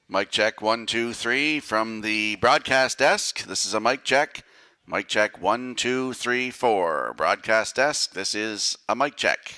Mic check 1, 2, 3 from the broadcast desk. This is a mic check. Mic check 1, 2, 3, 4. Broadcast desk. This is a mic check.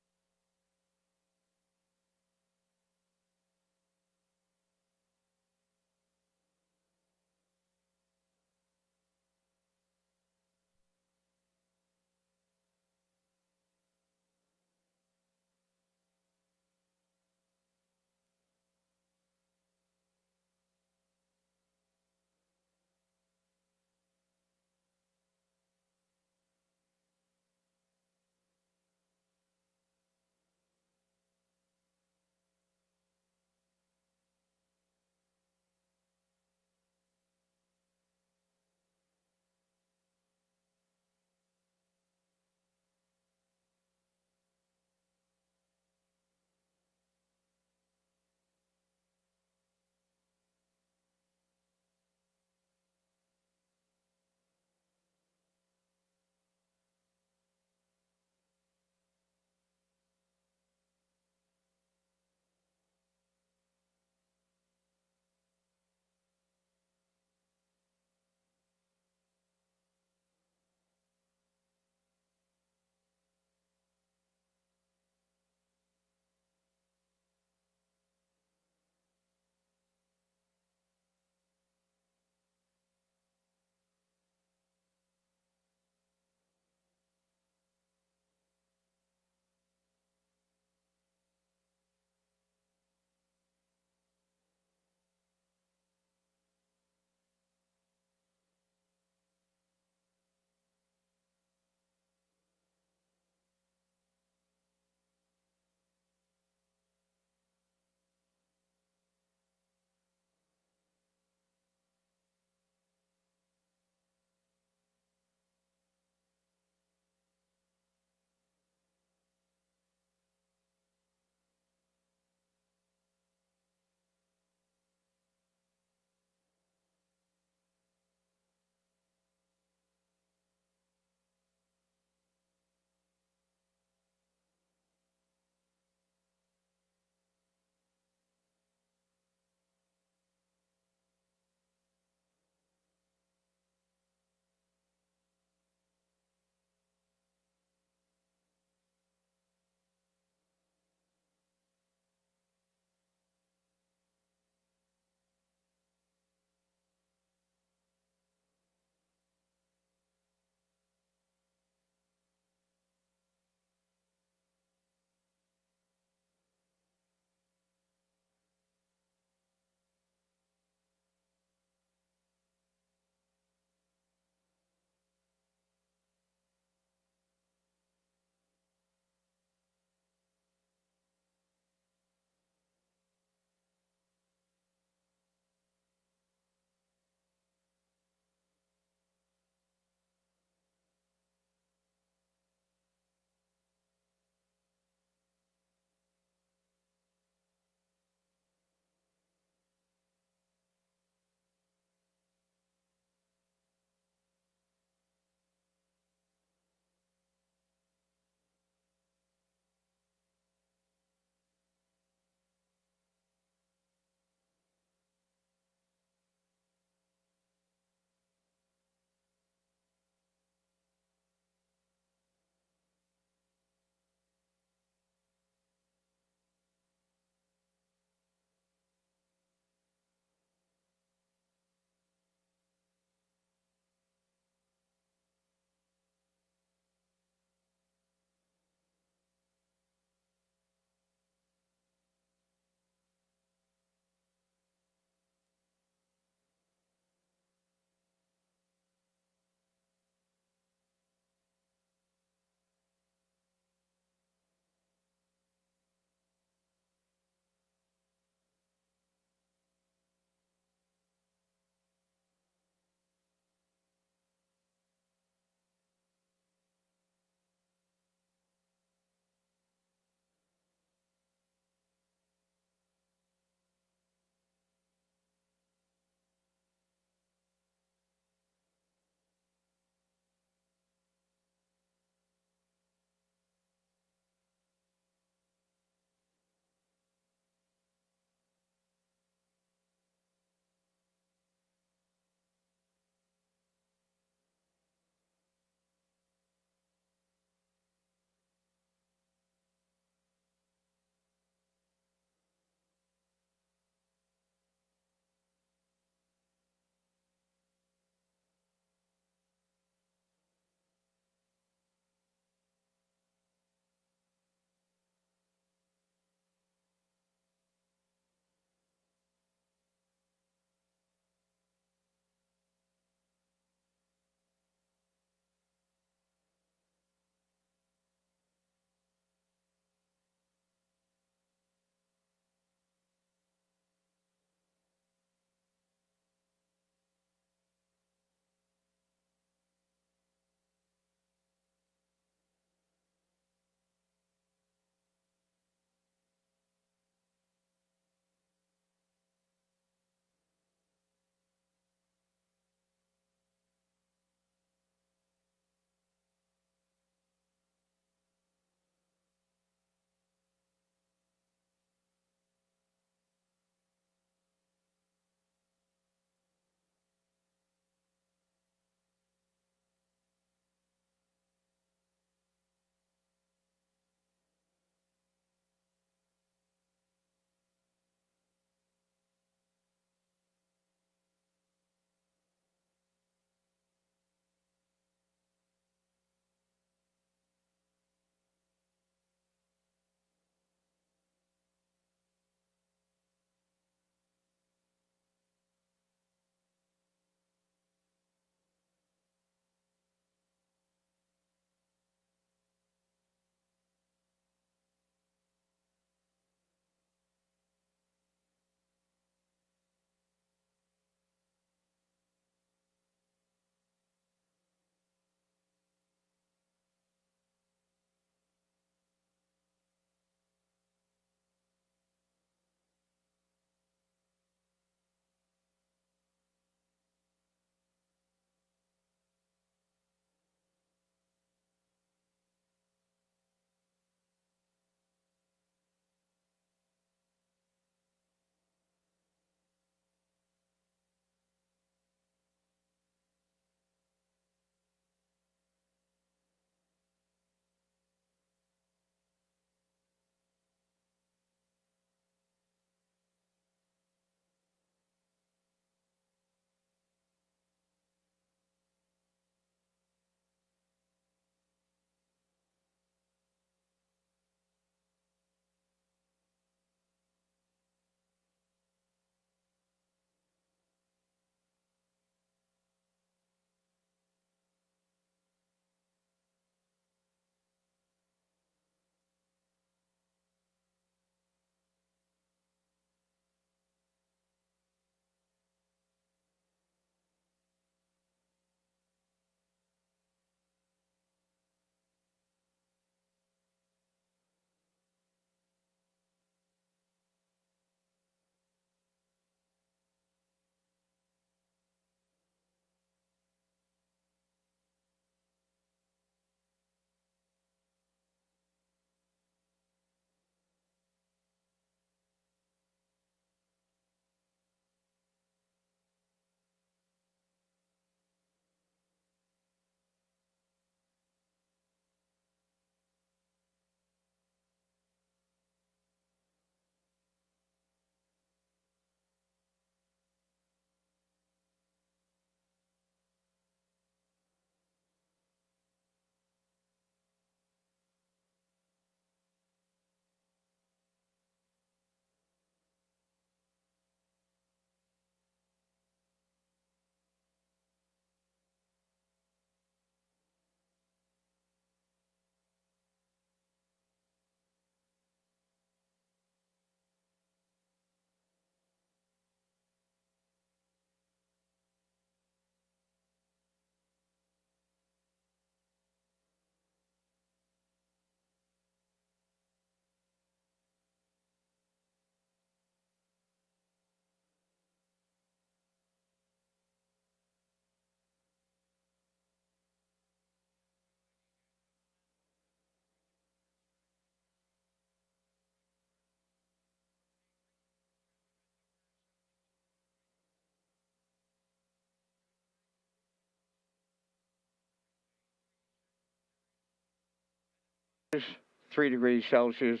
3 degrees Celsius,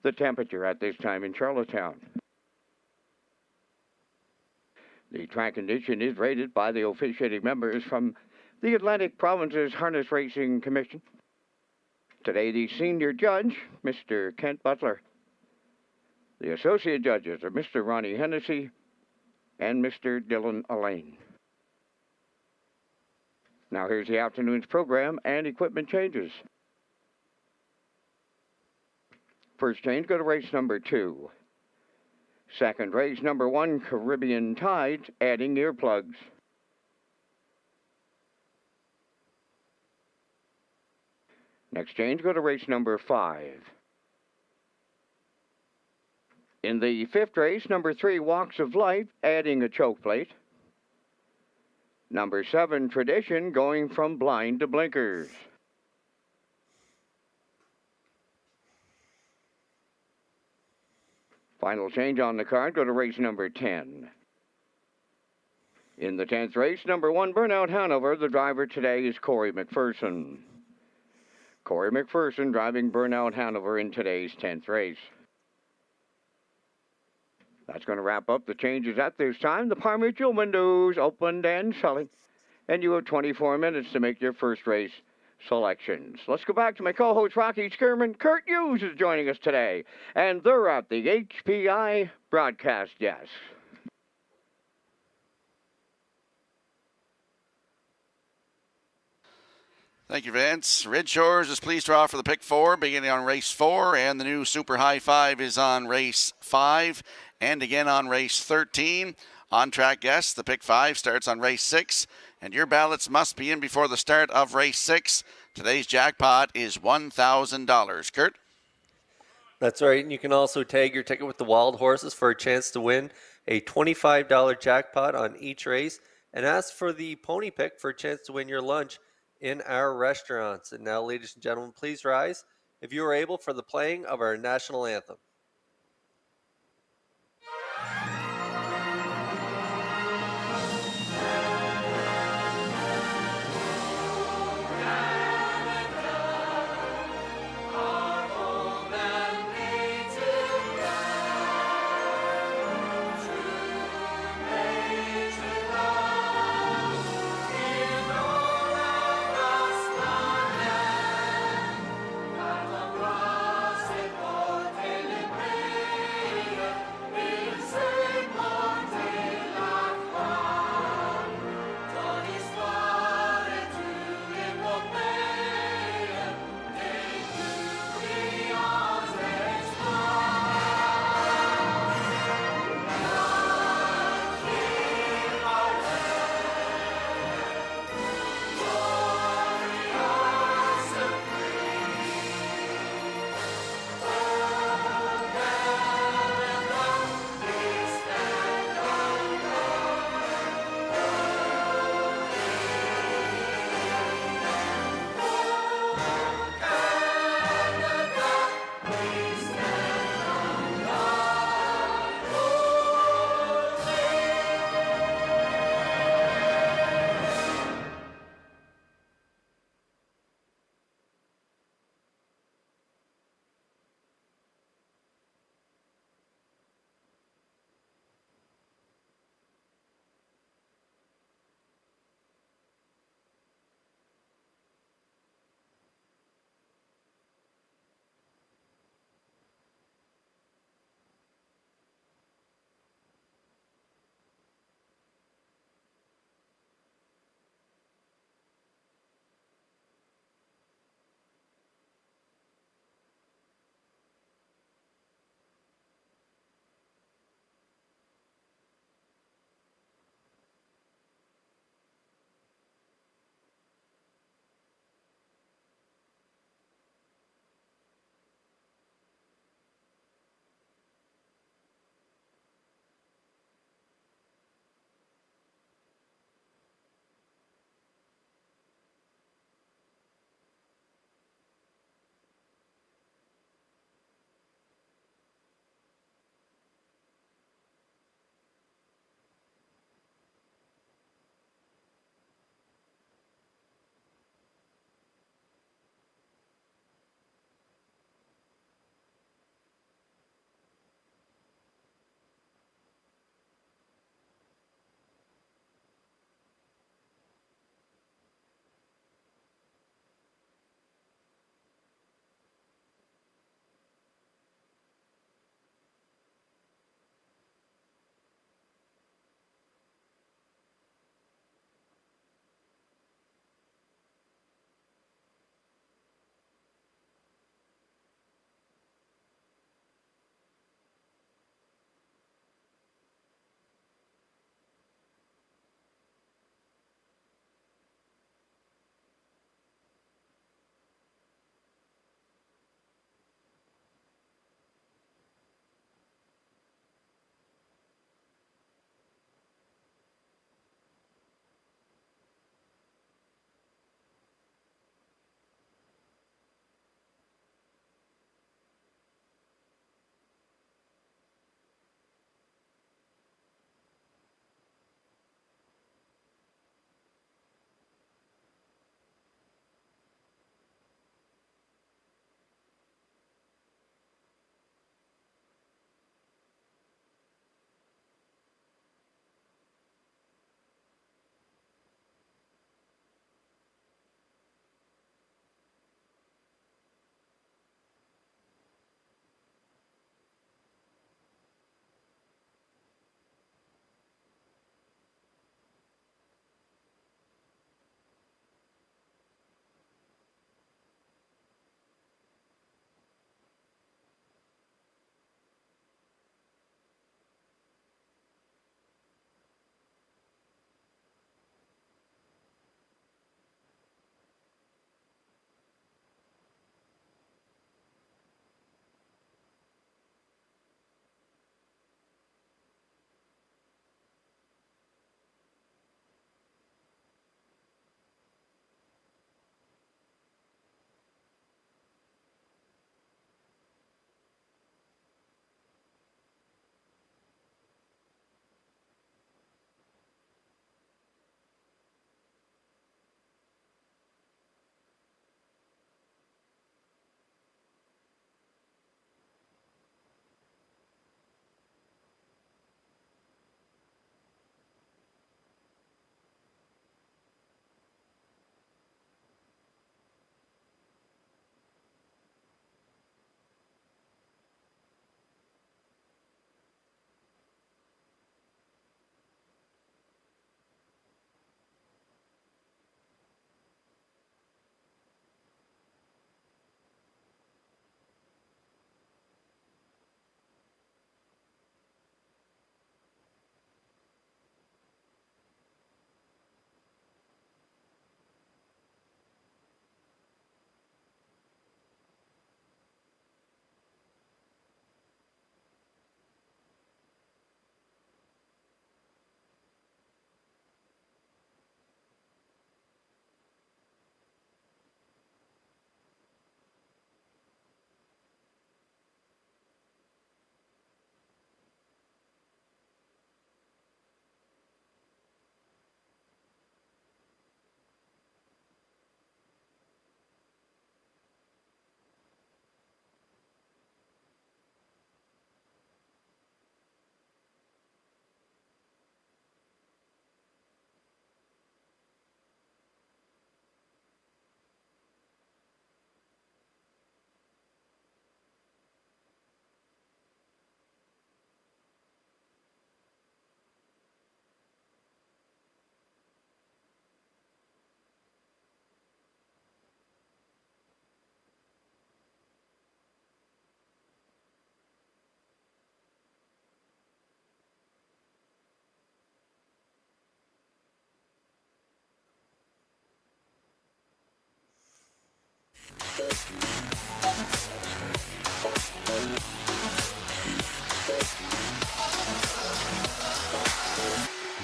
the temperature at this time in Charlottetown. The track condition is rated by the officiating members from the Atlantic Provinces Harness Racing Commission. Today, the senior judge, Mr. Kent Butler. The associate judges are Mr. Ronnie Hennessy and Mr. Dylan Allain. Now here's the afternoon's program and equipment changes. First change, go to race number 2. Second race number 1, Caribbean Tides, adding earplugs. Next change, go to race number 5. In the 5th race, number 3, Walks of Life, adding a choke plate. Number 7, Tradition, going from blind to blinkers. Final change on the card, go to race number 10. In the 10th race, number 1, Burnout Hanover, the driver today is Corey McPherson. Corey McPherson driving Burnout Hanover in today's 10th race. That's going to wrap up the changes at this time. The Par Mutual windows opened and selling, and you have 24 minutes to make your first race selections. Let's go back to my co-host Rocky Skirman. Kurt Hughes is joining us today, and they're at the HPI broadcast desk. Thank you, Vince. Redshores is pleased to offer the pick 4 beginning on race 4, and the new Super High 5 is on race 5 and again on race 13. On track guests, the pick 5 starts on race 6, and your ballots must be in before the start of race 6. Today's jackpot is $1,000. Kurt? That's right, and you can also tag your ticket with the Wild Horses for a chance to win a $25 jackpot on each race, and ask for the pony pick for a chance to win your lunch in our restaurants. And now, ladies and gentlemen, please rise if you are able for the playing of our national anthem.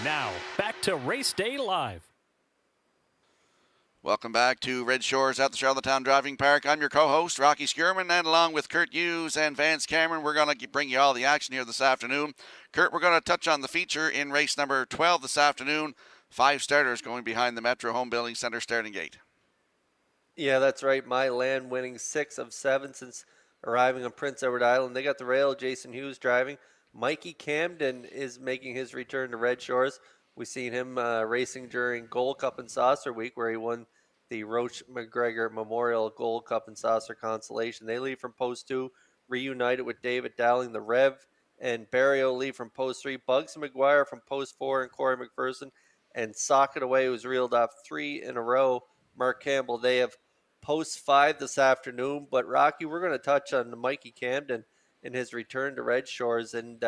Now, back to Race Day Live. Welcome back to Red Shores at the Charlottetown Driving Park. I'm your co-host, Rocky Skierman, and along with Kurt Hughes and Vance Cameron, we're going to bring you all the action here this afternoon. Kurt, we're going to touch on the feature in race number 12 this afternoon. 5 starters going behind the Metro Home Building Center starting gate. Yeah, that's right. My Land winning 6 of 7 since arriving on Prince Edward Island. They got the rail. Jason Hughes driving. Mikey Camden is making his return to Red Shores. We've seen him racing during Gold Cup and Saucer Week, where he won the Roach McGregor Memorial Gold Cup and Saucer Consolation. They leave from post 2, reunited with David Dowling, the Rev, and Barrio leave from post 3. Bugsy McGuire from post 4, and Corey McPherson. And Socket Away was reeled off 3 in a row. Mark Campbell, they have post 5 this afternoon. But Rocky, we're going to touch on Mikey Camden and his return to Red Shores, and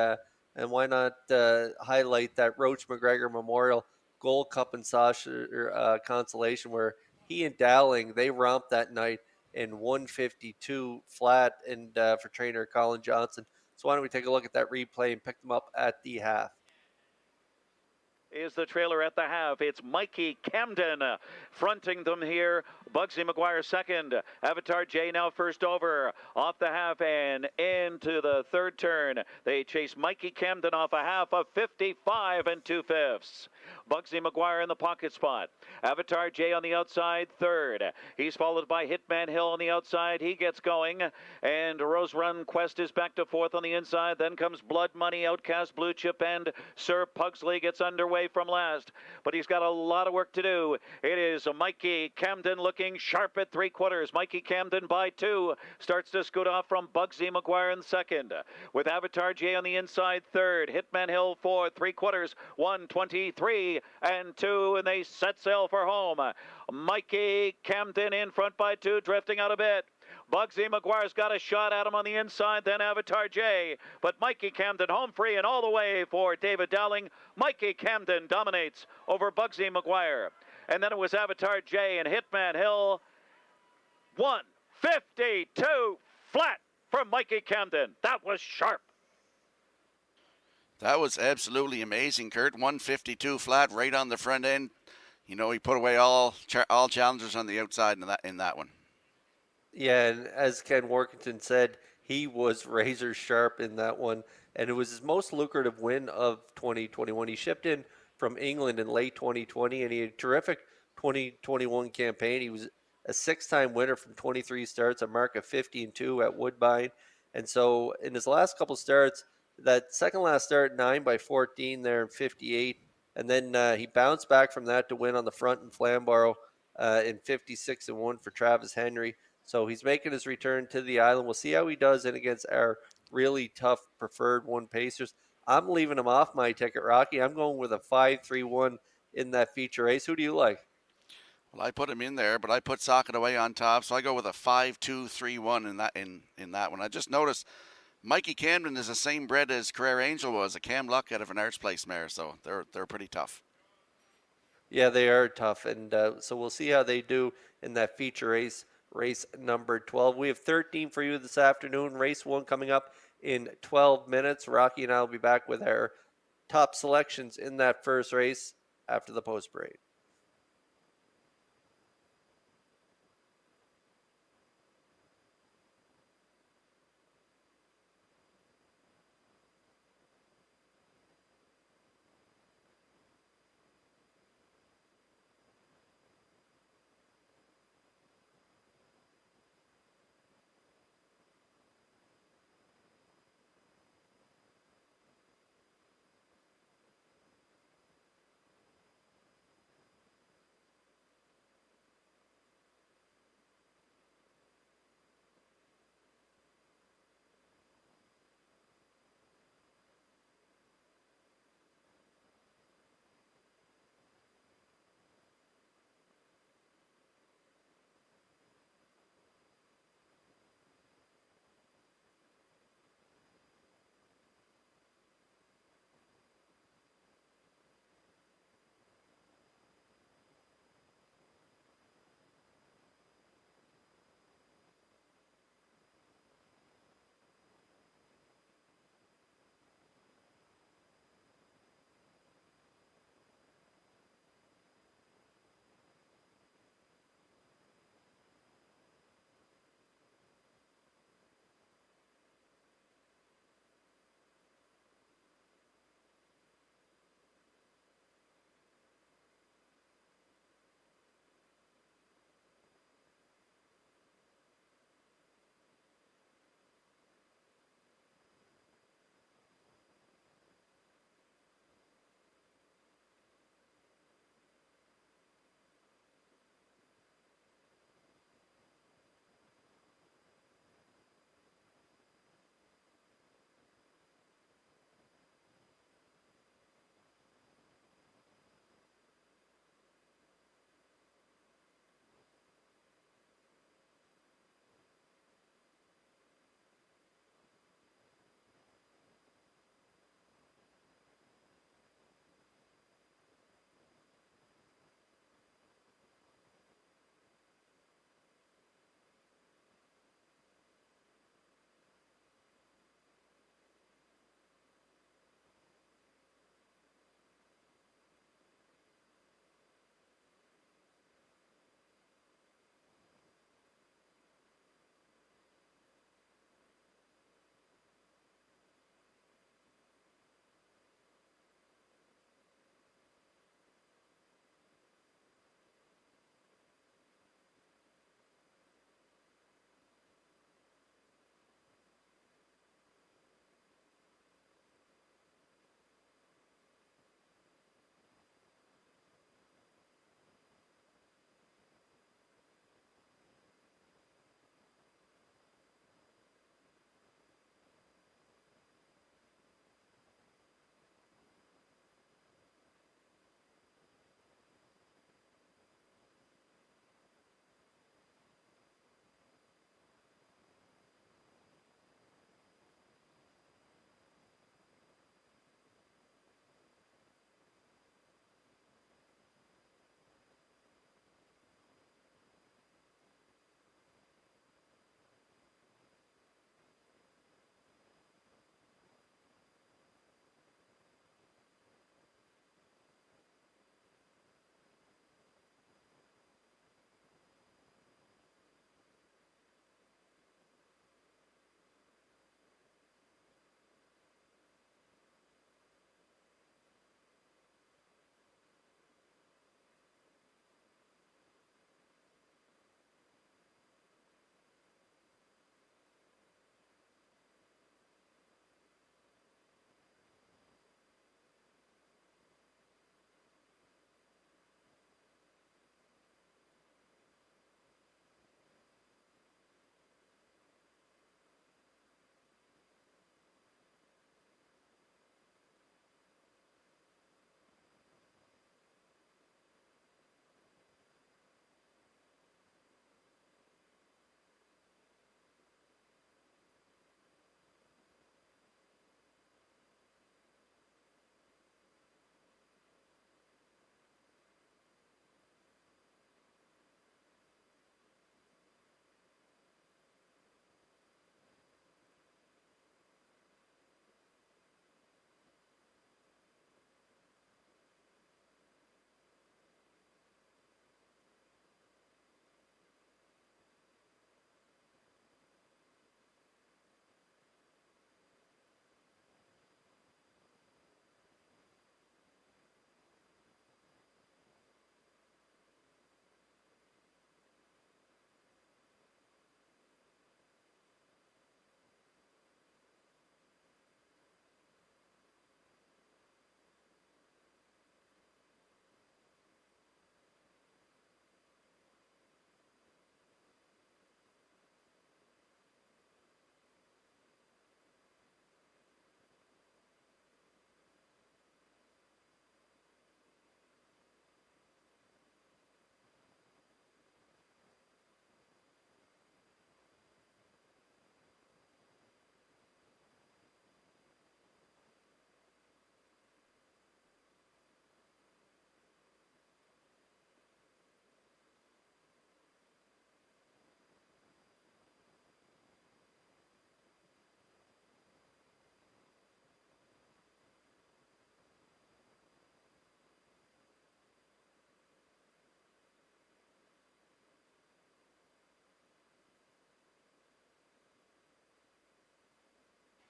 why not highlight that Roach McGregor Memorial Gold Cup and Saucer consolation, where he and Dowling, they romped that night in 152 flat, and for trainer Colin Johnson. So why don't we take a look at that replay and pick them up at the half. Is the trailer at the half. It's Mikey Camden fronting them here. Bugsy McGuire second. Avatar J now first over. Off the half and into the third turn. They chase Mikey Camden off a half of 55 2/5. Bugsy McGuire in the pocket spot. Avatar J on the outside, third. He's followed by Hitman Hill on the outside. He gets going. And Rose Run Quest is back to fourth on the inside. Then comes Blood Money, Outcast Blue Chip, and Sir Pugsley gets underway from last. But he's got a lot of work to do. It is Mikey Camden looking sharp at 3/4. Mikey Camden by 2. Starts to scoot off from Bugsy McGuire in second. With Avatar J on the inside, third. Hitman Hill fourth. 3/4. 1:23 and 2. And they set sail for home. Mikey Camden in front by 2, drifting out a bit. Bugsy McGuire's got a shot at him on the inside, then Avatar J. But Mikey Camden home free and all the way for David Dowling. Mikey Camden dominates over Bugsy McGuire. And then it was Avatar J and Hitman Hill. 152 flat for Mikey Camden. That was sharp. That was absolutely amazing, Kurt. 152 flat right on the front end. You know, he put away all challengers on the outside in that one. Yeah, and as Ken Workington said, he was razor sharp in that one, and it was his most lucrative win of 2021. He shipped in from England in late 2020, and he had a terrific 2021 campaign. He was a 6-time winner from 23 starts, a mark of 50-2 at Woodbine. And so in his last couple starts, that second last start, 9/14 there in 58, and then he bounced back from that to win on the front in Flamborough in 56-1 for Travis Henry. So he's making his return to the island. We'll see how he does in against our really tough preferred 1 Pacers. I'm leaving him off my ticket, Rocky. I'm going with a 5-3-1 in that feature race. Who do you like? Well, I put him in there, but I put Socket Away on top, so I go with a 5-2-3-1 in that one. I just noticed Mikey Camden is the same bred as Career Angel was, a Cam Luck out of an Arts Place mare, so they're pretty tough. Yeah, they are tough, and so we'll see how they do in that feature race. Race number 12. We have 13 for you this afternoon. Race 1 coming up in 12 minutes. Rocky and I will be back with our top selections in that first race after the post break.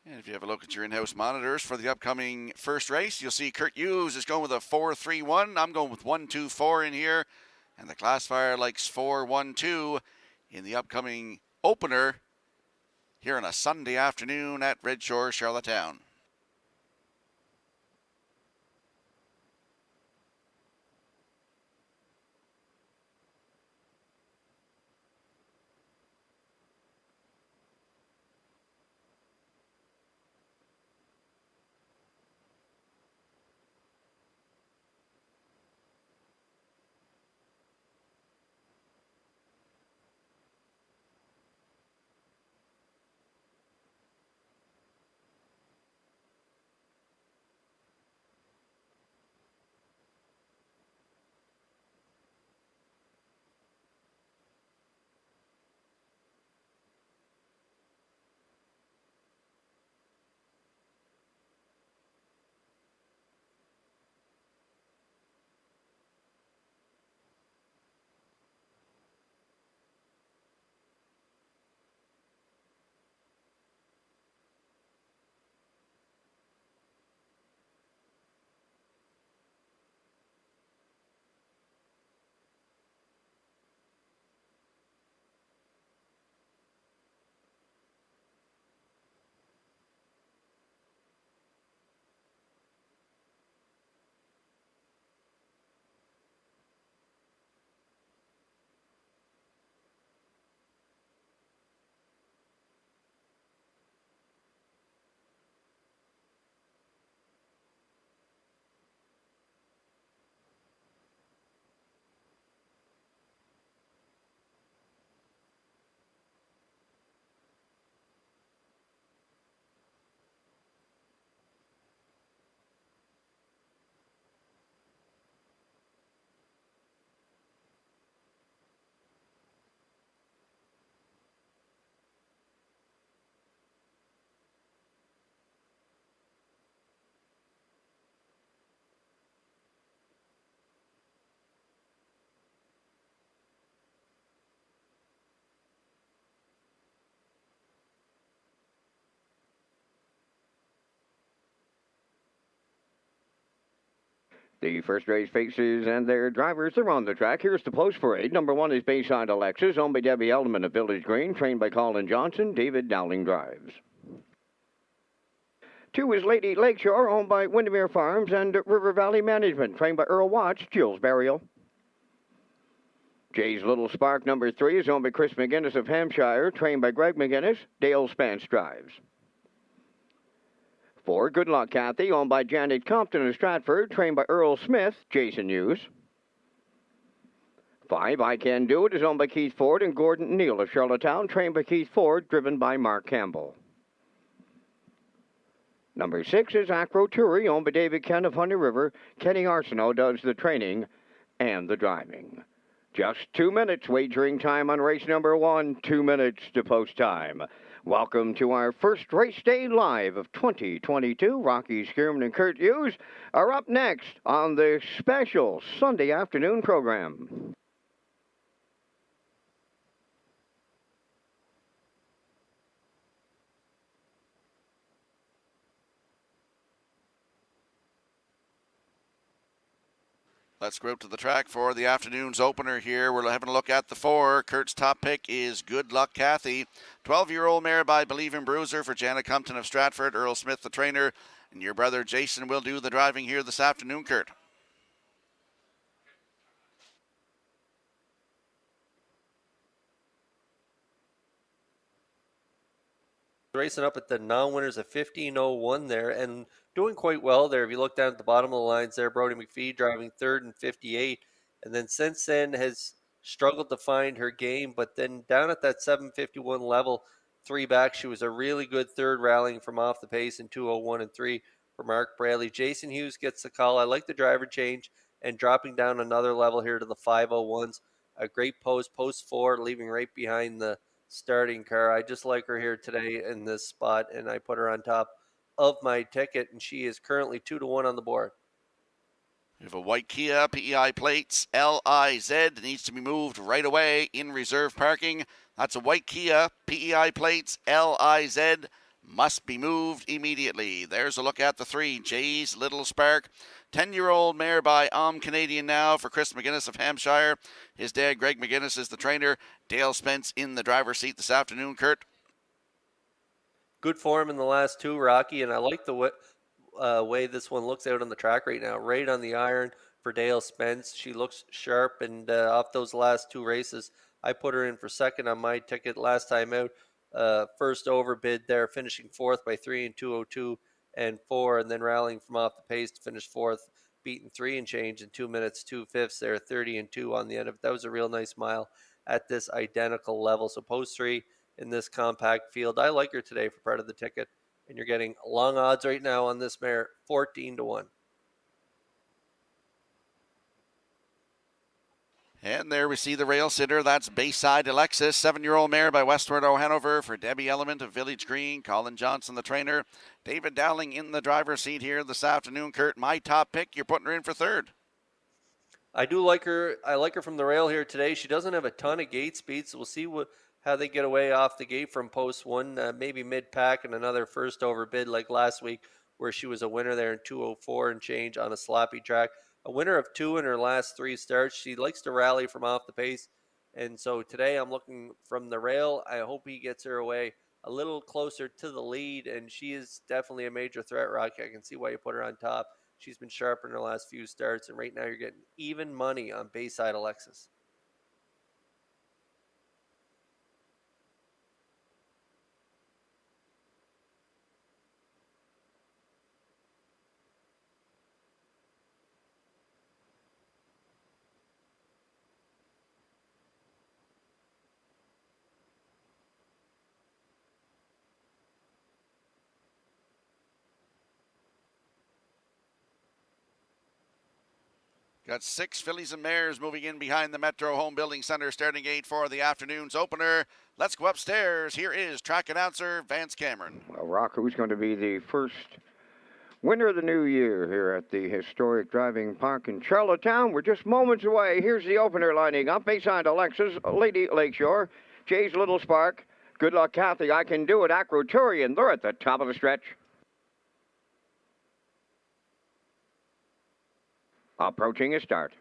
And if you have a look at your in-house monitors for the upcoming first race, you'll see Kurt Hughes is going with a 4-3-1. I'm going with 1-2-4 in here. And the classifier likes 4-1-2 in the upcoming opener here on a Sunday afternoon at Red Shores, Charlottetown. The first race faces and their drivers are on the track. Here's the post parade. Number 1 is Bayside Alexis, owned by Debbie Edelman of Village Green, trained by Colin Johnson. David Dowling drives. 2 is Lady Lakeshore, owned by Windermere Farms and River Valley Management, trained by Earl Watts, Jules Burial. Jay's Little Spark, number 3, is owned by Chris McGinnis of Hampshire, trained by Greg McGinnis. Dale Spence drives. 4, Good Luck Kathy, owned by Janet Compton of Stratford, trained by Earl Smith, Jason Hughes. 5, I Can Do It, is owned by Keith Ford and Gordon Neal of Charlottetown, trained by Keith Ford, driven by Mark Campbell. Number 6 is Acro Turi, owned by David Kent of Honey River. Kenny Arsenault does the training and the driving. Just 2 minutes wagering time on race number 1, 2 minutes to post time. Welcome to our first race day live of 2022. Rocky Skierman and Kurt Hughes are up next on the special Sunday afternoon program. Let's go out to the track for the afternoon's opener here. We're having a look at the 4. Kurt's top pick is Good Luck Kathy. 12-year-old mare by Believe in Bruiser for Janet Compton of Stratford. Earl Smith, the trainer. And your brother Jason will do the driving here this afternoon, Kurt. Racing up at the non-winners of 15:01 there and doing quite well there. If you look down at the bottom of the lines there, Brody McPhee driving third in 58. And then since then has struggled to find her game. But then down at that 7:51 level, 3 back, she was a really good third, rallying from off the pace in 2:01 and 3 for Mark Bradley. Jason Hughes gets the call. I like the driver change and dropping down another level here to the 5:01s. A great post 4, leaving right behind the starting car. I just like her here today in this spot, and I put her on top of my ticket, and she is currently 2-1 on the board. We have a white Kia, PEI plates, LIZ, needs to be moved right away in reserve parking. That's a white Kia, PEI plates, LIZ, must be moved immediately. There's a look at the 3, Jay's Little Spark. 10-year-old mare by Canadian Now for Chris McGinnis of Hampshire. His dad, Greg McGinnis, is the trainer. Dale Spence in the driver's seat this afternoon, Kurt. Good form in the last 2, Rocky, and I like the way this one looks out on the track right now. Right on the iron for Dale Spence. She looks sharp, and off those last 2 races, I put her in for second on my ticket last time out. First overbid there, finishing 4th by 3 and 2:02 and 4, and then rallying from off the pace to finish 4th, beating 3 and change in 2 minutes, 2/5 there, 30 and 2 on the end of it. That was a real nice mile at this identical level. So post 3 in this compact field. I like her today for part of the ticket, and you're getting long odds right now on this mare, 14-1. And there we see the rail sitter. That's Bayside Alexis, 7-year-old mare by Westward O'Hanover for Debbie Element of Village Green. Colin Johnson, the trainer. David Dowling in the driver's seat here this afternoon. Kurt, my top pick. You're putting her in for 3rd. I do like her. I like her from the rail here today. She doesn't have a ton of gate speed, so we'll see how they get away off the gate from post 1, maybe mid-pack and another first overbid like last week where she was a winner there in 2:04 and change on a sloppy track. A winner of 2 in her last 3 starts. She likes to rally from off the pace. And so today I'm looking from the rail. I hope he gets her away a little closer to the lead. And she is definitely a major threat, Rocky. I can see why you put her on top. She's been sharp in her last few starts. And right now you're getting even money on Bayside Alexis. Got 6 fillies and mares moving in behind the Metro Home Building Center starting gate for the afternoon's opener. Let's go upstairs. Here is track announcer Vance Cameron. Well, Rock, who's going to be the first winner of the new year here at the historic driving park in Charlottetown? We're just moments away. Here's the opener lining up. Bayside Alexis, Lady Lakeshore, Jay's Little Spark, Good Luck Kathy, I Can Do It, Acroturian. They're at the top of the stretch. Approaching a start.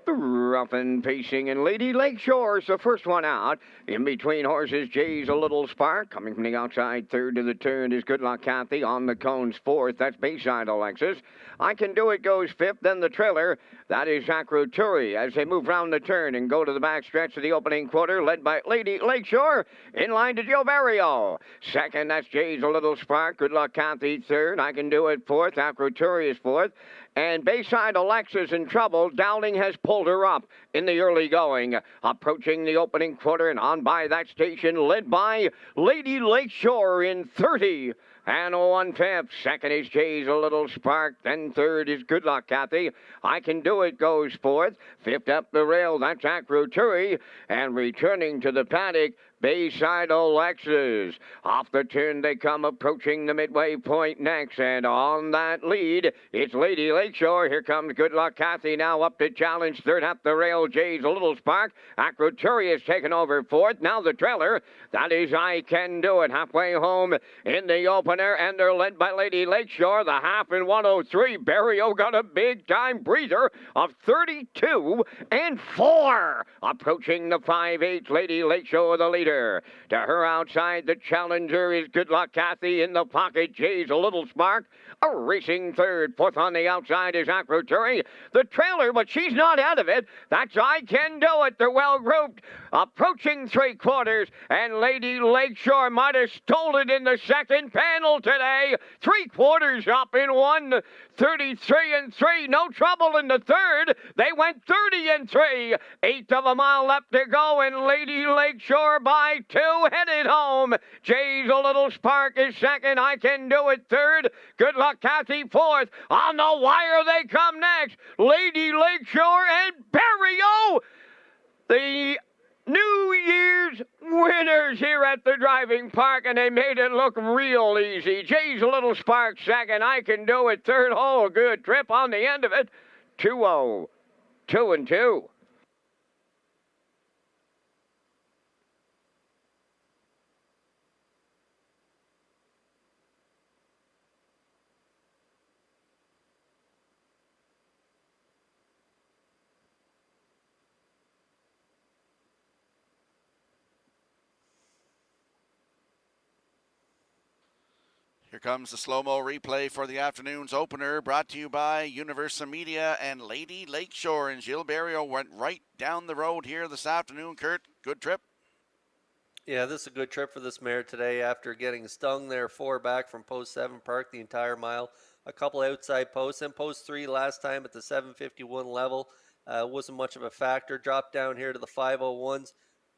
Rough and pacing, and Lady Lakeshore is the first one out. In between horses, Jay's a Little Spark. Coming from the outside, 3rd to the turn is Good Luck Kathy. On the cones, 4th. That's Bayside Alexis. I Can Do It goes 5th. Then the trailer, that is Acroturi. As they move round the turn and go to the back stretch of the opening quarter, led by Lady Lakeshore. In line to Joe Barrio. 2nd, that's Jay's a Little Spark. Good Luck Kathy, 3rd. I Can Do It, 4th. Acroturi is 4th. And Bayside Alexis in trouble. Dowling has pulled her up in the early going. Approaching the opening quarter and on by that station, led by Lady Lakeshore in 30. And 1/5. 2nd is Jay's a Little Spark. Then 3rd is Good Luck Kathy. I Can Do It goes 4th. 5th up the rail, that's Acroturi. And returning to the paddock, Bayside Alexis. Off the turn they come, approaching the midway point next. And on that lead, it's Lady Lakeshore. Here comes Good Luck Kathy now up to challenge. 3rd up the rail, Jay's a Little Spark. Acroturi has taken over 4th. Now the trailer, that is I Can Do It. Halfway home in the opener, and they're led by Lady Lakeshore. The half in 1:03. Barrio got a big-time breather of 32 and 4. Approaching the 5/8, Lady Lakeshore, the leader. To her outside, the challenger is Good Luck Kathy. In the pocket, Jay's a Little Spark. A racing 3rd. 4th on the outside is Acroturi. The trailer, but she's not out of it. That's I Can Do It. They're well grouped. Approaching 3/4, and Lady Lakeshore might have stole it in the second panel today. 3/4 up in 1:33 and 3. No trouble in the 3rd. They went 30 and 3. 1/8 of a mile left to go, and Lady Lakeshore by 2 headed home. Jay's a Little Spark is 2nd. I Can Do It 3rd. Good Luck Kathy 4th. On the wire they come next. Lady Lakeshore and Barrio. The New Year's winners here at the driving park, and they made it look real easy. Jay's a Little Spark 2nd. I Can Do It 3rd. Oh, good trip on the end of it. 2-0. 2 and 2. Here comes the slow-mo replay for the afternoon's opener, brought to you by Universal Media and Lady Lakeshore. And Gilles Barrio went right down the road here this afternoon. Kurt, good trip. Yeah, this is a good trip for this mare today after getting stung there 4 back from post 7, parked the entire mile. A couple outside posts, and post 3 last time at the 751 level. Wasn't much of a factor. Dropped down here to the 501s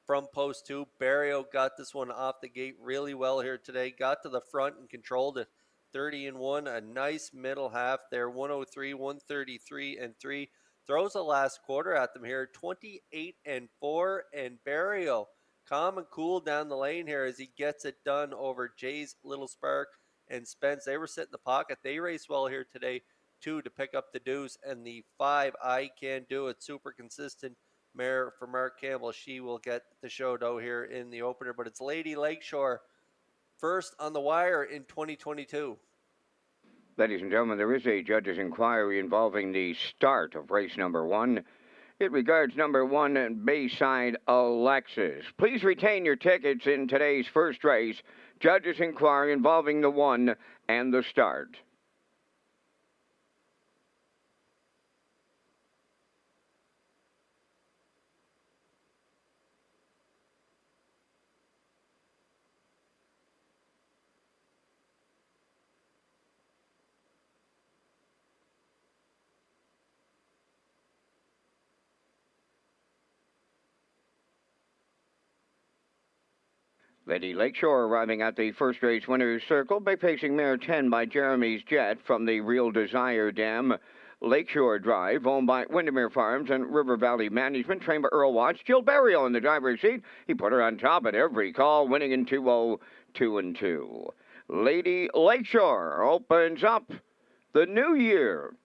from post 2. Barrio got this one off the gate really well here today. Got to the front and controlled it. 30-1, a nice middle half there. 103, 133, and 3. Throws the last quarter at them here. 28-4, and Barrio calm and cool down the lane here as he gets it done over Jay's Little Spark and Spence. They were sitting in the pocket. They raced well here today, too, to pick up the deuce. And the 5, I Can Do It, super consistent mare for Mark Campbell. She will get the show, though, here in the opener. But it's Lady Lakeshore first on the wire in 2022. Ladies and gentlemen, there is a judge's inquiry involving the start of race number 1. It regards number 1, Bayside Alexis. Please retain your tickets in today's first race. Judge's inquiry involving the 1 and the start. Lady Lakeshore arriving at the first race winner's circle by facing mare 10 by Jeremy's Jet from the Real Desire Dam. Lakeshore Drive, owned by Windermere Farms and River Valley Management, trained by Earl Watts. Gilles Barrio in the driver's seat. He put her on top at every call, winning in 2-0, 2-2. Lady Lakeshore opens up the new year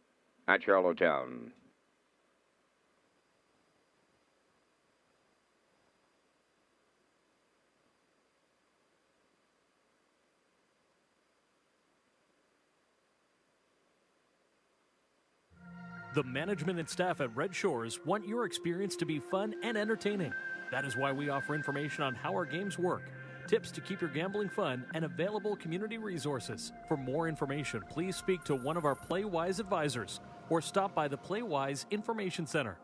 at Charlottetown. The management and staff at Red Shores want your experience to be fun and entertaining. That is why we offer information on how our games work, tips to keep your gambling fun, and available community resources. For more information, please speak to one of our PlayWise advisors or stop by the PlayWise Information Center.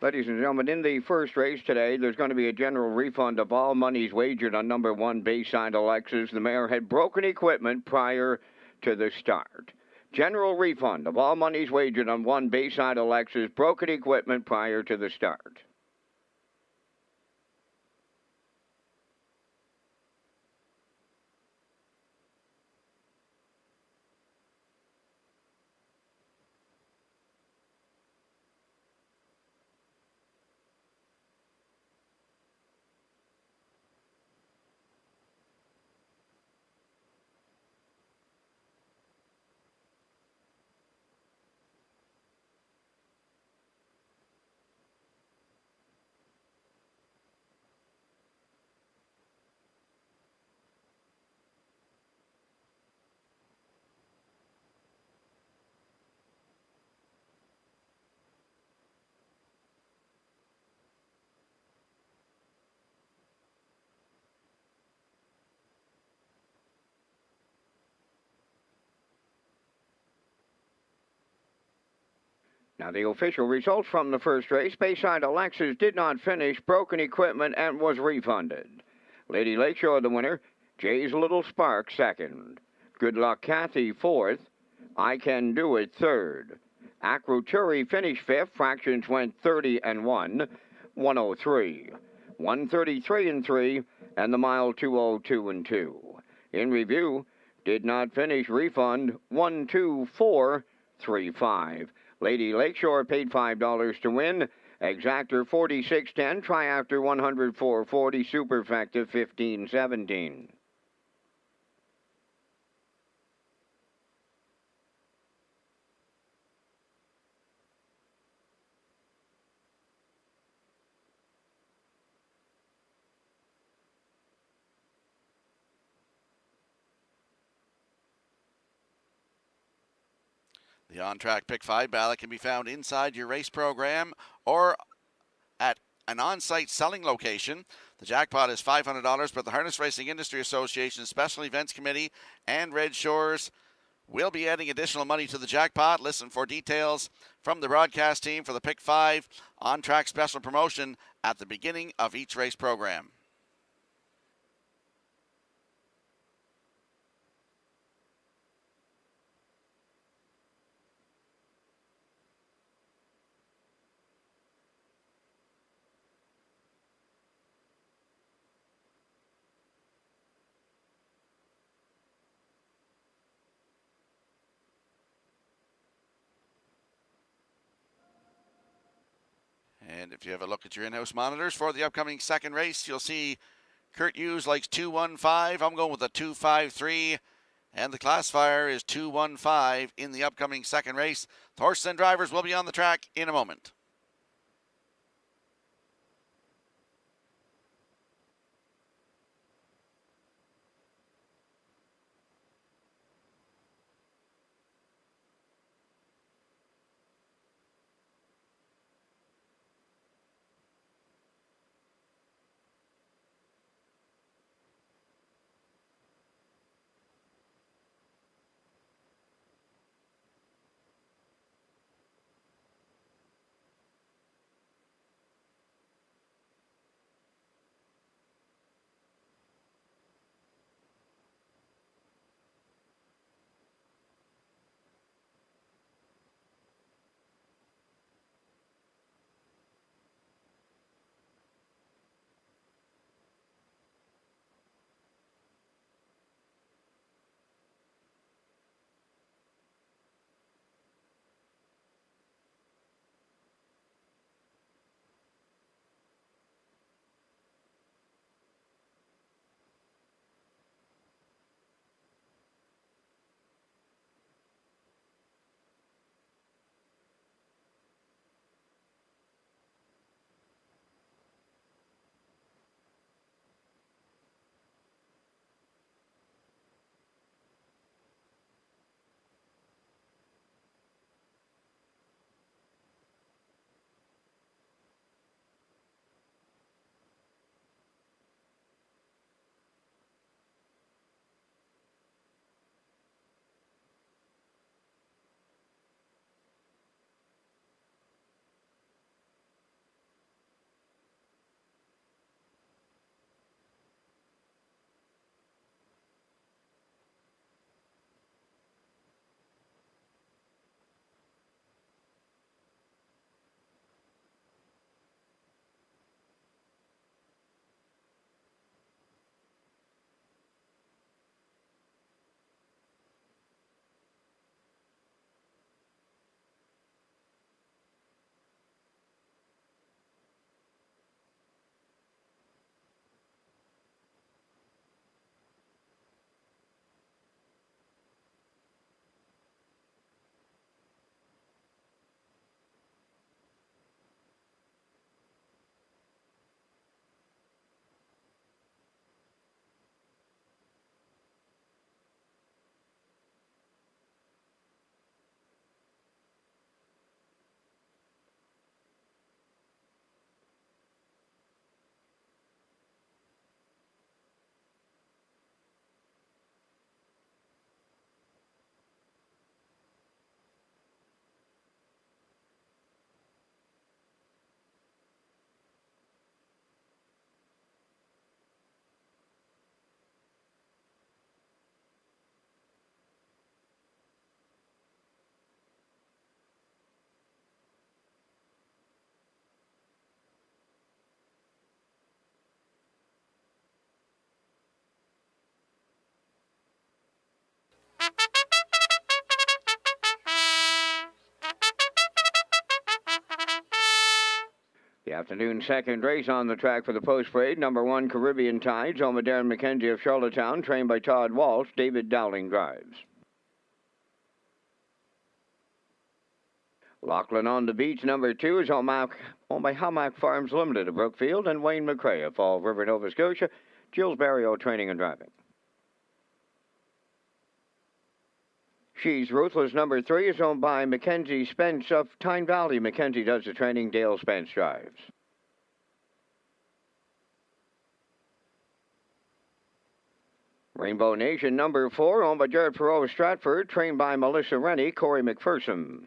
Ladies and gentlemen, in the first race today, there's going to be a general refund of all monies wagered on number 1, Bayside Alexis. The mare had broken equipment prior to the start. General refund of all monies wagered on 1, Bayside Alexis, broken equipment prior to the start. Now, the official results from the first race. Bayside Alexis did not finish, broken equipment, and was refunded. Lady Lakeshore, the winner. Jay's Little Spark, second. Good Luck Kathy, fourth. I Can Do It, third. Acroturi finished fifth. Fractions went 30-1, 103. 133-3, and the mile 202-2. In review, did not finish, refund 12435. Lady Lakeshore paid $5 to win. Exactor 46.10. Triactor 104.40. Superfecta 15.17. The on-track Pick 5 ballot can be found inside your race program or at an on-site selling location. The jackpot is $500, but the Harness Racing Industry Association Special Events Committee and Red Shores will be adding additional money to the jackpot. Listen for details from the broadcast team for the Pick 5 on-track special promotion at the beginning of each race program. And if you have a look at your in-house monitors for the upcoming second race, you'll see Kurt Hughes likes 215. I'm going with a 253. And the classifier is 215 in the upcoming second race. The horses and drivers will be on the track in a moment. The afternoon second race on the track for the post parade. Number 1, Caribbean Tides, home of Darren McKenzie of Charlottetown, trained by Todd Walsh. David Dowling drives. Lachlan on the Beach, number 2, is owned by Hamac Farms Limited of Brookfield, and Wayne McCrae of Fall River, Nova Scotia. Jules Barrio training and driving. She's Ruthless number 3 is owned by Mackenzie Spence of Tyne Valley. Mackenzie does the training. Dale Spence drives. Rainbow Nation number 4 owned by Jared Perot Stratford, trained by Melissa Rennie, Corey McPherson.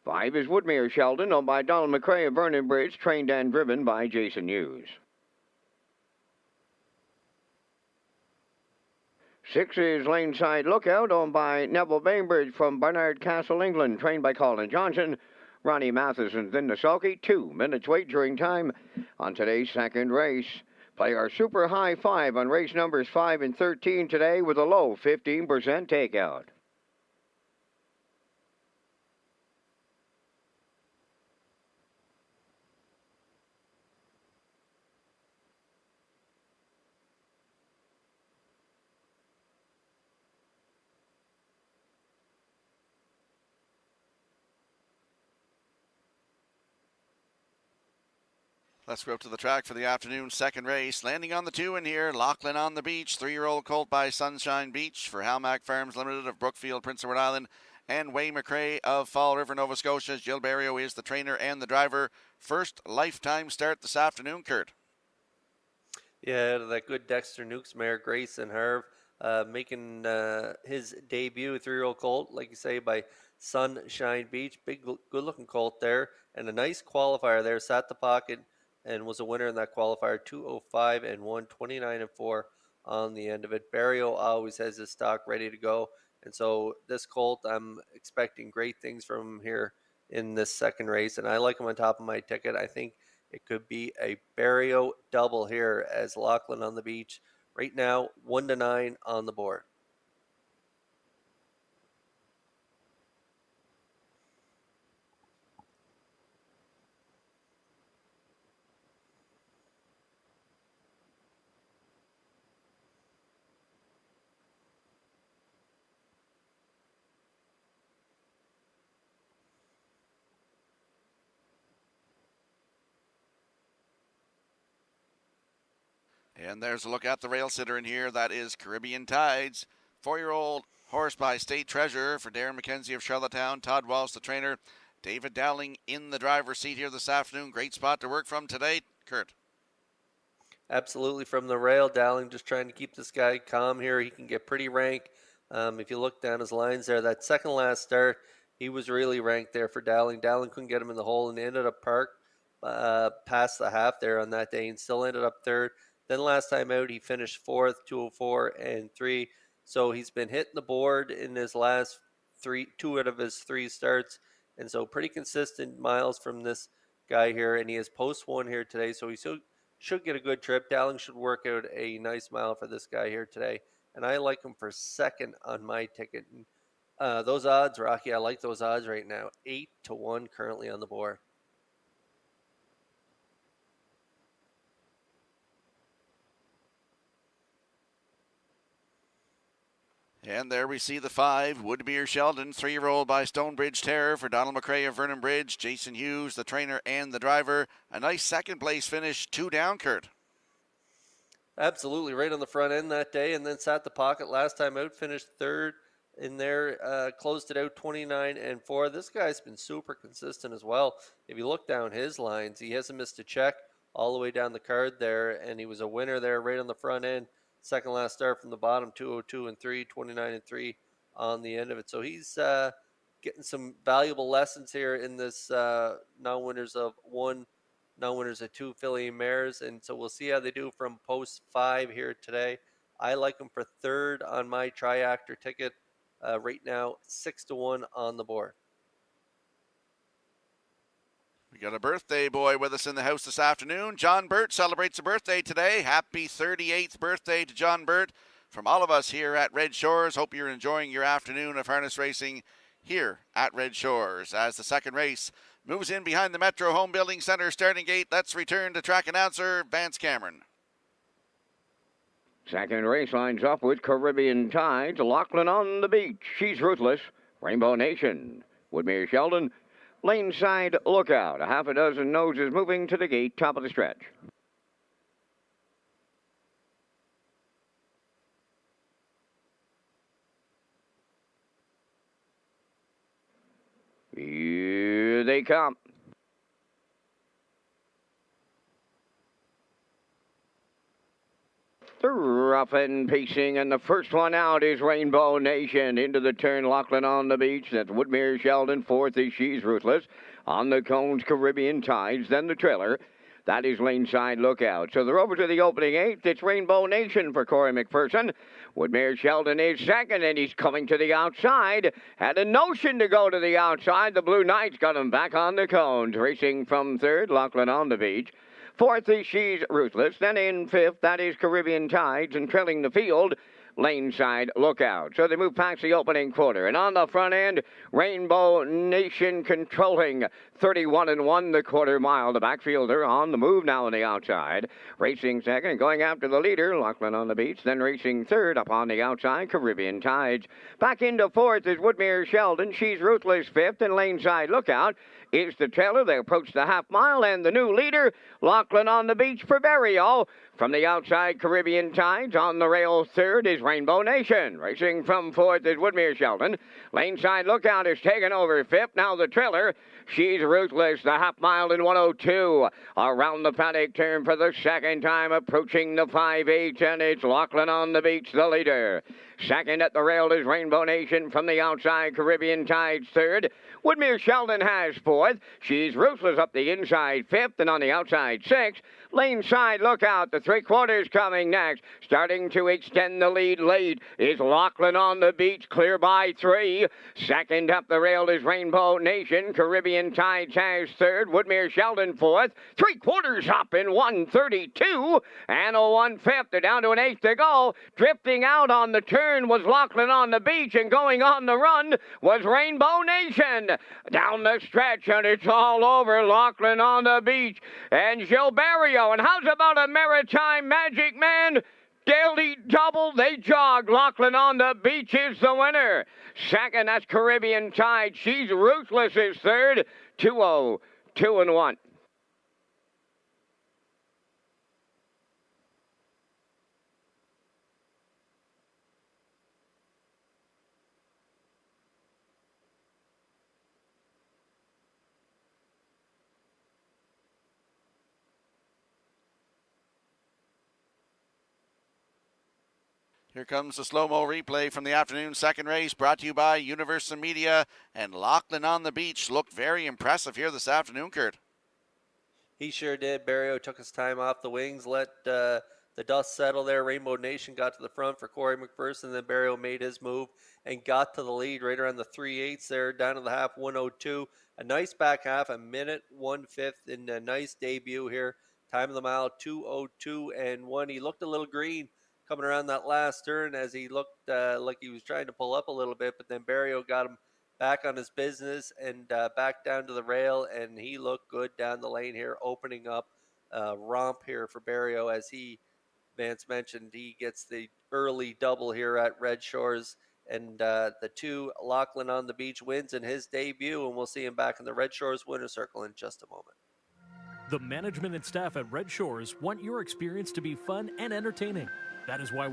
Five is Woodmere Sheldon, owned by Donald McCrae of Vernon Bridge, trained and driven by Jason Hughes. 6 is Laneside Lookout, owned by Neville Bainbridge from Barnard Castle, England, trained by Colin Johnson. Ronnie Matheson's in the sulky. 2 minutes wagering time on today's second race. Play our super high 5 on race numbers 5 and 13 today with a low 15% takeout. Let's go up to the track for the afternoon second race. Landing on the 2 in here, Lachlan on the Beach, 3-year-old colt by Sunshine Beach for Halmack Farms Limited of Brookfield, Prince Edward Island, and Way McRae of Fall River, Nova Scotia. Jill Barrio is the trainer and the driver. First lifetime start this afternoon, Kurt. Yeah, that good Dexter Nukes mare, Grayson Harv, making his debut, 3-year-old colt, like you say, by Sunshine Beach. Big, good-looking colt there, and a nice qualifier there. Sat the pocket and was a winner in that qualifier, 2:05 and 1:29 and 4 on the end of it. Barrio always has his stock ready to go, and so this colt, I'm expecting great things from him here in this second race, and I like him on top of my ticket. I think it could be a Barrio double here as Lachlan on the Beach. Right now, 1-9 on the board. And there's a look at the rail sitter in here. That is Caribbean Tides. 4-year-old horse by State Treasure for Darren McKenzie of Charlottetown. Todd Walsh, the trainer. David Dowling in the driver's seat here this afternoon. Great spot to work from today, Kurt. Absolutely, from the rail. Dowling just trying to keep this guy calm here. He can get pretty rank. If you look down his lines there, that second last start, he was really ranked there for Dowling. Dowling couldn't get him in the hole, and he ended up parked past the half there on that day and still ended up third. Then last time out, he finished 4th, 2:04 and 3. So he's been hitting the board in his last 2 out of his 3 starts. And so pretty consistent miles from this guy here. And he has post 1 here today. So he should get a good trip. Dowling should work out a nice mile for this guy here today. And I like him for second on my ticket. And, those odds, Rocky, I like those odds right now. 8-1 currently on the board. And there we see the 5, Woodmere Sheldon, 3-year-old by Stonebridge Terror for Donald McCrae of Vernon Bridge. Jason Hughes, the trainer and the driver. A nice second place finish, 2 down, Kurt. Absolutely, right on the front end that day, and then sat the pocket last time out, finished 3rd in there, closed it out 29 and 4. This guy's been super consistent as well. If you look down his lines, he hasn't missed a check all the way down the card there, and he was a winner there right on the front end. Second last start from the bottom, 2:02 and 3, 29 and 3 on the end of it. So he's getting some valuable lessons here in this non-winners of 1, non-winners of 2 filly mares. And so we'll see how they do from post 5 here today. I like him for third on my triactor ticket. Right now, 6-1 on the board. We got a birthday boy with us in the house this afternoon. John Burt celebrates a birthday today. Happy 38th birthday to John Burt from all of us here at Red Shores. Hope you're enjoying your afternoon of harness racing here at Red Shores. As the second race moves in behind the Metro Home Building Center starting gate, let's return to track announcer Vance Cameron. Second race lines up with Caribbean Tides. Lachlan on the Beach. She's Ruthless. Rainbow Nation. Woodmere Sheldon. Laneside Lookout. A half a dozen noses moving to the gate, top of the stretch. Here they come. They're rough and pacing, and the first one out is Rainbow Nation. Into the turn, Lachlan on the beach. That's Woodmere Sheldon. Fourth is She's Ruthless. On the cones, Caribbean Tides. Then the trailer. That is Laneside Lookout. So they're over to the opening eighth. It's Rainbow Nation for Corey McPherson. Woodmere Sheldon is second, and he's coming to the outside. Had a notion to go to the outside. The Blue Knights got him back on the cones. Racing from third, Lachlan on the beach. Fourth is She's Ruthless. Then in fifth, that is Caribbean Tides. And trailing the field, Laneside Lookout. So they move past the opening quarter. And on the front end, Rainbow Nation controlling 31-1 the quarter mile. The backfielder on the move now on the outside. Racing second and going after the leader, Lachlan on the beach. Then racing third up on the outside, Caribbean Tides. Back into fourth is Woodmere Sheldon. She's Ruthless fifth, and Laneside Lookout is the trailer. They approach the half mile, and the new leader, Lachlan on the beach for Berrio. From the outside, Caribbean Tides. On the rail, third is Rainbow Nation. Racing from fourth is Woodmere Sheldon. Laneside Lookout is taken over fifth. Now the trailer, She's Ruthless, the half mile in 102. Around the paddock turn for the second time, approaching the 5/8, and it's Lachlan on the beach, the leader. Second at the rail is Rainbow Nation. From the outside, Caribbean Tides third. Woodmere Sheldon has fourth. She's Ruthless up the inside fifth, and on the outside sixth. Laneside Lookout, the three-quarters coming next. Starting to extend the lead late is Lachlan on the beach, clear by three. Second up the rail is Rainbow Nation. Caribbean Tides has third. Woodmere Sheldon fourth. Three-quarters up in 1:32. And a 1/5. They're down to an eighth to go. Drifting out on the turn was Lachlan on the beach, and going on the run was Rainbow Nation. Down the stretch, and it's all over. Lachlan on the beach. And Gilberto. And how's about a Maritime Magic Man? Daily double, they jog. Lachlan on the beach is the winner. Second, that's Caribbean Tide. She's Ruthless is third. 2-0, 2-1. Here comes the slow-mo replay from the afternoon second race, brought to you by Universal Media. And Lachlan on the beach looked very impressive here this afternoon, Kurt. He sure did. Berrio took his time off the wings, let the dust settle there. Rainbow Nation got to the front for Corey McPherson. Then Berrio made his move and got to the lead right around the 3/8 there, down to the half, 1:02. A nice back half, a minute 1/5 in a nice debut here. Time of the mile, 2:02 and 1. He looked a little green coming around that last turn as he looked like he was trying to pull up a little bit, but then Berrio got him back on his business and back down to the rail, and he looked good down the lane here, opening up romp here for Berrio as Vance mentioned, he gets the early double here at Red Shores, and the two, Lachlan on the beach wins in his debut, and we'll see him back in the Red Shores winner's circle in just a moment. The management and staff at Red Shores want your experience to be fun and entertaining. That is why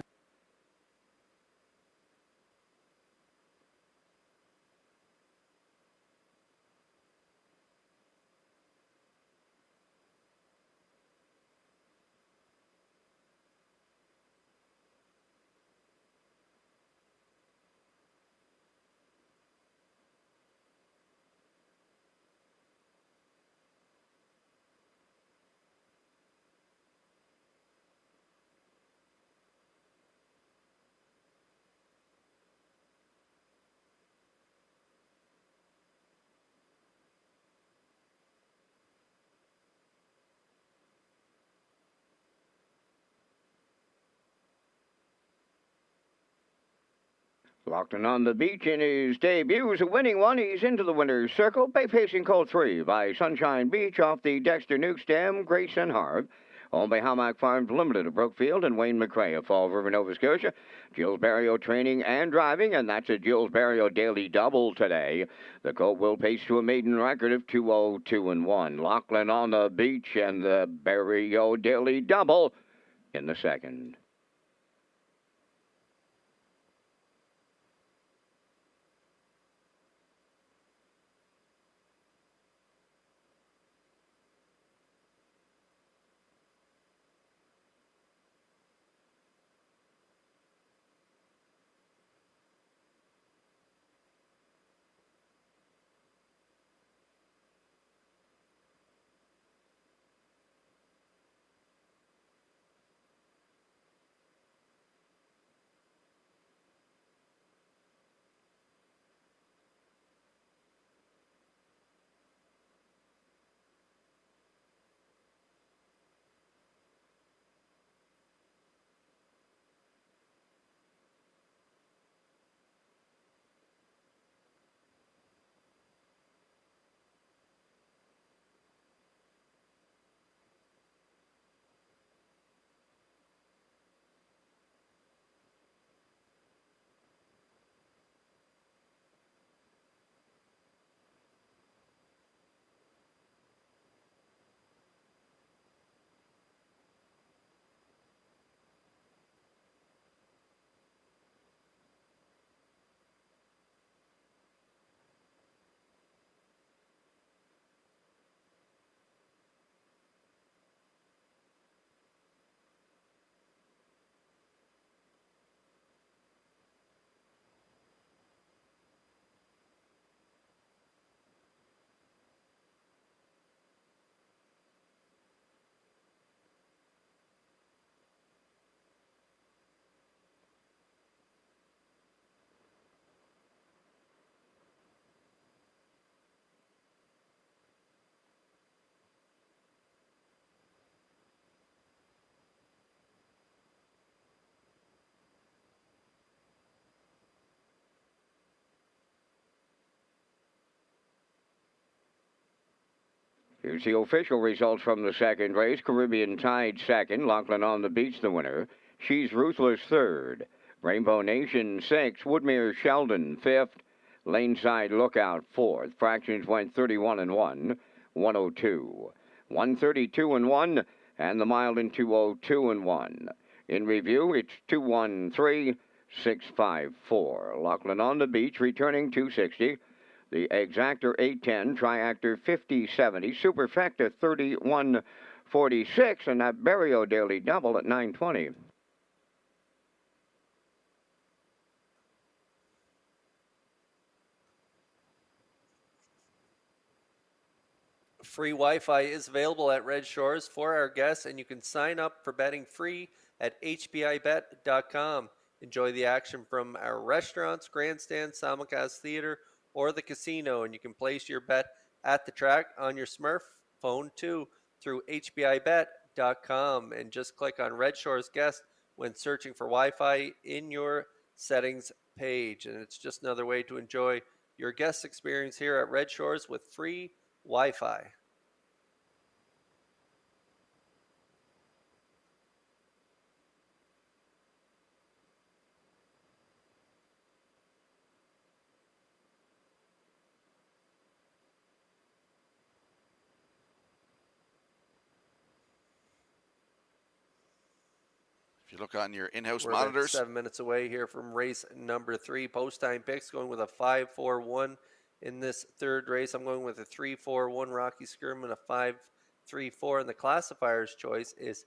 Lachlan on the beach in his debut is a winning one. He's into the winner's circle. Bay Pacing Code 3 by Sunshine Beach off the Dexter Nuke Stem, Grace and Harv. Owned by Hamac Farms Limited of Brookfield and Wayne McRae of Fall River, Nova Scotia. Gilles Berrio training and driving, and that's a Gilles Berrio daily double today. The colt will pace to a maiden record of 2:02 and 1. Lachlan on the beach and the Berrio daily double in the second. Here's the official results from the second race. Caribbean Tide second. Lachlan on the Beach the winner. She's Ruthless third. Rainbow Nation sixth. Woodmere Sheldon fifth. Laneside Lookout fourth. Fractions went 31 and 1, 102. 132 and 1, and the mile in 202 and 1. In review, it's 213, 654. Lachlan on the Beach returning 260. The Exactor 810, Triactor 5070, Superfecta 3146, and that Barrio Daily Double at 920. Free Wi-Fi is available at Red Shores for our guests, and you can sign up for betting free at hbibet.com. Enjoy the action from our restaurants, grandstand, simulcast theater, or the casino, and you can place your bet at the track on your smartphone too through hbibet.com, and just click on Red Shores Guest when searching for Wi-Fi in your settings page. And it's just another way to enjoy your guest experience here at Red Shores with free Wi-Fi. If you look on your in-house We're monitors. 7 minutes away here from race number 3. Post time picks going with a 5-4-1 in this third race. I'm going with a 3-4-1 Rocky Skirm and a 5-3-4. And the classifier's choice is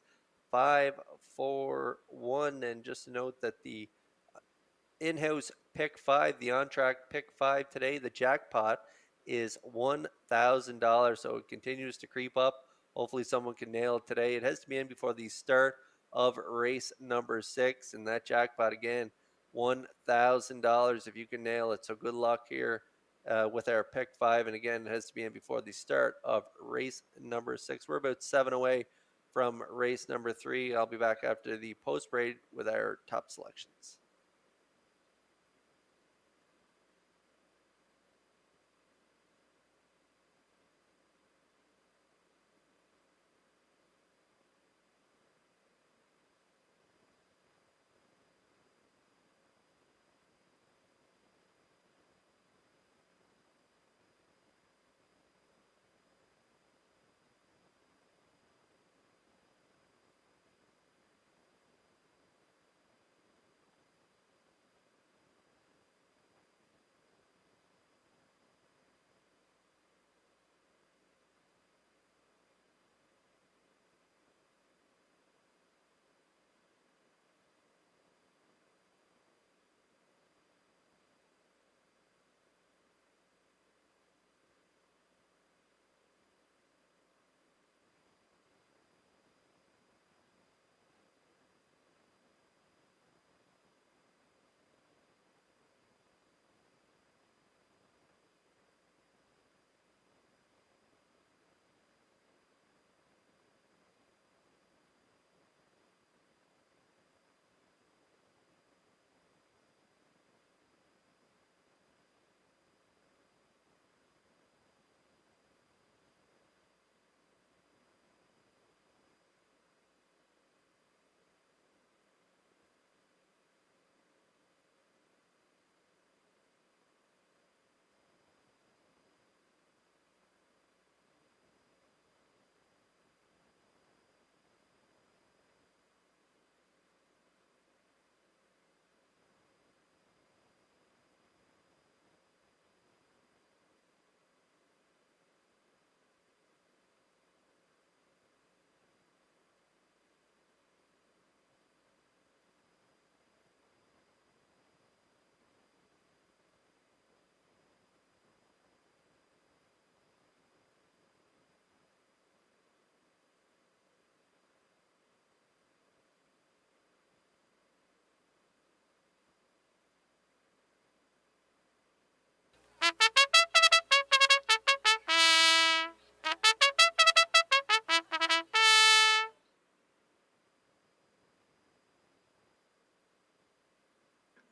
5-4-1. And just to note that the in-house pick 5, the on-track pick 5 today, the jackpot is $1,000. So it continues to creep up. Hopefully someone can nail it today. It has to be in before the start of race number 6, and that jackpot again, $1,000 if you can nail it. So good luck here with our pick 5, and again, it has to be in before the start of race number 6. We're about 7 away from race number 3. I'll be back after the post break with our top selections.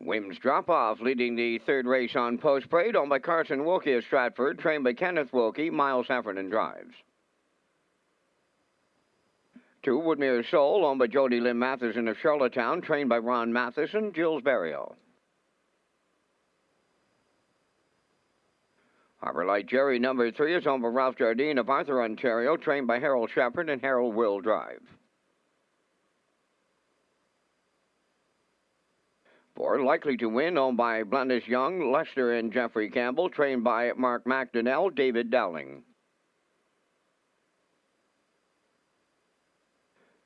Wims Drop-Off leading the third race on post parade, owned by Carson Wilkie of Stratford, trained by Kenneth Wilkie, Miles Heffernan drives. 2, Woodmere Soul, owned by Jody Lynn Matheson of Charlottetown, trained by Ron Matheson, Jules Barrio. Harbor Light Jerry, number 3, is owned by Ralph Jardine of Arthur, Ontario, trained by Harold Shepard and Harold Will Drive. 4, Likely to Win, owned by Blandis Young, Lester and Jeffrey Campbell, trained by Mark McDonnell, David Dowling.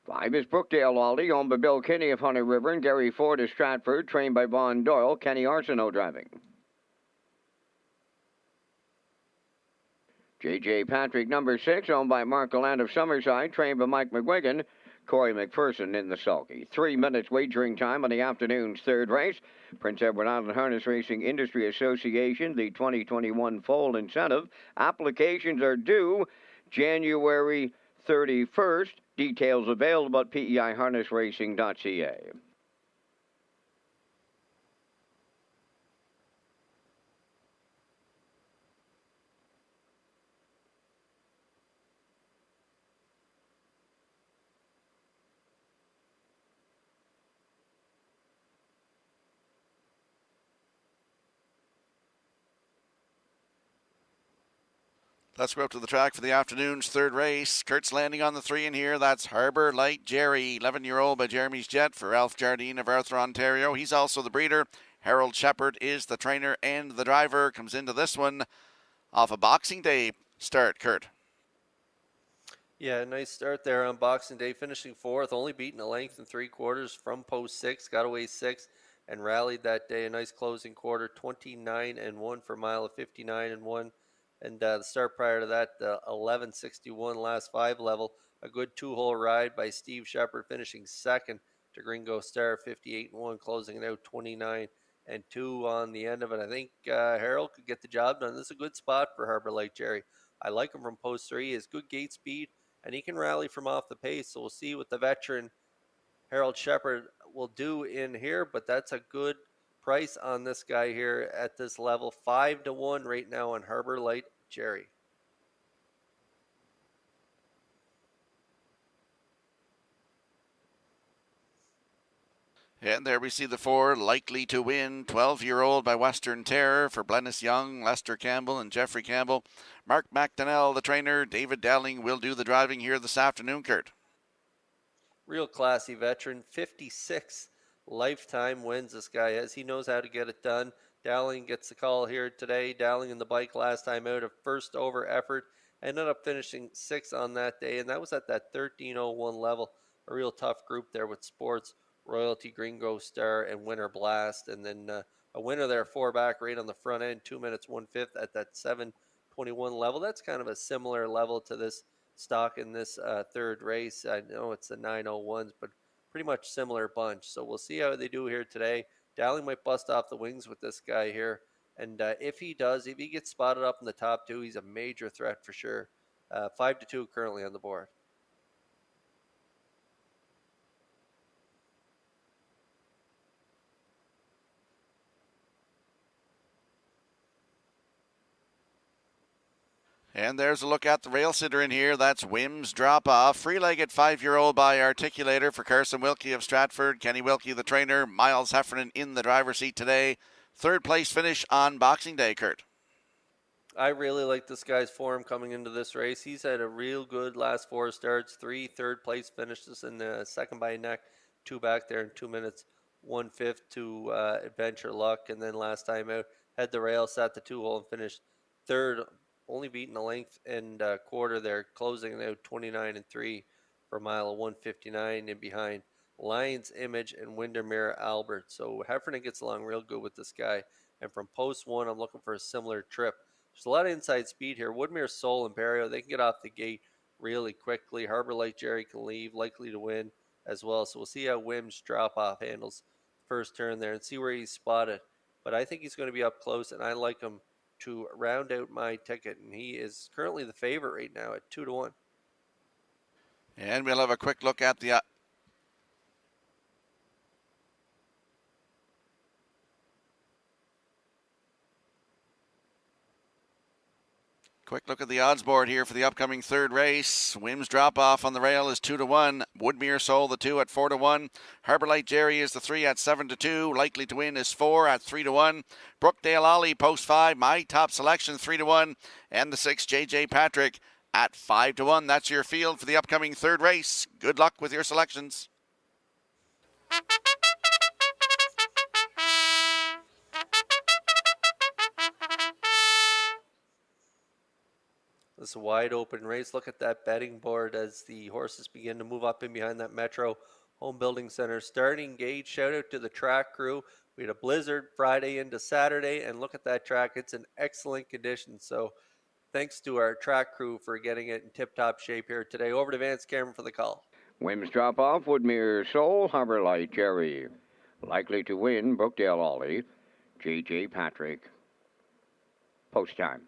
5 is Brookdale Aldi, owned by Bill Kinney of Honey River and Gary Ford of Stratford, trained by Vaughn Doyle, Kenny Arsenault driving. J.J. Patrick, number 6, owned by Mark Gallant of Summerside, trained by Mike McGuigan, Corey McPherson in the sulky. 3 minutes wagering time on the afternoon's third race. Prince Edward Island Harness Racing Industry Association, the 2021 Foal Incentive. Applications are due January 31st. Details available at peiharnessracing.ca. Let's go up to the track for the afternoon's third race. Kurt's landing on the 3 in here. That's Harbor Light Jerry, 11-year-old by Jeremy's Jet for Ralph Jardine of Arthur, Ontario. He's also the breeder. Harold Shepard is the trainer and the driver. Comes into this one off a Boxing Day start, Kurt. Yeah, nice start there on Boxing Day, finishing 4th, only beaten a length and 3/4 from post 6, got away 6, and rallied that day. A nice closing quarter, 29-1 for a mile of 59-1. And the start prior to that, the 11:61 last 5 level, a good 2-hole ride by Steve Shepard, finishing 2nd to Gringo Star, 58-1, closing it out 29-2 on the end of it. I think Harold could get the job done. This is a good spot for Harbor Light Jerry. I like him from post 3. He has good gate speed, and he can rally from off the pace. So we'll see what the veteran Harold Shepard will do in here, but that's a good price on this guy here at this level. 5-1 right now on Harbor Light Jerry. And there we see the 4, Likely to Win, 12-year-old by Western Terror for Blennis Young, Lester Campbell, and Jeffrey Campbell. Mark McDonnell, the trainer. David Dowling will do the driving here this afternoon, Kurt. Real classy veteran, 56 lifetime wins this guy has. He knows how to get it done. Dowling gets the call here today. Dowling in the bike last time out, a first over effort. Ended up finishing 6th on that day, and that was at that 13:01 level. A real tough group there with Sports, Royalty, Gringo Star, and Winter Blast. And then a winner there, 4 back right on the front end, 2 minutes 1/5 at that 7:21 level. That's kind of a similar level to this stock in this third race. I know it's the 9:01s, but pretty much similar bunch. So we'll see how they do here today. Dowling might bust off the wings with this guy here. And if he does, if he gets spotted up in the top 2, he's a major threat for sure. 5-2 currently on the board. And there's a look at the rail sitter in here. That's Wims Drop Off. Free-legged 5-year-old by Articulator for Carson Wilkie of Stratford. Kenny Wilkie, the trainer. Miles Heffernan in the driver's seat today. 3rd place finish on Boxing Day, Kurt. I really like this guy's form coming into this race. He's had a real good last 4 starts, 3 third-place finishes in the second by neck, 2 back there in 2 minutes 1/5 to Adventure Luck. And then last time out, had the rail, sat the 2-hole, and finished 3rd. Only beaten a length and quarter there, closing out 29-3 for a mile of 1:59 and behind Lions Image and Windermere Albert. So Heffernan gets along real good with this guy. And from post 1, I'm looking for a similar trip. There's a lot of inside speed here. Woodmere Soul and Barrio, they can get off the gate really quickly. Harbor Light Jerry can leave, Likely to Win as well. So we'll see how Wims Drop Off handles first turn there and see where he's spotted. But I think he's going to be up close, and I like him to round out my ticket, and he is currently the favorite right now at 2-1. And we'll have a quick look at the Quick look at the odds board here for the upcoming third race. Wims Drop Off on the rail is 2-1. Woodmere Soul, the 2 at 4-1. Harbor Light Jerry is the 3 at 7-2. Likely to Win is 4 at 3-1. Brookdale Ollie, post 5. My Top Selection, 3-1. And the 6, JJ Patrick at 5-1. That's your field for the upcoming third race. Good luck with your selections. This is a wide open race. Look at that betting board as the horses begin to move up in behind that Metro Home Building Center. Starting gate, shout out to the track crew. We had a blizzard Friday into Saturday, and look at that track. It's in excellent condition. So thanks to our track crew for getting it in tip-top shape here today. Over to Vance Cameron for the call. Wims Drop Off, Woodmere Soul, Harbor Light Jerry. Likely to Win, Brookdale Ollie, JJ Patrick. Post time.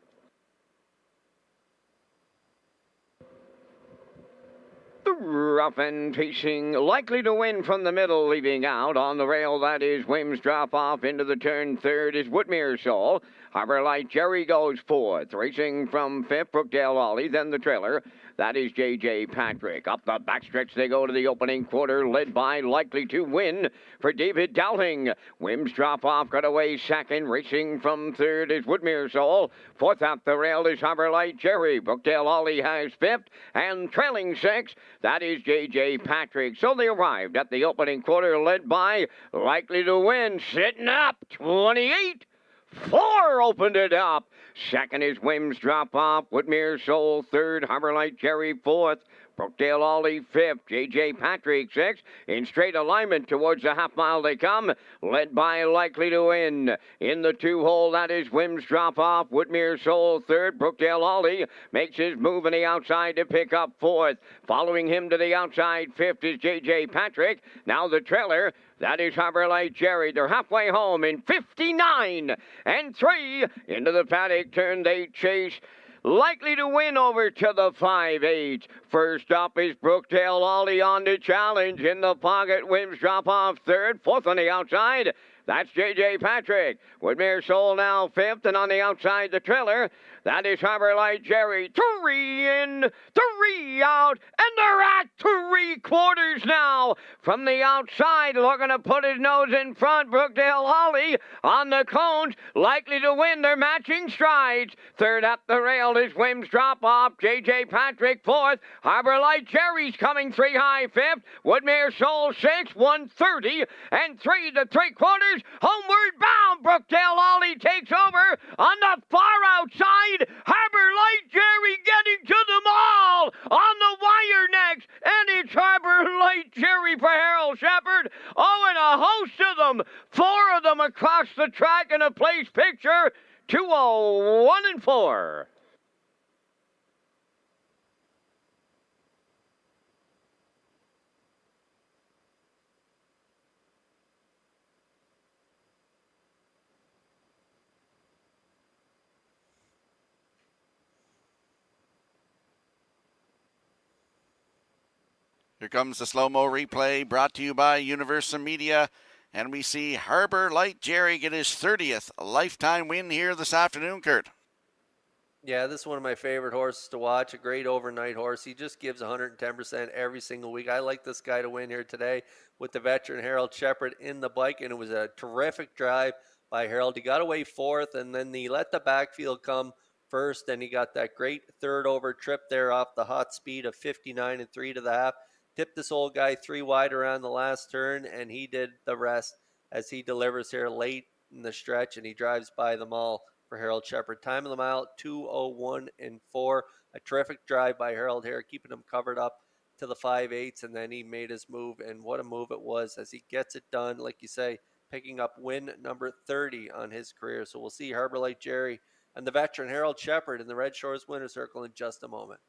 The rough and pacing, Likely to Win from the middle, leaving out on the rail. That is Wims Drop Off. Into the turn third is Woodmere Soul. Harbor Light Jerry goes fourth. Racing from fifth, Brookdale Ollie. Then the trailer. That is J.J. Patrick. Up the backstretch they go to the opening quarter, led by Likely to Win for David Dowling. Wims Drop Off got away second. Racing from third is Woodmere Soul. Fourth up the rail is Harbor Light Jerry. Brookdale Ollie has fifth. And trailing sixth, that is J.J. Patrick. So they arrived at the opening quarter, led by Likely to Win. Sitting up, 28. 4 opened it up. Second is Wims Drop Off. Woodmere Soul third. Harbor Light Jerry fourth. Brookdale Ollie fifth. J.J. Patrick sixth. In straight alignment towards the half mile they come, led by Likely to Win. In the 2-hole, that is Wims Drop Off. Woodmere Soul third. Brookdale Ollie makes his move on the outside to pick up fourth. Following him to the outside fifth is J.J. Patrick. Now the trailer. That is Harbor Light Jerry. They're halfway home in 59 and 3. Into the paddock turn they chase. Likely to Win over to the 5-8. First up is Brookdale Ollie on to challenge. In the pocket, Wims Drop Off third. Fourth on the outside. That's J.J. Patrick. Woodmere Soul now fifth, and on the outside the trailer. That is Harbor Light Jerry. 3 in, 3 out, and they're at 3/4 now. From the outside, looking to put his nose in front, Brookdale Ollie on the cones. Likely to Win, they're matching strides. Third up the rail is Wims Drop Off. J.J. Patrick fourth. Harbor Light Jerry's coming 3 high fifth. Woodmere Soul sixth, 130 and 3 3/4. Homeward bound, Brookdale Ollie takes over on the far outside. Harbor Light Jerry getting to them all on the wire next, and it's Harbor Light Jerry for Harold Shepard. Oh, and a host of them, 4 of them across the track in a place picture. 201 and 4. Here comes the slow-mo replay brought to you by Universal Media. And we see Harbor Light Jerry get his 30th lifetime win here this afternoon, Kurt. Yeah, this is one of my favorite horses to watch. A great overnight horse. He just gives 110% every single week. I like this guy to win here today with the veteran Harold Shepard in the bike. And it was a terrific drive by Harold. He got away fourth, and then he let the backfield come first. And he got that great third over trip there off the hot speed of 59 and 3 to the half. Tipped this old guy 3 wide around the last turn, and he did the rest as he delivers here late in the stretch, and he drives by them all for Harold Shepard. Time of the mile, 2:01 and 4. A terrific drive by Harold here, keeping him covered up to the 5/8, and then he made his move, and what a move it was as he gets it done, like you say, picking up win number 30 on his career. So we'll see Harbor Light Jerry and the veteran Harold Shepard in the Red Shores winner's circle in just a moment.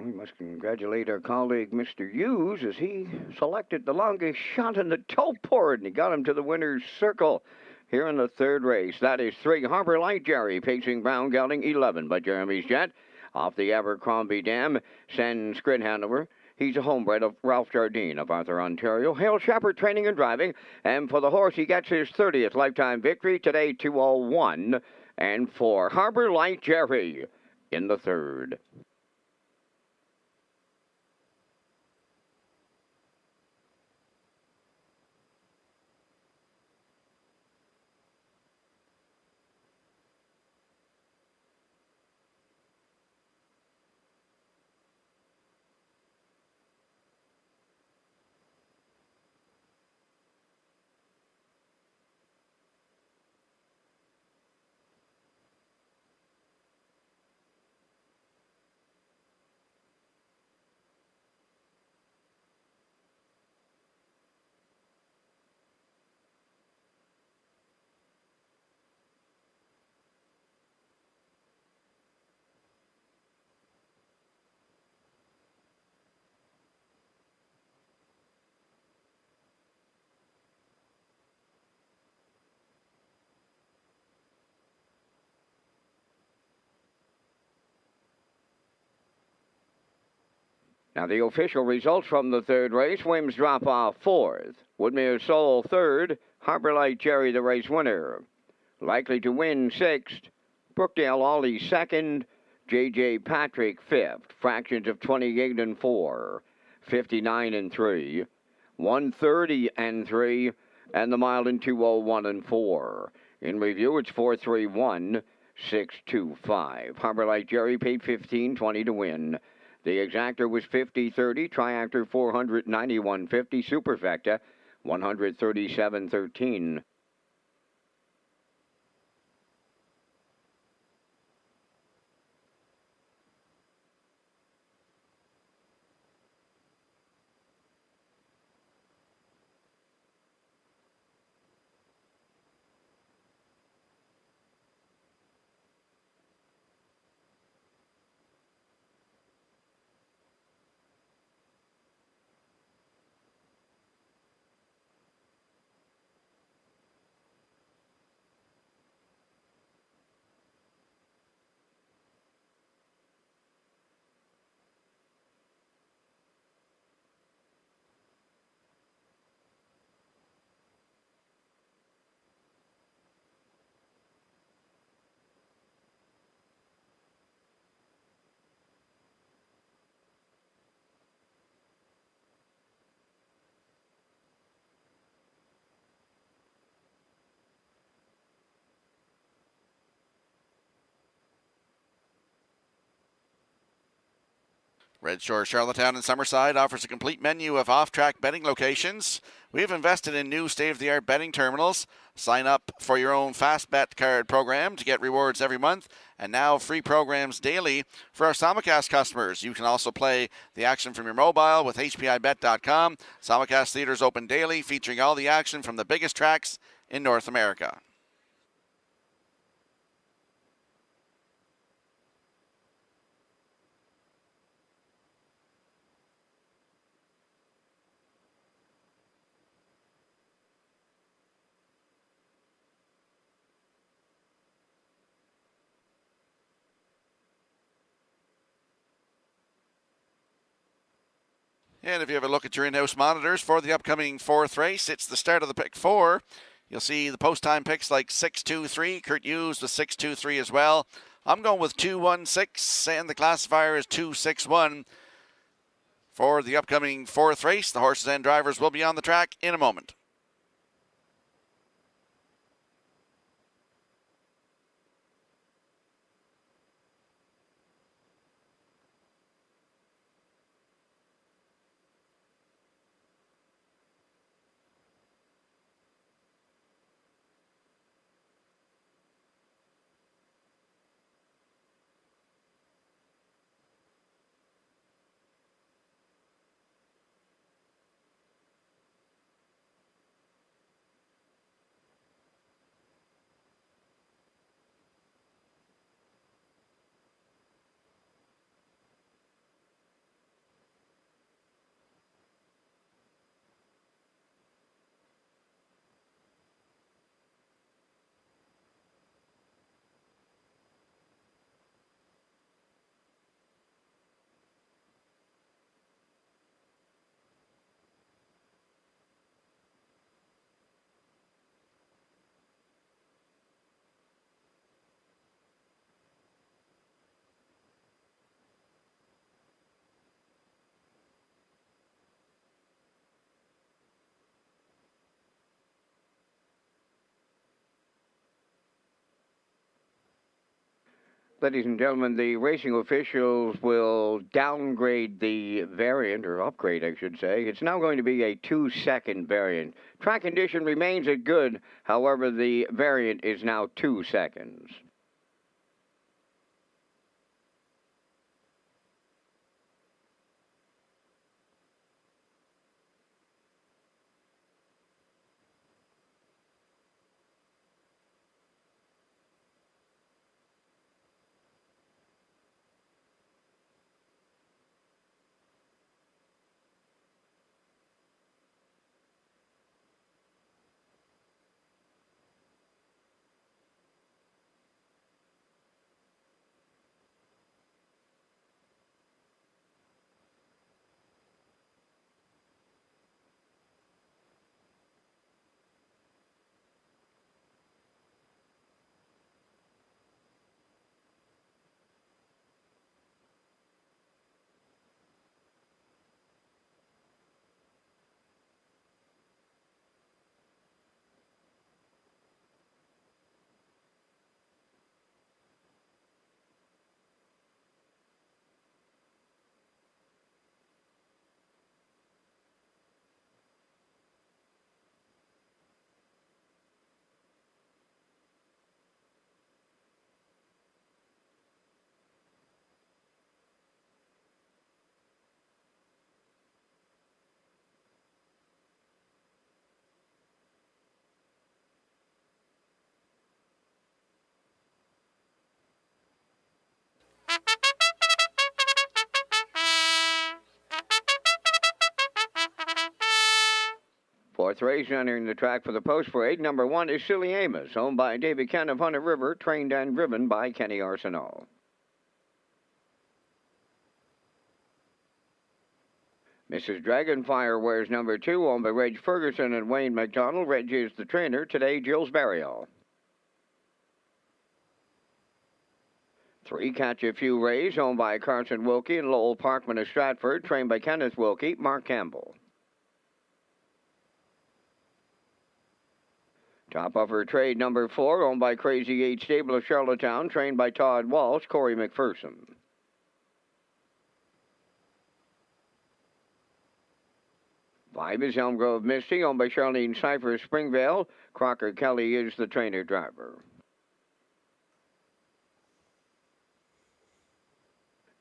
We must congratulate our colleague, Mr. Hughes, as he selected the longest shot in the toe board, and he got him to the winner's circle here in the third race. That is 3, Harbor Light Jerry, pacing Brown Gelding, 11 by Jeremy's Jet. Off the Abercrombie Dam, sends Grid Hanover. He's a homebred of Ralph Jardine of Arthur, Ontario. Hale Shepherd training and driving. And for the horse, he gets his 30th lifetime victory today, 2:01. And for Harbor Light Jerry in the third. Now the official results from the third race. Wims Drop Off fourth. Woodmere Soul third. Harbor Light Jerry the race winner. Likely to win sixth. Brookdale Ollie second. J.J. Patrick fifth. Fractions of 28 and 4. 59 and 3. 130 and 3. And the mile in 2:01 and 4. In review, it's 4:31, 6:25. Harbor Light Jerry paid $15.20 to win. The exactor was 50.30, triactor 491.50, superfecta 137.13. Red Shore, Charlottetown, and Summerside offers a complete menu of off-track betting locations. We have invested in new state-of-the-art betting terminals. Sign up for your own Fast Bet card program to get rewards every month, and now free programs daily for our simulcast customers. You can also play the action from your mobile with HPIBet.com. Simulcast theaters open daily, featuring all the action from the biggest tracks in North America. And if you have a look at your in-house monitors for the upcoming fourth race, it's the start of the pick four. You'll see the post-time picks like 6-2-3. Kurt Hughes with 6-2-3 as well. I'm going with 2-1-6, and the classifier is 2-6-1 for the upcoming fourth race. The horses and drivers will be on the track in a moment. Ladies and gentlemen, the racing officials will downgrade the variant, or upgrade, I should say. It's now going to be a 2-second variant. Track condition remains at good. However, the variant is now 2 seconds. Fourth race entering the track for the post parade. Number 1 is Silly Amos, owned by David Kent of Hunter River, trained and driven by Kenny Arsenault. Mrs. Dragonfire wears number 2, owned by Reg Ferguson and Wayne McDonald. Reg is the trainer. Today, Jill's Burial. 3, Catch a Few Rays, owned by Carson Wilkie and Lowell Parkman of Stratford, trained by Kenneth Wilkie, Mark Campbell. Top of her trade, number 4, owned by Crazy 8 Stable of Charlottetown, trained by Todd Walsh, Corey McPherson. 5 is Elm Grove Misty, owned by Charlene Cipher of Springvale. Crocker Kelly is the trainer-driver.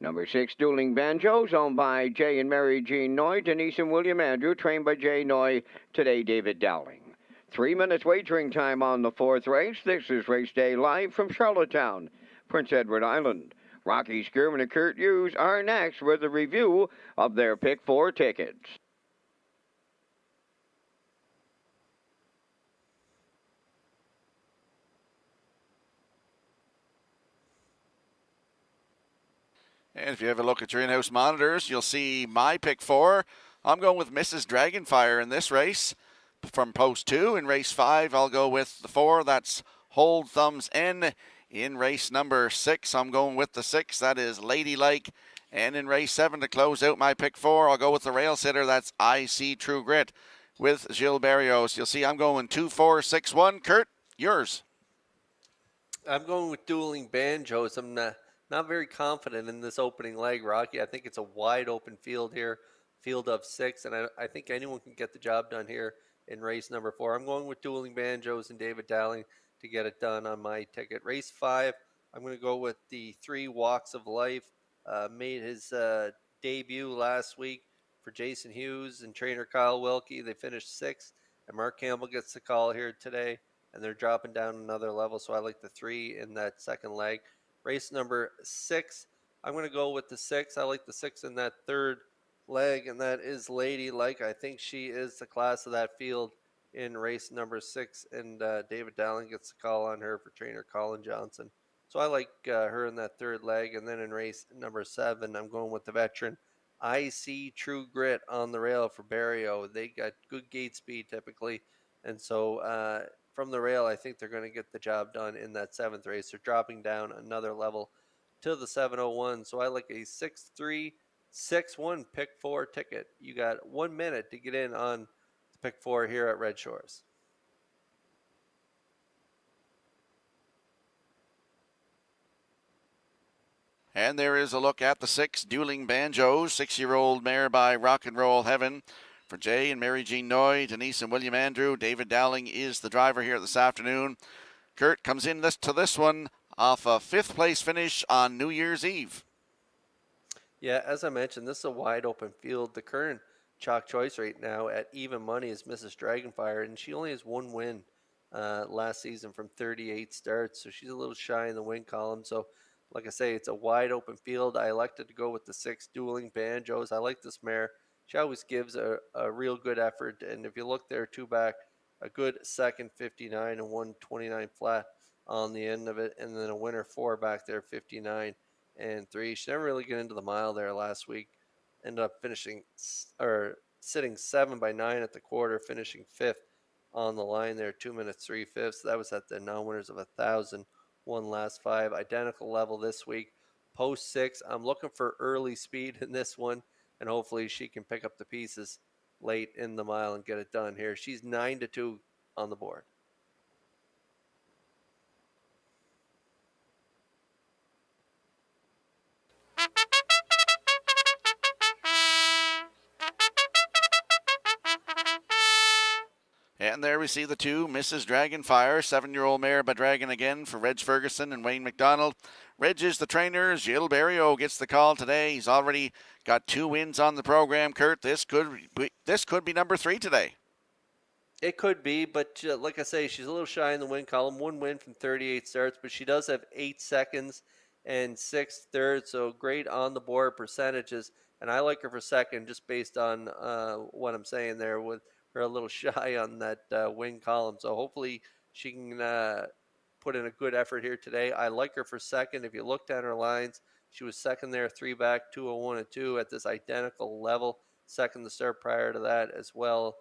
Number 6, Dueling Banjos, owned by Jay and Mary Jean Noy, Denise and William Andrew, trained by Jay Noy. Today, David Dowling. 3 minutes wagering time on the 4th race. This is Race Day live from Charlottetown, Prince Edward Island. Rocky Skirman and Kurt Hughes are next with a review of their Pick 4 tickets. And if you have a look at your in-house monitors, you'll see my Pick 4. I'm going with Mrs. Dragonfire in this race. From post 2 in race 5, I'll go with the 4. That's Hold Thumbs N. In race number 6, I'm going with the 6. That is Ladylike. And in race 7 to close out my Pick 4, I'll go with the rail sitter. That's I See True Grit with Gilles Barrios. You'll see I'm going 2, 4, 6, 1. Kurt, yours. I'm going with Dueling Banjos. I'm not very confident in this opening leg, Rocky. I think it's a wide open field here, field of 6, and I think anyone can get the job done here in race number 4. I'm going with Dueling Banjos and David Dowling to get it done on my ticket. Race 5, I'm going to go with the 3 Walks of Life. Made his debut last week for Jason Hughes and trainer Kyle Wilkie. They finished 6th, and Mark Campbell gets the call here today, and they're dropping down another level, so I like the 3 in that second leg. Race number 6, I'm going to go with the 6. I like the 6 in that third leg, and that is Ladylike. I think she is the class of that field in race number 6, and David Dowling gets the call on her for trainer Colin Johnson. So I like her in that third leg. And then in race number 7, I'm going with the veteran I See True Grit on the rail for Barrio. They got good gate speed typically, and so from the rail, I think they're going to get the job done in that 7th race. They're dropping down another level to the 701. So I like a 6-3, 6-1 Pick 4 ticket. You got 1 minute to get in on the Pick 4 here at Red Shores. And there is a look at the 6 Dueling Banjos, 6-year-old mare by Rock and Roll Heaven. For Jay and Mary Jean Noy, Denise and William Andrew, David Dowling is the driver here this afternoon. Kurt comes in to this one off a 5th place finish on New Year's Eve. Yeah, as I mentioned, this is a wide open field. The current chalk choice right now at even money is Mrs. Dragonfire, and she only has 1 win last season from 38 starts, so she's a little shy in the win column. So, like I say, it's a wide open field. I elected to go with the 6 Dueling Banjos. I like this mare. She always gives a real good effort, and if you look there, 2 back, a good second 59 and 129 flat on the end of it, and then a winner 4 back there, 59 and 3. She never really got into the mile there last week. Ended up sitting 7 by 9 at the quarter, finishing 5th on the line there, 2 minutes 3/5. That was at the non-winners of 1,000, won last 5. Identical level this week. Post 6. I'm looking for early speed in this one, and hopefully she can pick up the pieces late in the mile and get it done here. She's 9-2 on the board. And there we see the 2, Mrs. Dragonfire, 7-year-old mare by Dragon again for Reg Ferguson and Wayne McDonald. Reg is the trainer. Gilles Barrio gets the call today. He's already got 2 wins on the program. Kurt, this could be number 3 today. It could be, but like I say, she's a little shy in the win column. 1 win from 38 starts, but she does have 8 seconds and 6 thirds, so great on the board percentages. And I like her for second just based on what I'm saying there, with her a little shy on that win column. So hopefully she can put in a good effort here today. I like her for second. If you look down her lines, she was second there, 3 back, 201 and 2 at this identical level. Second the start prior to that as well.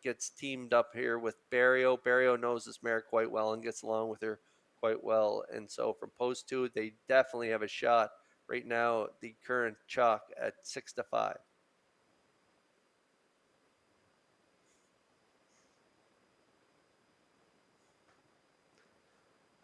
Gets teamed up here with Barrio. Barrio knows this mare quite well and gets along with her quite well. And so from post 2, they definitely have a shot. Right now, the current chalk at 6-5.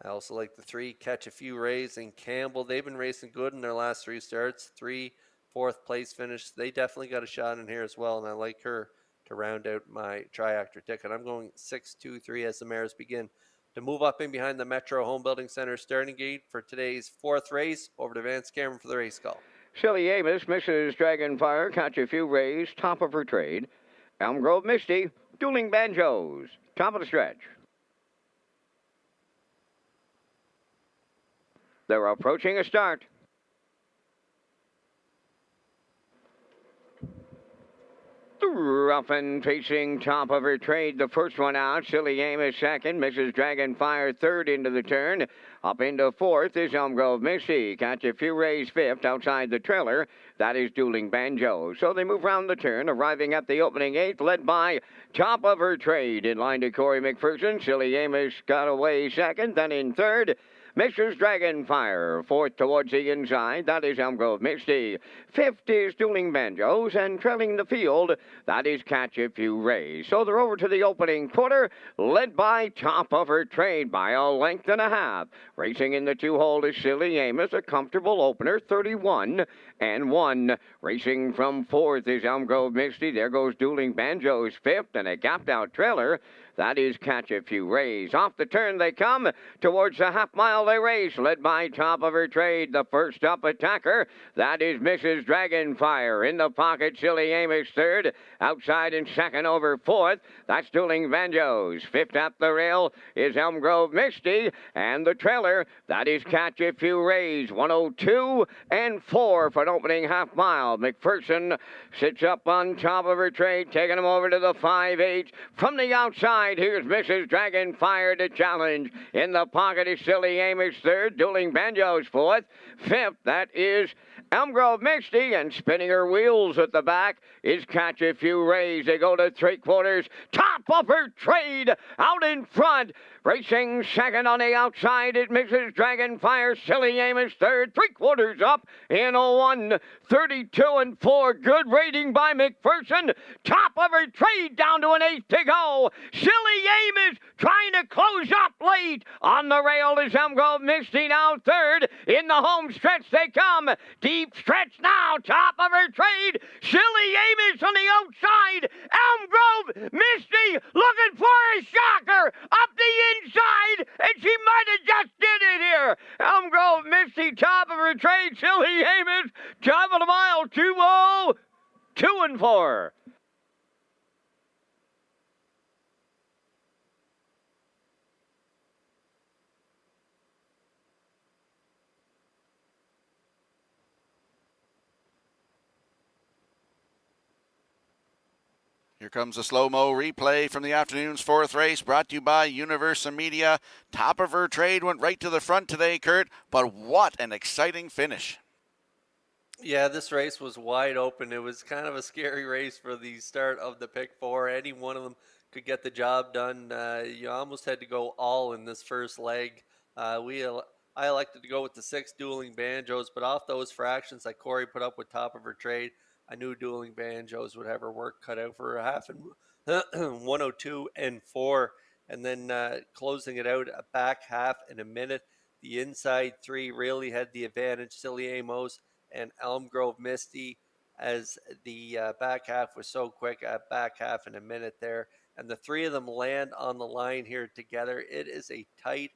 I also like the 3, Catch a Few Rays and Campbell. They've been racing good in their last 3 starts. 3 4th place finish. They definitely got a shot in here as well, and I like her to round out my triactor ticket. I'm going 6-2-3 as the mares begin to move up in behind the Metro Home Building Center starting gate for today's 4th race. Over to Vance Cameron for the race call. Silly Amos, Mrs. Dragonfire, Catch a Few Rays, top of her trade. Elm Grove Misty, Dueling Banjos, top of the stretch. They're approaching a start. Rough and facing top of her trade. The first one out. Silly Amos second. Mrs. Dragonfire third into the turn. Up into 4th is Elm Grove Misty. Catch a Few Rays 5th outside the trailer. That is Dueling Banjo. So they move round the turn, arriving at the opening 8th, led by top of her trade. In line to Corey McPherson. Silly Amos got away second. Then in 3rd, Mrs. Dragonfire. 4th towards the inside, that is Elm Grove Misty. 5th is Dueling Banjos, and trailing the field, that is Catch a Few Rays. So they're over to the opening quarter, led by top of her trade by a length and a half. Racing in the 2-hole is Silly Amos, a comfortable opener, 31 and 1. Racing from 4th is Elm Grove Misty. There goes Dueling Banjos 5th, and a gapped out trailer. That is Catch a Few Rays. Off the turn they come. Towards the half-mile they race, led by top of her trade. The first up attacker, that is Mrs. Dragonfire. In the pocket, Silly Amos 3rd. Outside and 2nd over 4th. That's Dueling Banjos. 5th at the rail is Elm Grove Misty. And the trailer, that is Catch a Few Rays. 102 and 4 for an opening half-mile. McPherson sits up on top of her trade, taking him over to the 5-8. From the outside, here's Mrs. Dragonfire to challenge. In the pocket is Silly Amos 3rd, Dueling Banjos 4th. 5th, that is Elm Grove Misty, and spinning her wheels at the back is Catch a Few Rays. They go to 3/4. Top of her trade, out in front. Racing second on the outside is Mrs. Dragonfire. Silly Amos third. 3/4 up in a 1:32.4. Good rating by McPherson. Top of her trade down to an 8th to go. Silly Amos trying to close up late. On the rail is Elmgrove Misty now third. In the home stretch they come. Deep stretch now. Top of her trade. Silly Amos on the outside. Elmgrove Misty looking for a shocker. Up the inside, and she might have just did it here. Elmgrove Misty, top of her trade. Silly Amos, top of the mile, 2-0, 2-4. Here comes a slow-mo replay from the afternoon's 4th race, brought to you by Universal Media. Top of her trade went right to the front today, Kurt, but what an exciting finish. Yeah, this race was wide open. It was kind of a scary race for the start of the pick four. Any one of them could get the job done. You almost had to go all in this first leg. I elected to go with the 6 Dueling Banjos, but off those fractions that Corey put up with top of her trade, I knew Dueling Banjos would have her work cut out for a half and 102.4, and then closing it out a back half in a minute. The inside 3 really had the advantage. Silly Amos and Elmgrove Misty, as the back half was so quick, a back half in a minute there, and the 3 of them land on the line here together. It is a tight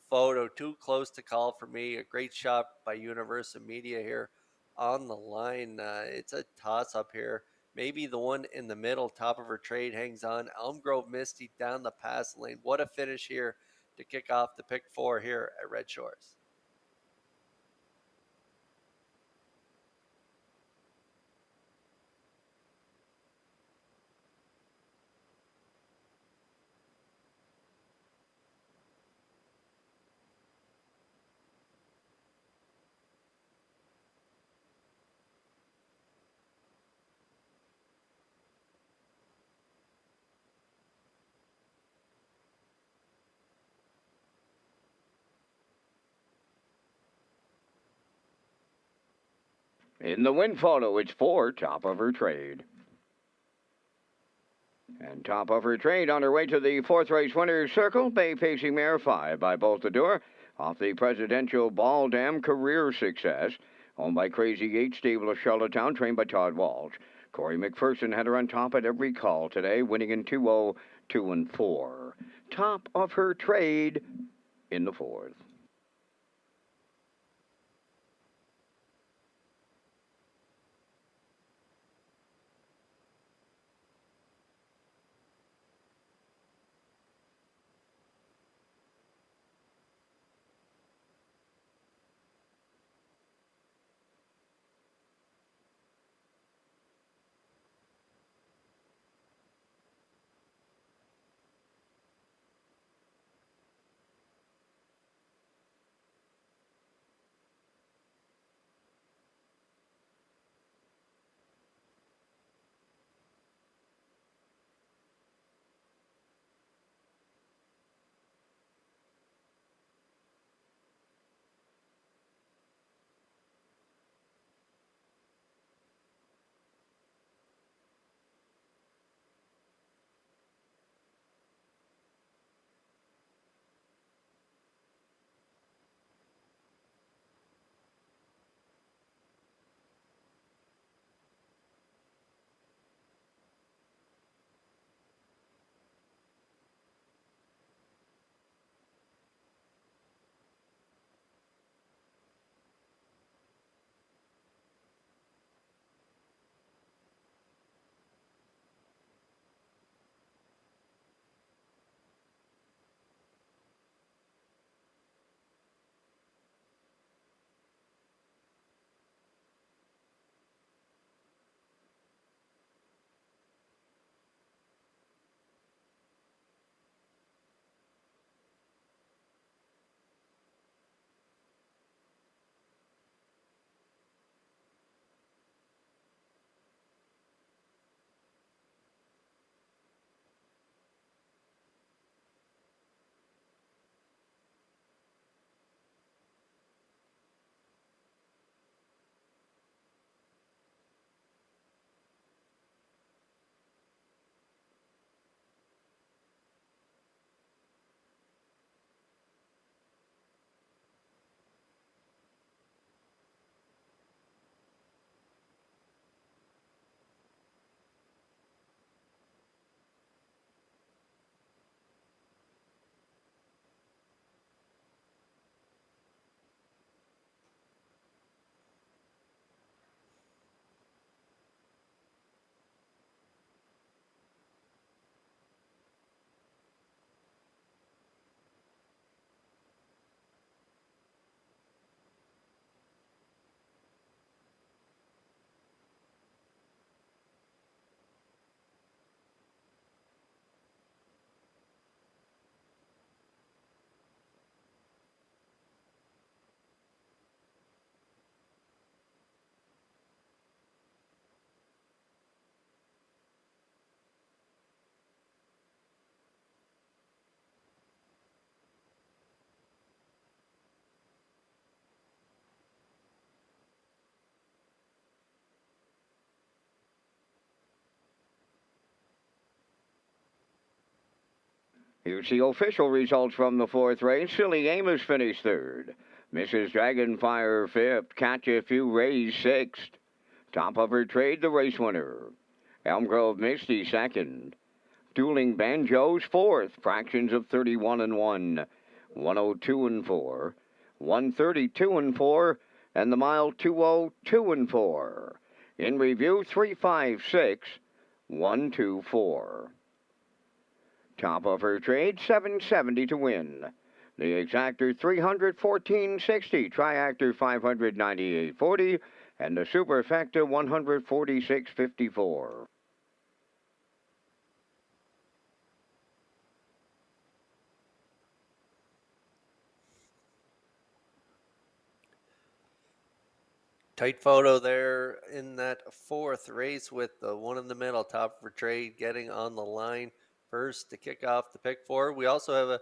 photo, too close to call for me. A great shot by Universal Media here on the line. It's a toss-up here. Maybe the one in the middle, top of her trade, hangs on. Elmgrove Misty down the pass lane. What a finish here to kick off the pick 4 here at Red Shores. In the win photo, it's 4, top of her trade. And top of her trade on her way to the 4th race winner's circle. Bay Facing Mare 5 by Boltador. Off the Presidential Ball Dam Career Success. Owned by Crazy Yates Stable of Charlottetown, trained by Todd Walsh. Corey McPherson had her on top at every call today, winning in 2-0, 2-4. Top of her trade in the 4th. Here's the official results from the fourth race. Silly Amos finished third. Mrs. Dragonfire fifth. Catch a Few Rays sixth. Top of Her Trade, the race winner. Elm Grove Misty second. Dueling Banjos fourth. Fractions of 31 and 1. 102 and 4. 132 and 4. And the mile 202 and 4. In review 356 124. Top of Her Trade, 770 to win. The Exactor 314.60, Triactor 598.40, and the Superfecta 146.54. Tight photo there in that fourth race with the one in the middle, Top of Her Trade, getting on the line first to kick off the pick four. We also have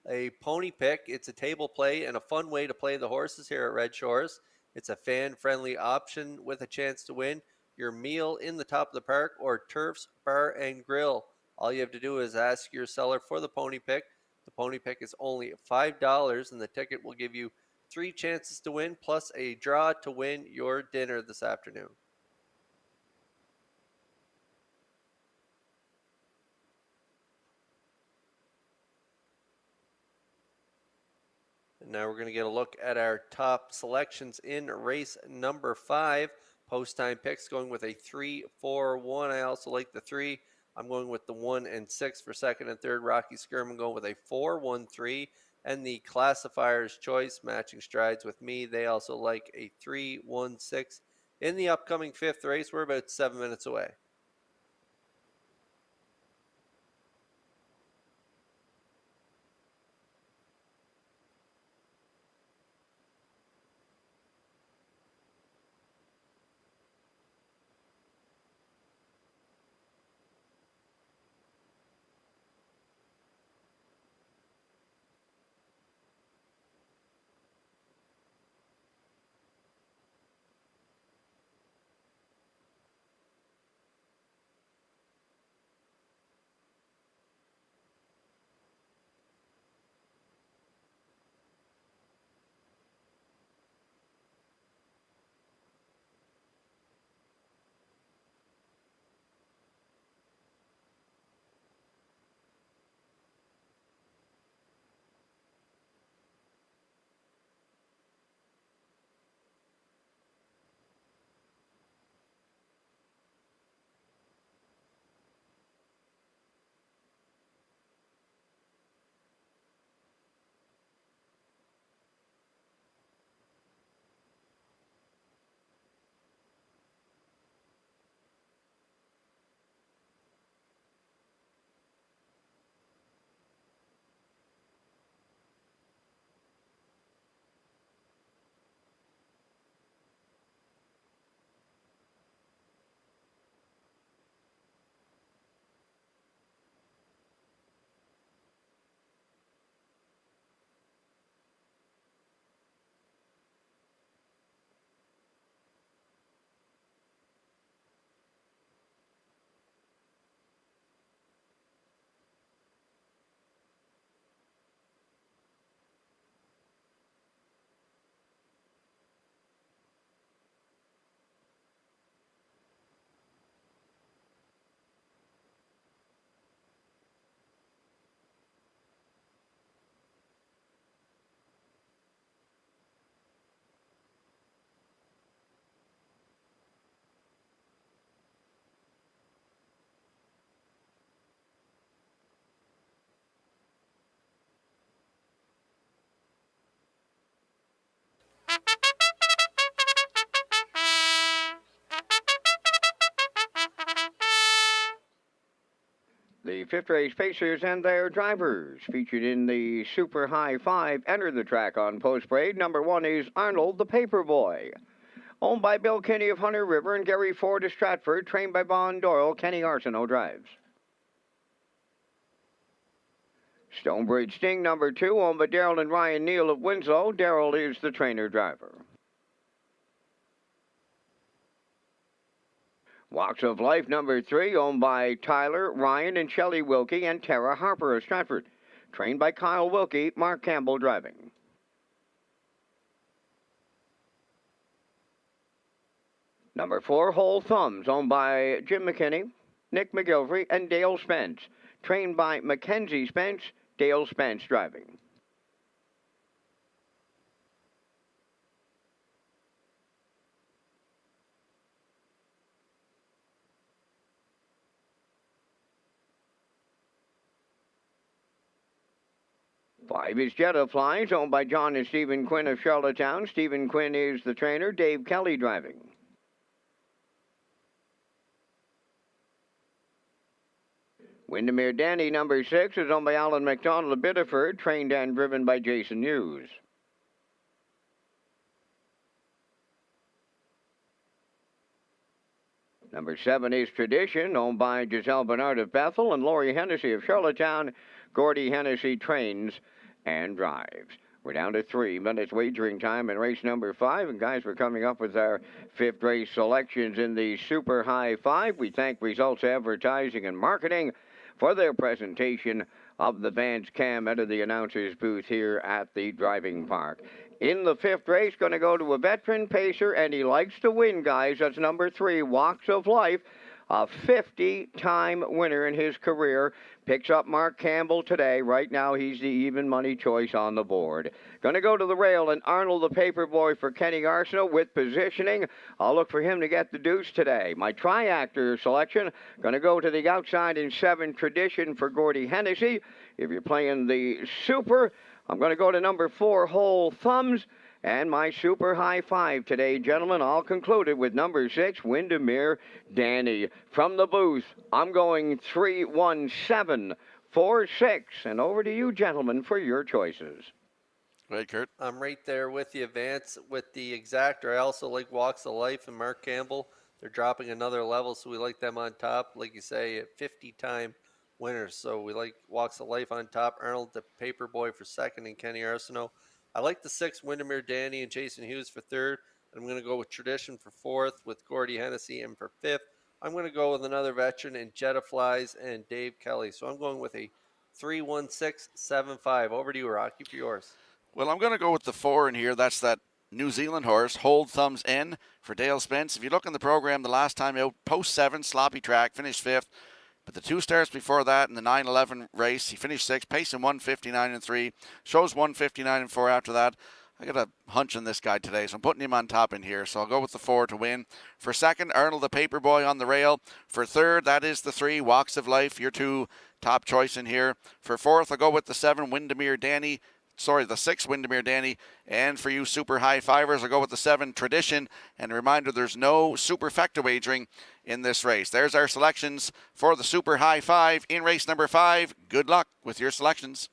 a pony pick. It's a table play and a fun way to play the horses here at Red Shores. It's a fan-friendly option with a chance to win your meal in the top of the park or Turf's Bar and Grill. All you have to do is ask your seller for the pony pick. The pony pick is only $5, and the ticket will give you 3 chances to win plus a draw to win your dinner this afternoon. Now we're going to get a look at our top selections in race number 5. Post time picks going with a 3-4-1. I also like the 3. I'm going with the 1 and 6 for second and third. Rocky Skirman going with a 4-1-3. And the classifier's choice matching strides with me. They also like a 3-1-6. In the upcoming 5th race, we're about 7 minutes away. The 5th race pacers and their drivers featured in the Super High 5 enter the track on post parade. Number 1 is Arnold the Paperboy. Owned by Bill Kinney of Hunter River and Gary Ford of Stratford. Trained by Bon Doyle, Kenny Arsenault drives. Stonebridge Sting, number 2, owned by Daryl and Ryan Neal of Winslow. Daryl is the trainer driver. Walks of Life, number 3, owned by Tyler, Ryan, and Shelley Wilkie, and Tara Harper of Stratford. trained by Kyle Wilkie, Mark Campbell driving. Number 4, Whole Thumbs, owned by Jim McKinney, Nick McGilvery, and Dale Spence, trained by Mackenzie Spence, Dale Spence driving. Five is Jetta Flies, owned by John and Stephen Quinn of Charlottetown. Stephen Quinn is the trainer, Dave Kelly driving. Windermere Danny, number 6, is owned by Alan McDonald of Biddeford, trained and driven by Jason Hughes. Number 7 is Tradition, owned by Giselle Bernard of Bethel and Lori Hennessy of Charlottetown. Gordy Hennessy trains and drives. We're down to 3 minutes wagering time in race number 5. And guys, we're coming up with our 5th race selections in the Super High 5. We thank Results Advertising and Marketing for their presentation of the band's cam out of the announcer's booth here at the driving park. In the 5th race, going to go to a veteran pacer, and he likes to win, guys. That's number 3, Walks of Life. A 50-time winner in his career. Picks up Mark Campbell today. Right now, he's the even money choice on the board. Going to go to the rail, and Arnold the Paperboy for Kenny Arsenault with positioning. I'll look for him to get the deuce today. My tri-actor selection, going to go to the outside in 7, Tradition for Gordy Hennessy. If you're playing the Super, I'm going to go to number 4, Whole Thumbs. And my Super High 5 today, gentlemen, all concluded with number 6, Windermere Danny. From the booth, I'm going 3, 1, 7, 4, 6. And over to you, gentlemen, for your choices. Go ahead, Kurt. I'm right there with you, Vance. With the exactor, I also like Walks of Life and Mark Campbell. They're dropping another level, so we like them on top. Like you say, 50-time winners. So we like Walks of Life on top. Arnold the Paperboy for 2nd and Kenny Arsenault. I like the 6, Windermere Danny and Jason Hughes for 3rd. I'm going to go with Tradition for 4th with Gordy Hennessy, and for 5th, I'm going to go with another veteran in Jetta Flies and Dave Kelly. So I'm going with a 3-1-6-7-5. Over to you, Rocky, for yours. Well, I'm going to go with the 4 in here. That's that New Zealand horse, Hold Thumbs In for Dale Spence. If you look in the program, the last time out, post 7, sloppy track, finished 5th. But the 2 starts before that in the 9-11 race, he finished 6th, pacing 159.3, shows 159.4 after that. I got a hunch on this guy today, so I'm putting him on top in here. So I'll go with the 4 to win. For 2nd, Arnold the Paperboy on the rail. For 3rd, that is the 3, Walks of Life, your 2 top choice in here. For 4th, I'll go with the 7, the 6, Windermere Danny. And for you super high fivers, I'll go with the 7, Tradition. And a reminder, there's no superfecta wagering in this race. There's our selections for the Super High 5 in race number 5. Good luck with your selections.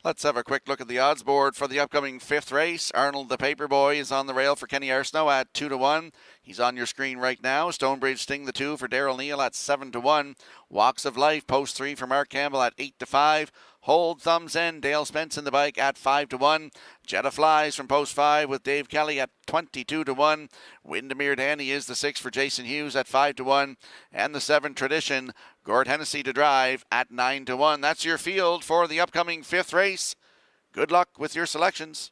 Let's have a quick look at the odds board for the upcoming 5th race. Arnold the Paperboy is on the rail for Kenny Arsenault at 2 to 1. He's on your screen right now. Stonebridge Sting the 2 for Daryl Neal at 7 to 1. Walks of Life, post 3 for Mark Campbell at 8 to 5. Hold Thumbs In, Dale Spence in the bike at 5 to 1. Jetta Flies from post 5 with Dave Kelly at 22 to 1. Windermere Danny is the 6 for Jason Hughes at 5 to 1. And the 7, Tradition, Gord Hennessy to drive at 9 to 1. That's your field for the upcoming 5th race. Good luck with your selections.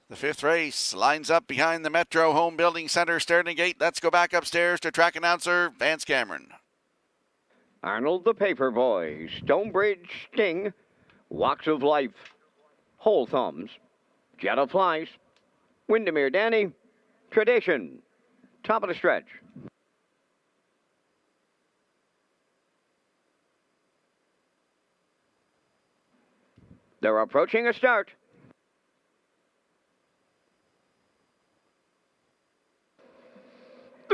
The fifth race lines up behind the Metro Home Building Center starting gate. Let's go back upstairs to track announcer Vance Cameron. Arnold the Paperboy, Stonebridge Sting, Walks of Life, Whole Thumbs, Jet of Flies, Windermere Danny, Tradition. Top of the stretch. They're approaching a start.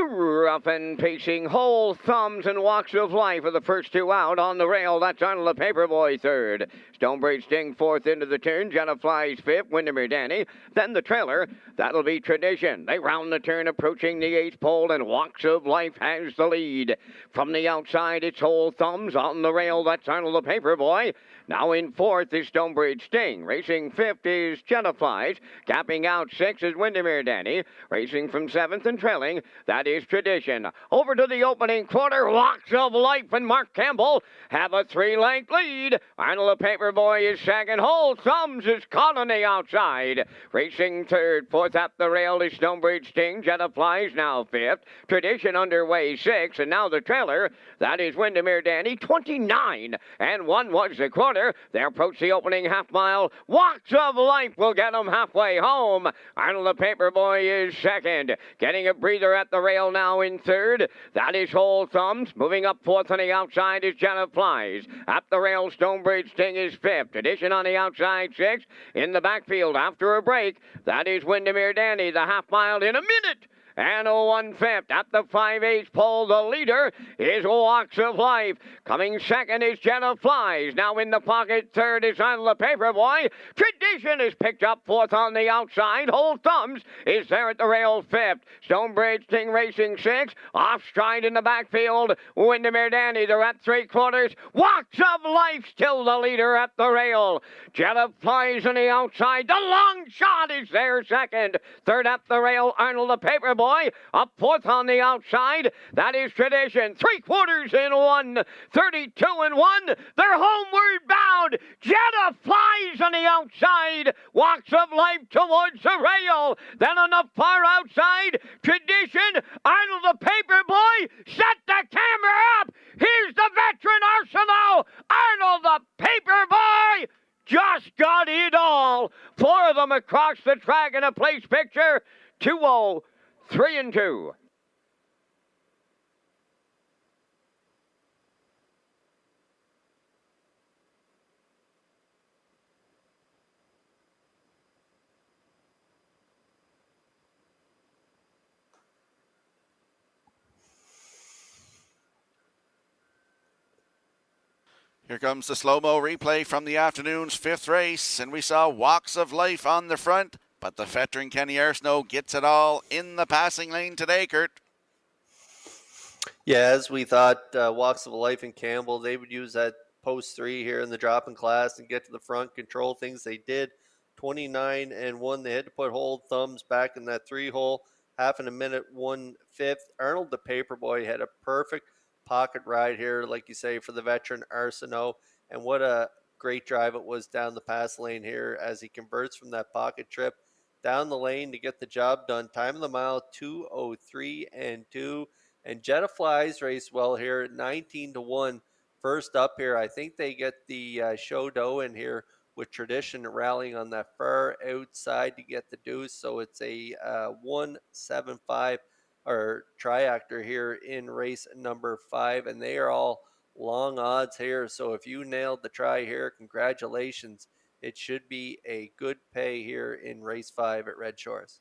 Rough and pacing, Whole Thumbs and Walks of Life are the first two out on the rail. That's Arnold the Paperboy third. Stonebridge Sting fourth into the turn. Jenna Flies fifth. Windermere Danny. Then the trailer. That'll be Tradition. They round the turn approaching the eighth pole, and Walks of Life has the lead. From the outside, it's Whole Thumbs on the rail. That's Arnold the Paperboy. Now in fourth is Stonebridge Sting. Racing fifth is Jenna Flies. Gapping out sixth is Windermere Danny. Racing from seventh and trailing, that is Tradition. Over to the opening quarter, Walks of Life and Mark Campbell have a three-length lead. Arnold the Paperboy is second. Whole Thumbs is caught on the outside. Racing third. Fourth up the rail is Stonebridge Sting. Jenna Flies now fifth. Tradition underway sixth. And now the trailer, that is Windermere Danny, 29. And 1 was the quarter. They approach the opening half mile. Walks of Life will get them halfway home. Arnold the Paperboy is second. Getting a breather at the rail now in third. That is Whole Thumbs. Moving up fourth on the outside is Jenna Flies. At the rail, Stonebridge Sting is fifth. Tradition on the outside sixth. In the backfield after a break, that is Windermere Danny. The half mile in a minute. And a 1/5 at the 5/8 pole. The leader is Walks of Life. Coming second is Jenna Flies. Now in the pocket, third is Arnold the Paperboy. Tradition is picked up fourth on the outside. Whole Thumbs is there at the rail fifth. Stonebridge Sting racing sixth. Off stride in the backfield. Windermere Danny, they're at three quarters. Walks of Life still the leader at the rail. Jenna Flies on the outside. The long shot is there second. Third at the rail, Arnold the Paperboy. Up fourth on the outside. That is Tradition. 3/4 in 1. 32 and 1. They're homeward bound. Jenna Flies on the outside. Walks of Life towards the rail. Then on the far outside, Tradition. Arnold the Paperboy. Set the camera up. Here's the veteran Arsenal. Arnold the Paperboy just got it all. 4 of them across the track in a place picture. 2-0. 3 and 2. Here comes the slow-mo replay from the afternoon's fifth race, and we saw Walks of Life on the front, but the veteran Kenny Arsenault gets it all in the passing lane today, Kurt. Yeah, as we thought, Walks of Life and Campbell, they would use that post 3 here in the dropping class and get to the front, control things. They did. 29 and 1. They had to put Whole Thumbs back in that 3-hole. Half in a minute, 1/5. Arnold the Paperboy had a perfect pocket ride here, like you say, for the veteran Arsenault. And what a great drive it was down the pass lane here as he converts from that pocket trip down the lane to get the job done. Time of the mile, 2:03 and 2. And Jenna Flies raced well here at 19 to 1. First up here, I think they get the show dough in here with Tradition rallying on that far outside to get the deuce. So it's a 1-7-5 or triactor here in race number 5. And they are all long odds here. So if you nailed the try here, congratulations. It should be a good pay here in race 5 at Red Shores.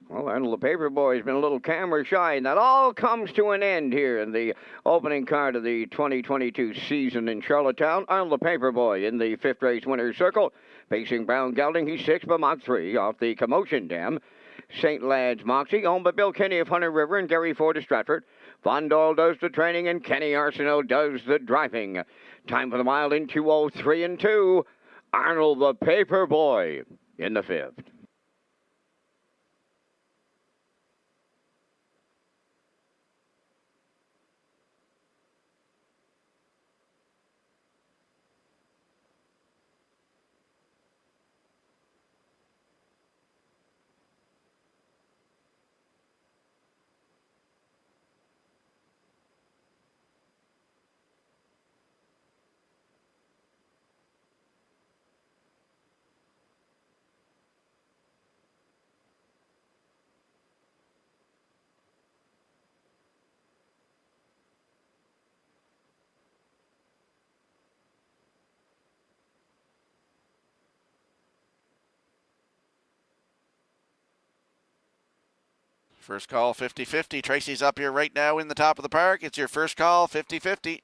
Well, Arnold the Paperboy has been a little camera shy, and that all comes to an end here in the opening card of the 2022 season in Charlottetown. Arnold the Paperboy in the 5th race winner's circle. Facing Brown Gelding, he's 6th by Mach 3 off the Commotion Dam. St. Lad's Moxie, owned by Bill Kenny of Hunter River and Gary Ford of Stratford. Von Dahl does the training, and Kenny Arsenault does the driving. Time for the mile in 2:03 and 2. Arnold the Paper Boy in the fifth. First call 50-50. Tracy's up here right now in the top of the park. It's your first call 50-50.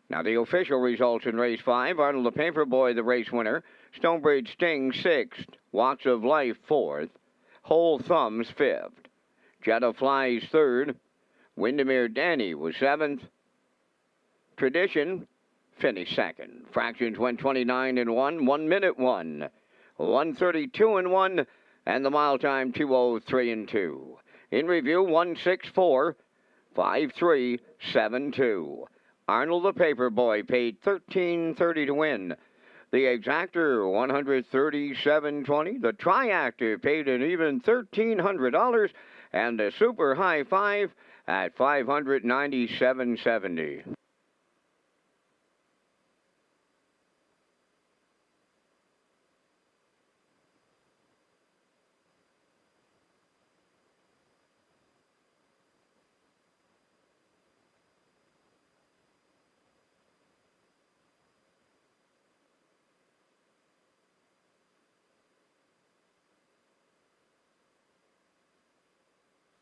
Now the official results in race 5. Arnold the Paper Boy, the race winner. Stonebridge Sting, 6th. Walks of Life, 4th. Whole Thumbs, 5th. Jetta Flies, 3rd. Windermere Danny was 7th. Tradition finished 2nd. Fractions went 29 and 1. 1 minute 1. 132 and 1. And the mile time 2:03 and 2. In review 164 5372. Arnold the Paper Boy paid $13.30 to win. The exactor $137.20. The triactor paid an even $1,300, and the super high five at $597.70.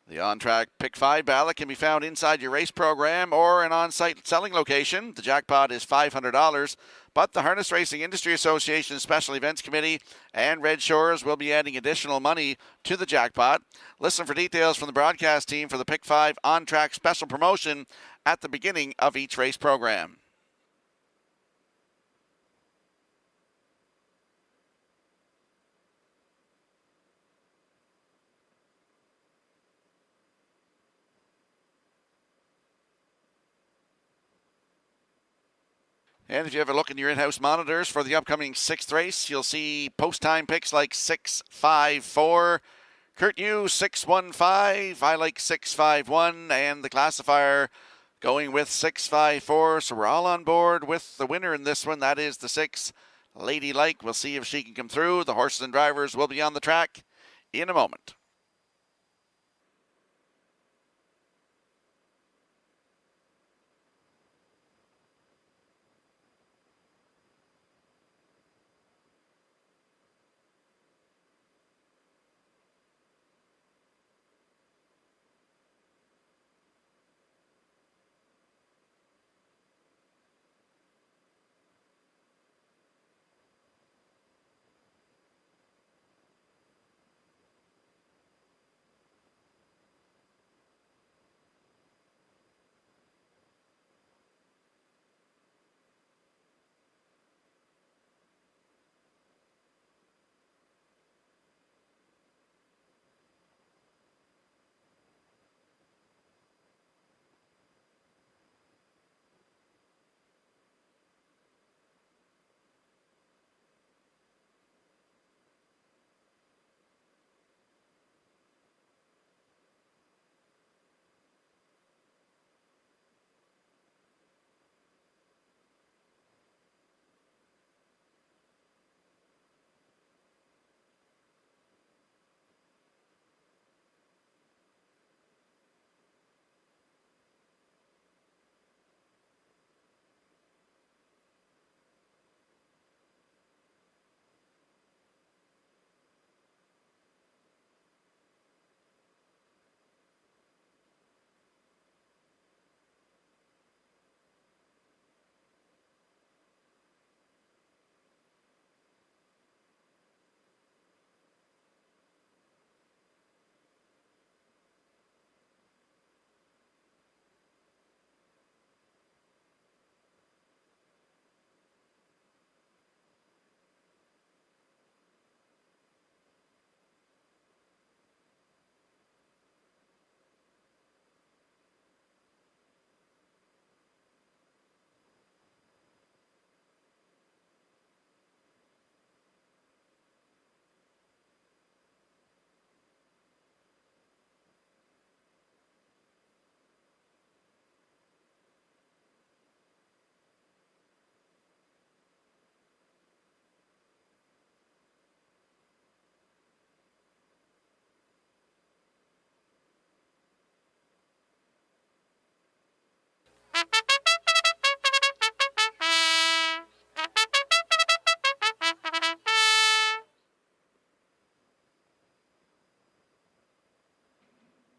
The on-track Pick 5 ballot can be found inside your race program or an on-site selling location. The jackpot is $500, but the Harness Racing Industry Association Special Events Committee and Red Shores will be adding additional money to the jackpot. Listen for details from the broadcast team for the Pick 5 on-track special promotion at the beginning of each race program. And if you have a look in your in-house monitors for the upcoming 6th race, you'll see post-time picks like 6:54. Kurt Hughes, 6:15. I like 6:51. And the classifier going with 6:54. So we're all on board with the winner in this one. That is the 6, Lady Like. We'll see if she can come through. The horses and drivers will be on the track in a moment.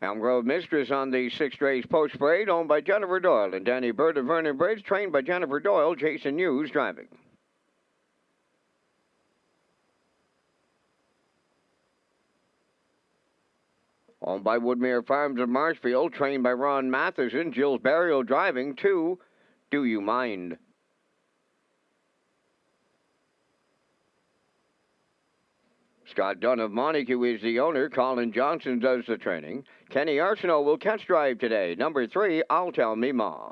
Elm Grove Mistress on the 6th race post parade, owned by Jennifer Doyle and Danny Bird of Vernon Bridge, trained by Jennifer Doyle. Jason Hughes driving. Owned by Woodmere Farms of Marshfield, trained by Ron Matheson. Jill's Burial driving. 2, Do You Mind? Scott Dunn of Montague is the owner. Colin Johnson does the training. Kenny Arsenault will catch drive today. Number 3, I'll Tell Me Ma.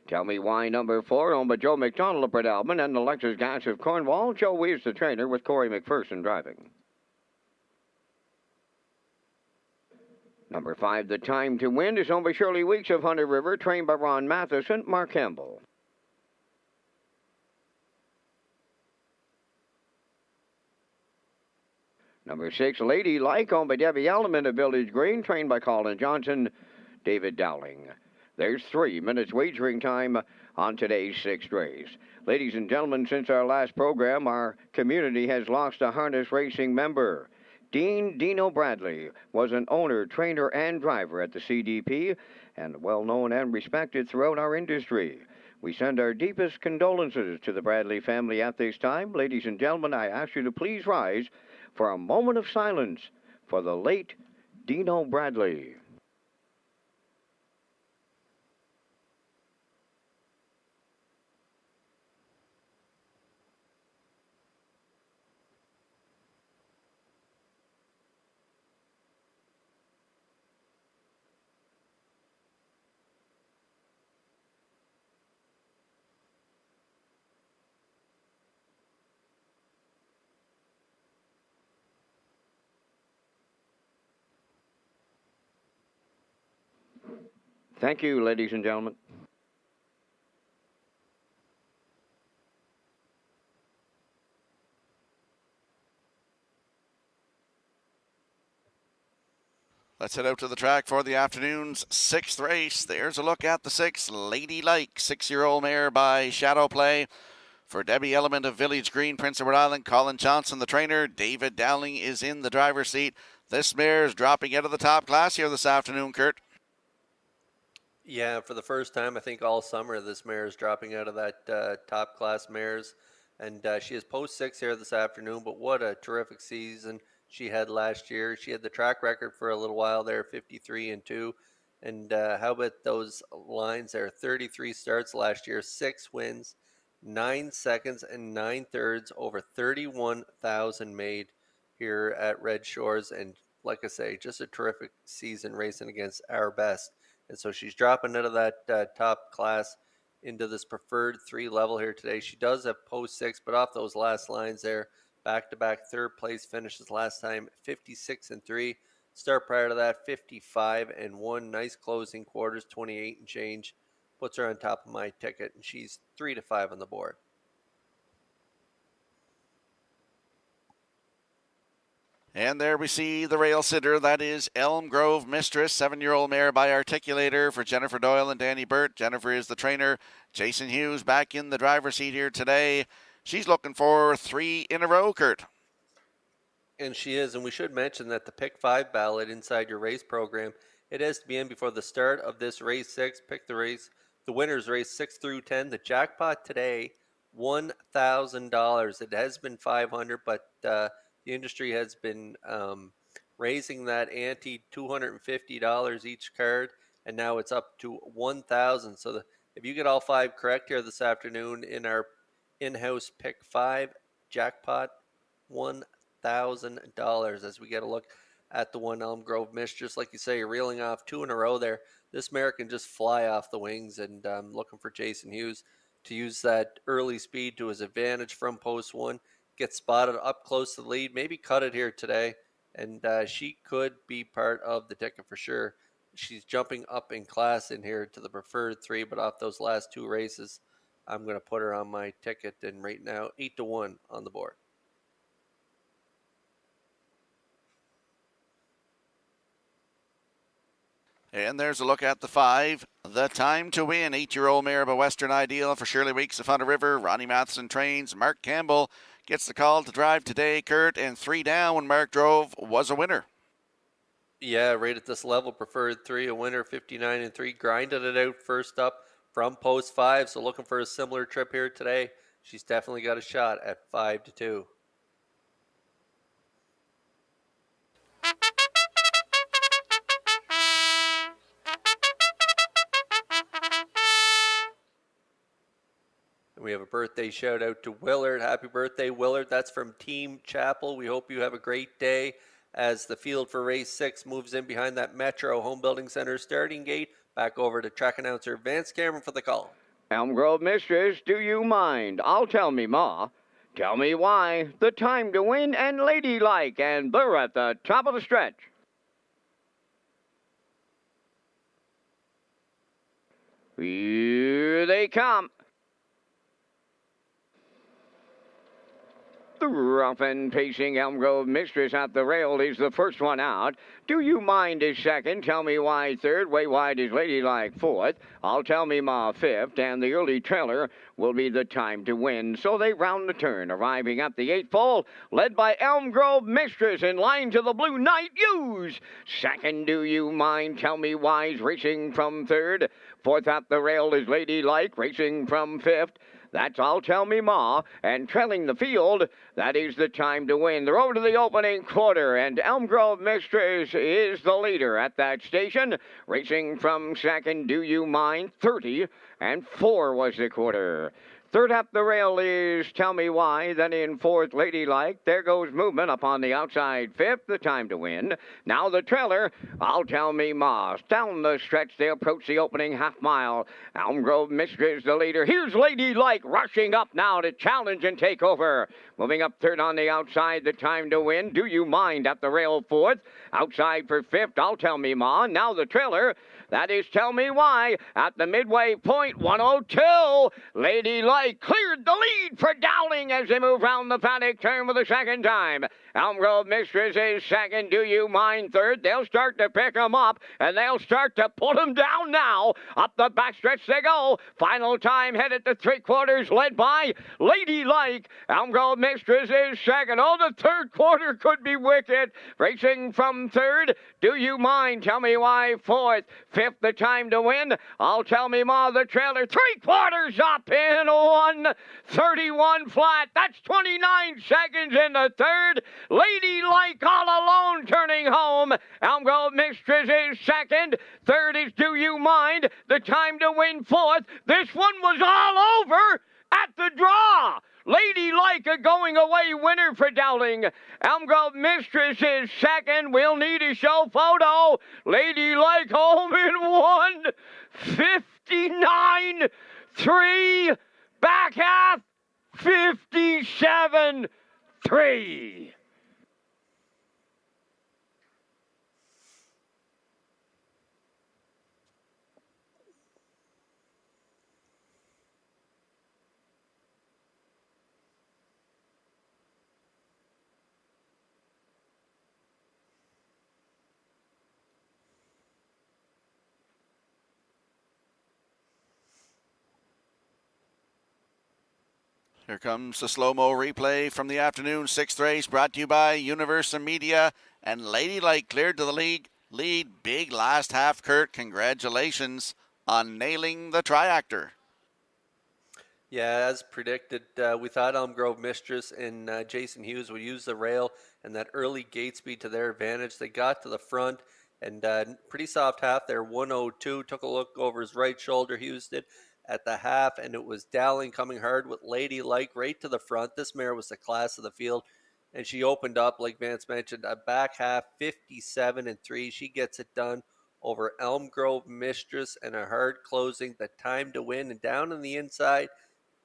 Tell Me Why, number 4, owned by Joe McDonald of Brett Albin and the Lexus Gas of Cornwall. Joe is the trainer with Corey McPherson driving. Number 5, The Time to Win, is owned by Shirley Weeks of Hunter River, trained by Ron Matheson. Mark Campbell. Number 6, Lady Like, owned by Debbie Alleman of Village Green, trained by Colin Johnson. David Dowling. There's 3 minutes wagering time on today's 6th race. Ladies and gentlemen, since our last program, our community has lost a harness racing member. Dean Dino Bradley was an owner, trainer, and driver at the CDP, and well known and respected throughout our industry. We send our deepest condolences to the Bradley family at this time. Ladies and gentlemen, I ask you to please rise for a moment of silence for the late Dino Bradley. Thank you, ladies and gentlemen. Let's head out to the track for the afternoon's 6th race. There's a look at the 6, Lady Like, 6-year-old mare by Shadow Play. For Debbie Element of Village Green, Prince Edward Island, Colin Johnson, the trainer. David Dowling is in the driver's seat. This mare is dropping out of the top class here this afternoon, Kurt. Yeah, for the first time, I think all summer, this mare is dropping out of that top class mares. And she is post 6 here this afternoon, but what a terrific season she had last year. She had the track record for a little while there, 53-2. And how about those lines there? 33 starts last year, 6 wins, 9 seconds and 9 thirds, over 31,000 made here at Red Shores. And like I say, just a terrific season racing against our best. And so she's dropping out of that top class into this preferred 3 level here today. She does have post 6, but off those last lines there, back-to-back 3rd place finishes last time, 56-3. Start prior to that, 55-1. Nice closing quarters, 28 and change. Puts her on top of my ticket, and she's 3-5 on the board. And there we see the rail sitter. That is Elm Grove Mistress, 7-year-old mare by Articulator for Jennifer Doyle and Danny Burt. Jennifer is the trainer. Jason Hughes back in the driver's seat here today. She's looking for 3 in a row, Kurt. And she is. And we should mention that the Pick 5 ballot inside your race program, it has to be in before the start of this race 6. Pick the race, the winners race 6 through 10. The jackpot today, $1,000. It has been $500, but the industry has been raising that ante, $250 each card, and now it's up to $1,000. So if you get all 5 correct here this afternoon in our in-house Pick 5 jackpot, $1,000 as we get a look at the one Elm Grove Mistress. Like you say, you're reeling off 2 in a row there. This mare can just fly off the wings, and I'm looking for Jason Hughes to use that early speed to his advantage from post 1. Get spotted up close to the lead, maybe cut it here today, and she could be part of the ticket for sure. She's jumping up in class in here to the preferred 3, but off those last 2 races, I'm going to put her on my ticket, and right now 8-1 on the board. And there's a look at the 5. The Time to Win, 8-year-old mare of a Western Ideal for Shirley Weeks of Hunter River. Ronnie Matheson trains. Mark Campbell gets the call to drive today, Kurt, and 3 down when Mark drove was a winner. Yeah, right at this level, preferred 3, a winner, 59 and 3. Grinded it out first up from post 5, so looking for a similar trip here today. She's definitely got a shot at 5-2. And we have a birthday shout out to Willard. Happy birthday, Willard. That's from Team Chapel. We hope you have a great day as the field for race 6 moves in behind that Metro Home Building Center starting gate. Back over to track announcer Vance Cameron for the call. Elm Grove Mistress, do you mind? I'll tell me ma. Tell me why. The Time to Win and Ladylike and Blur at the top of the stretch. Here they come. The rough and pacing Elm Grove Mistress at the rail is the first one out. Do you mind is second? Tell me why third. Way wide is Ladylike fourth. I'll tell me ma fifth. And the early trailer will be the Time to Win. So they round the turn, arriving at the 8th pole, led by Elm Grove Mistress in line to the Blue Knight Use. Second, do you mind? Tell me why's racing from third. Fourth at the rail is Ladylike, racing from fifth. That's I'll Tell Me Ma, and trailing the field, that is the Time to Win. They're over to the opening quarter, and Elm Grove Mistress is the leader at that station. Racing from second, Do You Mind, 30, and 4 was the quarter. Third up the rail is Tell Me Why. Then in fourth, Ladylike. There goes movement up on the outside. Fifth, the Time to Win. Now the trailer, I'll Tell Me Ma. Down the stretch, they approach the opening half mile. Elm Grove Mistress, the leader. Here's Ladylike rushing up now to challenge and take over. Moving up third on the outside, the Time to Win. Do You Mind at the rail fourth. Outside for fifth, I'll Tell Me Ma. Now the trailer, that is Tell Me Why. At the midway point, 102. Ladylike cleared the lead for Dowling as they move round the paddock turn for the second time. Elm Grove Mistress is second. Do You Mind third. They'll start to pick them up, and they'll start to put them down now. Up the backstretch they go. Final time headed to 3/4, led by Ladylike. Elm Grove Mistress is second. Oh, the third quarter could be wicked. Racing from third. Do You Mind? Tell Me Why fourth. Fifth, the Time to Win. I'll Tell Me Ma, the trailer. 3/4 up in 1:31 flat. That's 29 seconds in the third. Ladylike all alone turning home. Elm Grove Mistress is second. Third is Do You Mind? The Time to Win fourth. This one was all over at the draw. Ladylike a going away winner for Dowling. Elm Grove Mistress is second. We'll need a show photo. Ladylike home in 1:59.3. Back half 57.3. Here comes the slow-mo replay from the afternoon 6th race, brought to you by Universal Media. And Ladylike cleared to the lead. Big last half, Kurt. Congratulations on nailing the triactor. Yeah, as predicted, we thought Elm Grove Mistress and Jason Hughes would use the rail and that early gate speed to their advantage. They got to the front and pretty soft half there, 102. Took a look over his right shoulder, Hughes did, at the half, and it was Dowling coming hard with Ladylike right to the front. This mare was the class of the field, and she opened up, like Vance mentioned, a back half 57-3. She gets it done over Elm Grove Mistress and a hard closing, the Time to Win. And down on the inside,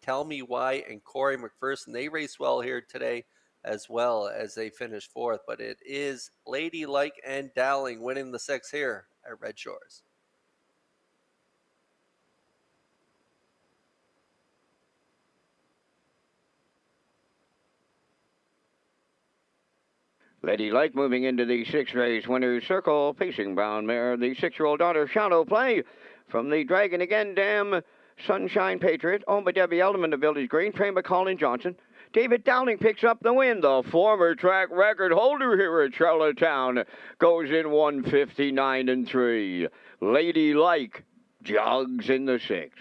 Tell Me Why and Corey McPherson. They race well here today as well as they finish fourth. But it is Ladylike and Dowling winning the 6 here at Red Shores. Lady Like moving into the 6th race winner's circle, pacing brown mare, the 6-year-old daughter Shallow Play from the Dragon Again Dam Sunshine Patriot, owned by Debbie Elderman of Village Green, trained by Colin Johnson. David Dowling picks up the win. The former track record holder here at Charlottetown goes in 1:59 3. Lady Like jogs in the 6th.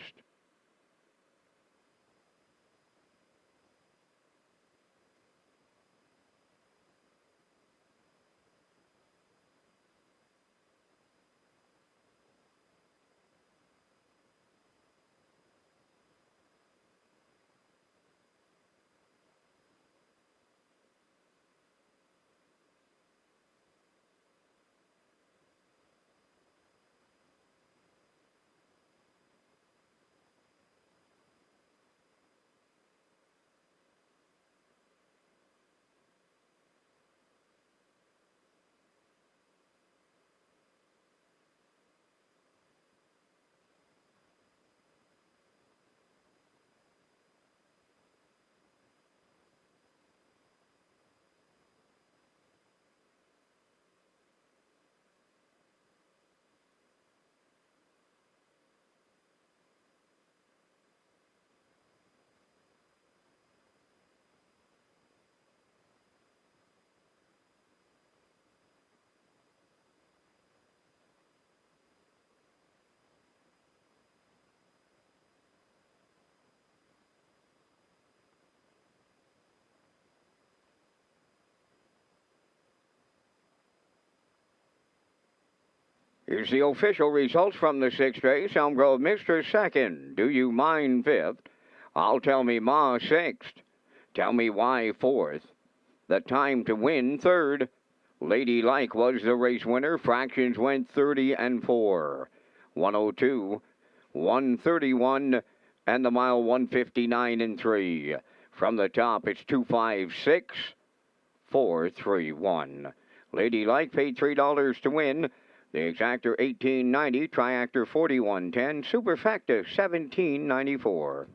Here's the official results from the 6th race. Elm Grove Mister 2nd. Do You Mind 5th. I'll Tell Me Ma 6th. Tell Me Why 4th. The Time to Win 3rd. Lady Like was the race winner. Fractions went 30 and 4. 102, 131, and the mile 1:59 and 3. From the top, it's 256, 431. Lady Like paid $3 to win. The exactor $18.90, triactor $41.10, superfecta $17.94.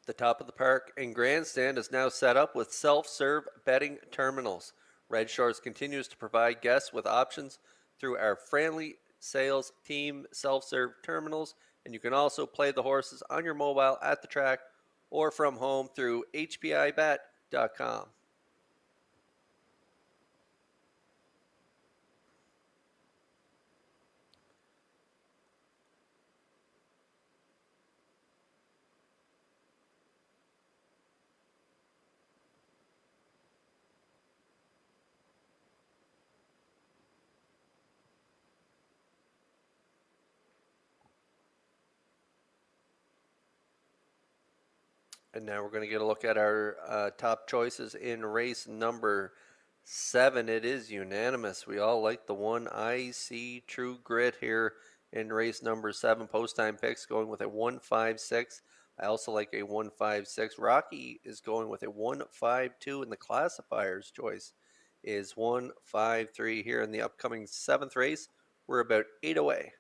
The top of the park and grandstand is now set up with self-serve betting terminals. Red Shores continues to provide guests with options through our friendly sales team self-serve terminals, and you can also play the horses on your mobile at the track or from home through hpibet.com. And now we're going to get a look at our top choices in race number 7. It is unanimous. We all like the one IC True Grit here in race number 7. Post time picks going with a 156. I also like a 156. Rocky is going with a 152, and the classifier's choice is 153 here in the upcoming 7th race. We're about 8 away.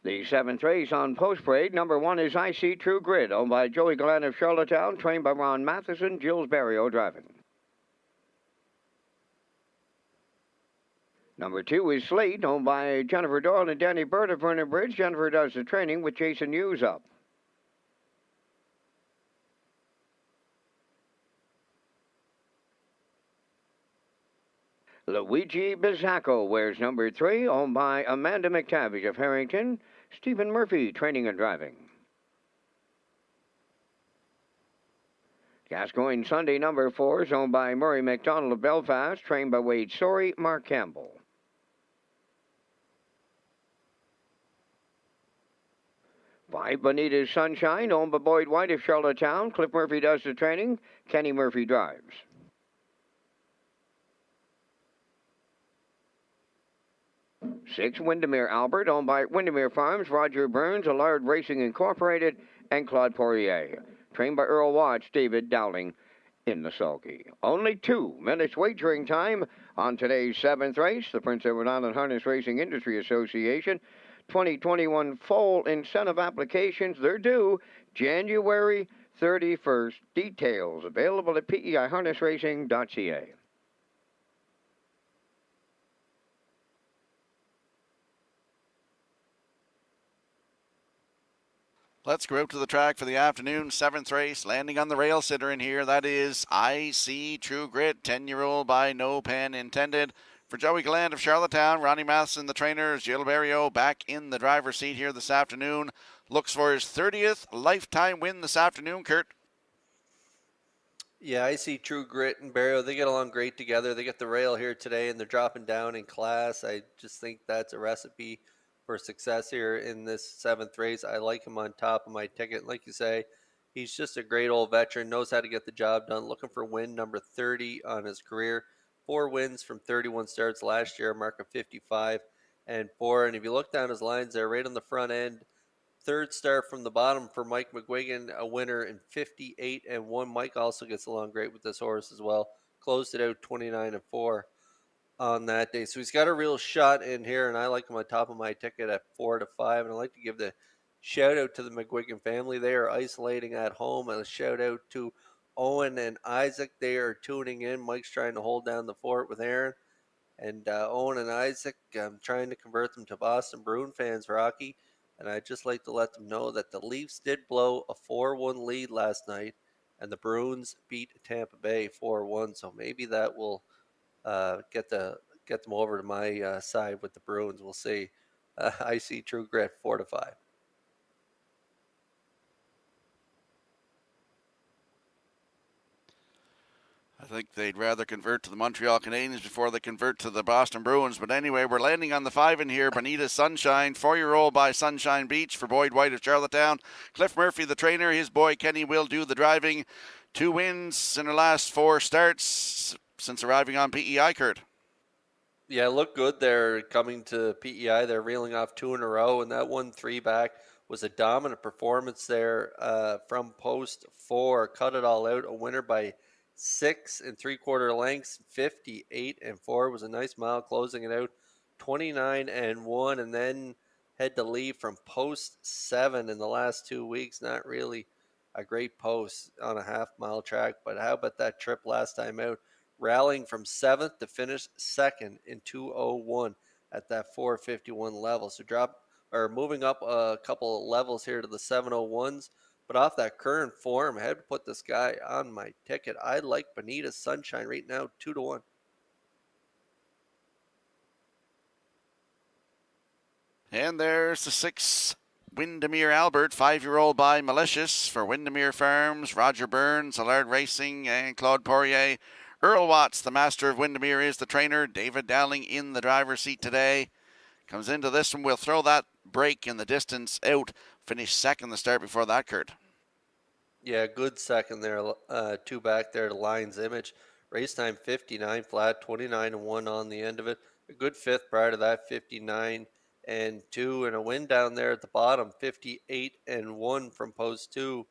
The 7th race on Post Parade, number 1 is I See True Grit, owned by Joey Glenn of Charlottetown, trained by Ron Matheson, Jules Barrio driving. Number 2 is Slate, owned by Jennifer Doyle and Danny Bird of Vernon Bridge. Jennifer does the training with Jason Hughes up. Luigi Bizzacco wears number 3, owned by Amanda McTavish of Harrington. Stephen Murphy, training and driving. Gascoigne Sunday number 4 is owned by Murray McDonald of Belfast, trained by Wade Sorey, Mark Campbell. Five, Bonita's Sunshine, owned by Boyd White of Charlottetown. Cliff Murphy does the training. Kenny Murphy drives. 6, Windermere Albert, owned by Windermere Farms, Roger Burns, Allard Racing Incorporated, and Claude Poirier. Trained by Earl Watts, David Dowling in the sulky. Only 2 minutes wagering time on today's 7th race. The Prince Edward Island Harness Racing Industry Association 2021 fall incentive applications. They're due January 31st. Details available at peiharnessracing.ca. Let's go out to the track for the afternoon 7th race. Landing on the rail sitter in here. That is I See True Grit, 10-year-old by no pen intended. For Joey Gland of Charlottetown, Ronnie Matheson, the trainer, Gilles Barrio back in the driver's seat here this afternoon. Looks for his 30th lifetime win this afternoon, Kurt. Yeah, I See True Grit and Barrio. They get along great together. They get the rail here today, and they're dropping down in class. I just think that's a recipe for success here in this 7th race. I like him on top of my ticket. Like you say, he's just a great old veteran, knows how to get the job done. Looking for win number 30 on his career. 4 wins from 31 starts last year, a mark of 55 and 4. And if you look down his lines there, right on the front end, 3rd start from the bottom for Mike McGuigan, a winner in 58 and 1. Mike also gets along great with this horse as well. Closed it out 29 and 4 on that day. So he's got a real shot in here, and I like him on top of my ticket at 4 to 5. And I'd like to give the shout out to the McGuigan family. They are isolating at home, and a shout out to Owen and Isaac. They are tuning in. Mike's trying to hold down the fort with Aaron. And Owen and Isaac, I'm trying to convert them to Boston Bruin fans, Rocky. And I'd just like to let them know that the Leafs did blow a 4-1 lead last night, and the Bruins beat Tampa Bay 4-1. So maybe that will get them over to my side with the Bruins. We'll see. I See True Grit 4 to 5. I think they'd rather convert to the Montreal Canadiens before they convert to the Boston Bruins. But anyway, we're landing on the 5 in here. Bonita Sunshine, 4-year-old by Sunshine Beach for Boyd White of Charlottetown. Cliff Murphy, the trainer. His boy Kenny will do the driving. 2 wins in her last 4 starts since arriving on PEI, Kurt. Yeah, look good. They're coming to PEI. They're reeling off 2 in a row, and that 1-3 back was a dominant performance there from post 4. Cut it all out. A winner by 6 3/4 lengths. 58 and 4 was a nice mile, closing it out 29 and 1, and then had to leave from post 7 in the last 2 weeks. Not really a great post on a half-mile track, but how about that trip last time out? Rallying from 7th to finish 2nd in 2:01 at that 4:51 level. So moving up a couple of levels here to the 7:01s. But off that current form, I had to put this guy on my ticket. I like Bonita Sunshine right now, 2 to 1. And there's the 6, Windermere Albert, 5-year-old by Malicious for Windermere Farms, Roger Burns, Allard Racing, and Claude Poirier. Earl Watts, the master of Windermere, is the trainer. David Dowling in the driver's seat today. Comes into this one. We'll throw that break in the distance out. Finished 2nd the start before that, Kurt. Yeah, good 2nd there. 2 back there to Lions Image. Race time 59 flat, 29 and 1 on the end of it. A good 5th prior to that, 59 and 2. And a win down there at the bottom, 58 and 1 from post 2.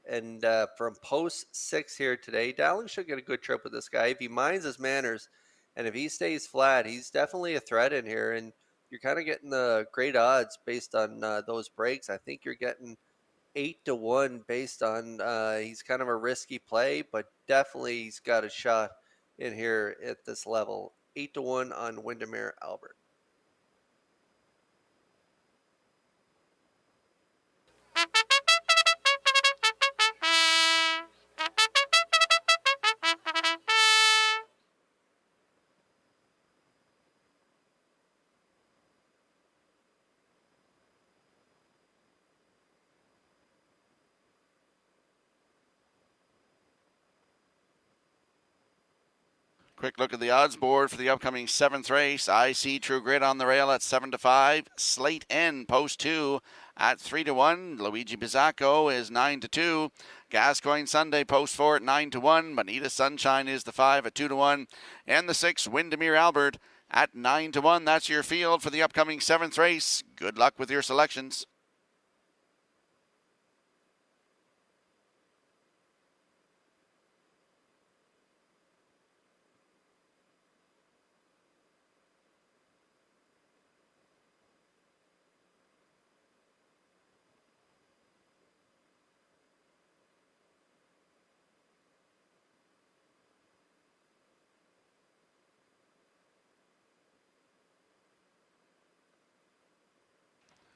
And from post 6 here today, Dowling should get a good trip with this guy. If he minds his manners and if he stays flat, he's definitely a threat in here. And you're kind of getting the great odds based on those breaks. I think you're getting 8-1 based on he's kind of a risky play, but definitely he's got a shot in here at this level. 8-1 on Windermere Albert. Quick look at the odds board for the upcoming 7th race. I See True Grit on the rail at 7-5. Slate N post 2 at 3-1. Luigi Bizzacco is 9-2. Gascoigne Sunday post 4 at 9-1. Bonita Sunshine is the 5 at 2-1. And the 6, Windermere Albert at 9-1. That's your field for the upcoming 7th race. Good luck with your selections.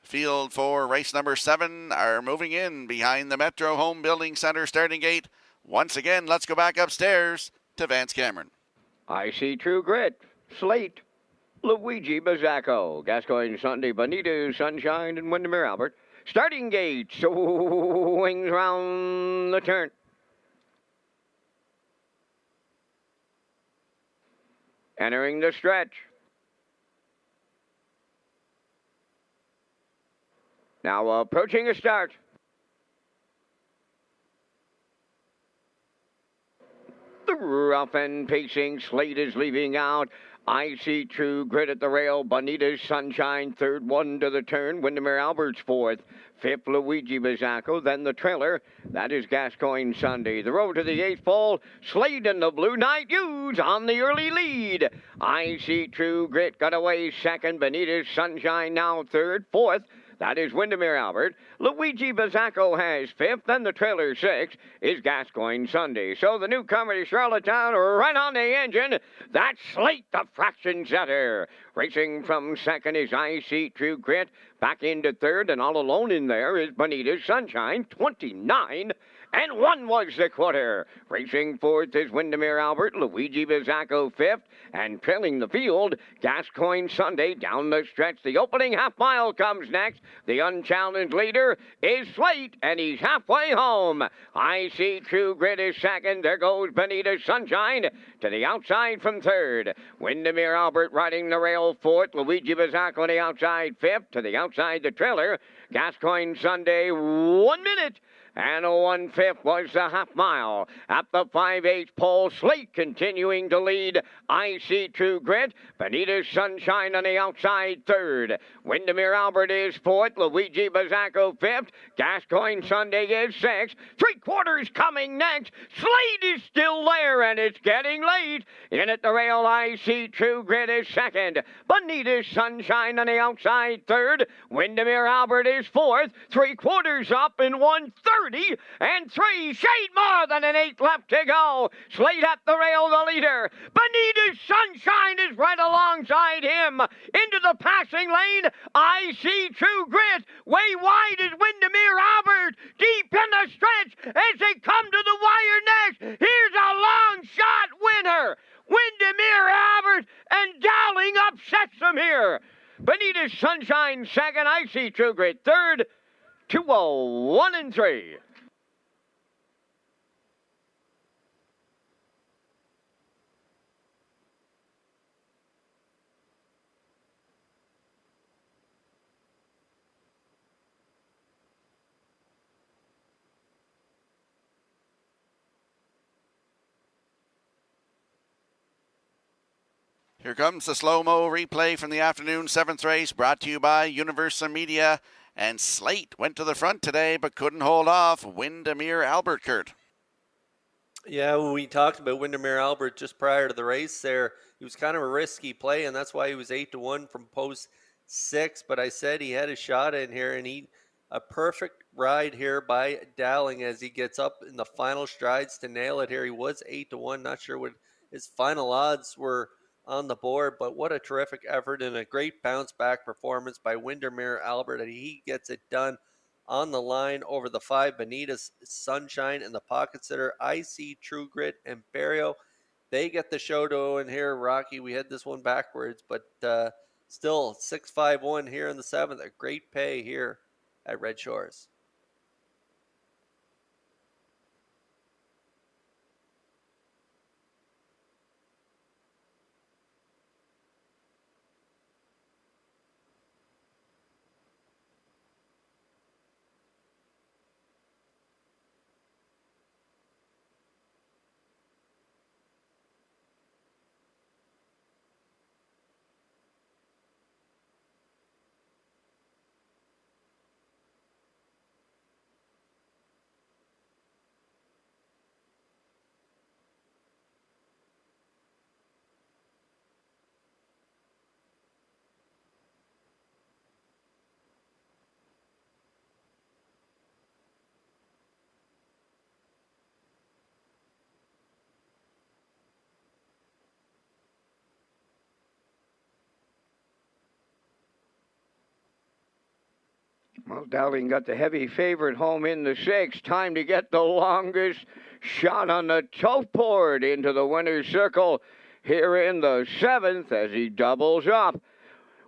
Field for race number 7 are moving in behind the Metro Home Building Center starting gate. Once again, let's go back upstairs to Vance Cameron. I See True Grit, Slate, Luigi Bizzacco, Gascoigne Sunday, Bonita Sunshine, and Windermere Albert. Starting gate swings round the turn. Entering the stretch. Now approaching a start. The rough and pacing Slate is leaving out. I See True Grit at the rail. Bonita's Sunshine third, 1 to the turn. Windermere Albert's fourth. Fifth, Luigi Bizzacco. Then the trailer. That is Gascoigne Sunday. The road to the 8th pole. Slate and the Blue Knight Utes on the early lead. I See True Grit got away second. Bonita's Sunshine now third. Fourth, that is Windermere Albert. Luigi Bizzacco has 5th, and the trailer 6th is Gascoigne Sunday. So the newcomer to Charlottetown right on the engine. That's Slate, the fraction setter. Racing from second is I See True Grit. Back into third, and all alone in there is Bonita's Sunshine, 29. And 1 was the quarter. Racing fourth is Windermere Albert, Luigi Bizzacco 5th, and trailing the field, Gascoigne Sunday down the stretch. The opening half mile comes next. The unchallenged leader is Slate, and he's halfway home. I See True Grit is second. There goes Bonita Sunshine to the outside from third. Windermere Albert riding the rail fourth. Luigi Bizzacco on the outside 5th. To the outside the trailer. Gascoigne Sunday 1 minute. And 1/5 was the half mile. At the 5/8 pole, Slate continuing to lead. I See True Grit. Bonita's Sunshine on the outside third. Windermere Albert is fourth. Luigi Bizzacco 5th. Gascoigne Sunday is 6th. 3/4 coming next. Slate is still there, and it's getting late. In at the rail, I See True Grit is second. Bonita's Sunshine on the outside third. Windermere Albert is fourth. 3/4 up in 1:30. And 3, shade more than an 8 left to go. Slate at the rail, the leader. Bonita's Sunshine is right alongside him. Into the passing lane, I See True Grit. Way wide is Windermere Albert. Deep in the stretch as they come to the wire next. Here's a long shot winner. Windermere Albert, and Dowling upsets them here. Bonita's Sunshine second, I See True Grit third. 2-1 and 3. Here comes the slow-mo replay from the afternoon 7th race, brought to you by Universal Media. And Slate went to the front today, but couldn't hold off Windermere Albert, Kurt. Yeah, we talked about Windermere Albert just prior to the race there. He was kind of a risky play, and that's why he was 8-1 from post 6, but I said he had a shot in here, and a perfect ride here by Dowling as he gets up in the final strides to nail it here. He was 8-1. Not sure what his final odds were on the board, but what a terrific effort and a great bounce back performance by Windermere Albert. And he gets it done on the line over the 5, Bonita Sunshine, and the pocket sitter, IC True Grit and Barrio. They get the show going here, Rocky. We had this one backwards, but still 6-5-1 here in the 7th. A great pay here at Red Shores. Well, Dowling got the heavy favorite home in the 6th. Time to get the longest shot on the tote board into the winner's circle here in the 7th as he doubles up.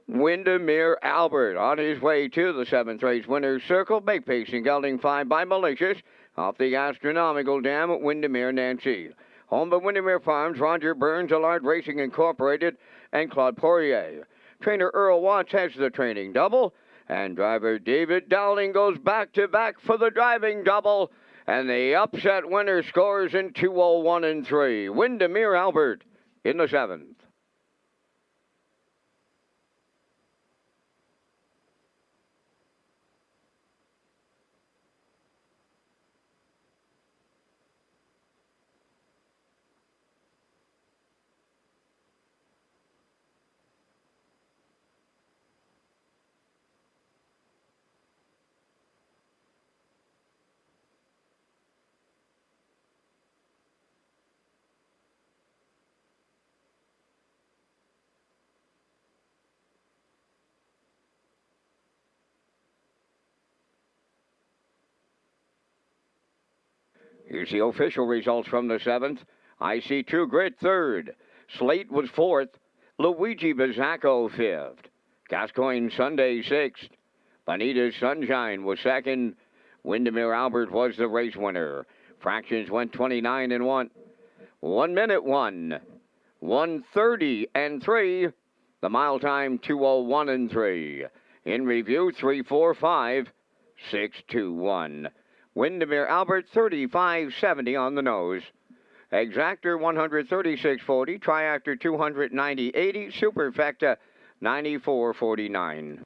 Windermere Albert on his way to the 7th race winner's circle. Make pacing gelding 5 by Malicious. Off the astronomical dam at Windermere Nancy. Home by Windermere Farms, Roger Burns, Allard Racing Incorporated, and Claude Poirier. Trainer Earl Watts has the training double. And driver David Dowling goes back-to-back for the driving double. And the upset winner scores in 2:01 and 3. Windermere Albert in the 7th. Here's the official results from the 7th. I see True Grit 3rd. Slate was 4th. Luigi Bizzacco 5th. Gascoigne Sunday 6th. Bonita Sunshine was 2nd. Windermere Albert was the race winner. Fractions went 29 and 1. 1 minute 1. 1:30 and 3. The mile time 2:01 and 3. In review 3:45, 6:21. Windermere Albert 35.70 on the nose. Exactor 136.40. Triactor 290.80. Superfecta 94.49.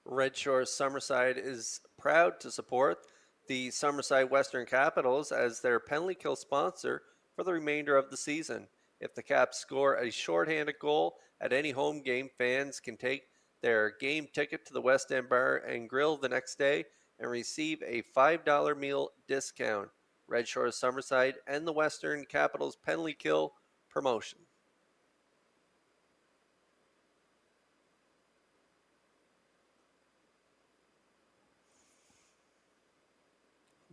Red Shores Summerside is proud to support the Summerside Western Capitals as their penalty kill sponsor for the remainder of the season. If the Caps score a shorthanded goal at any home game, fans can take their game ticket to the West End Bar and Grill the next day and receive a $5 meal discount. Red Shores Summerside and the Western Capitals penalty kill promotion.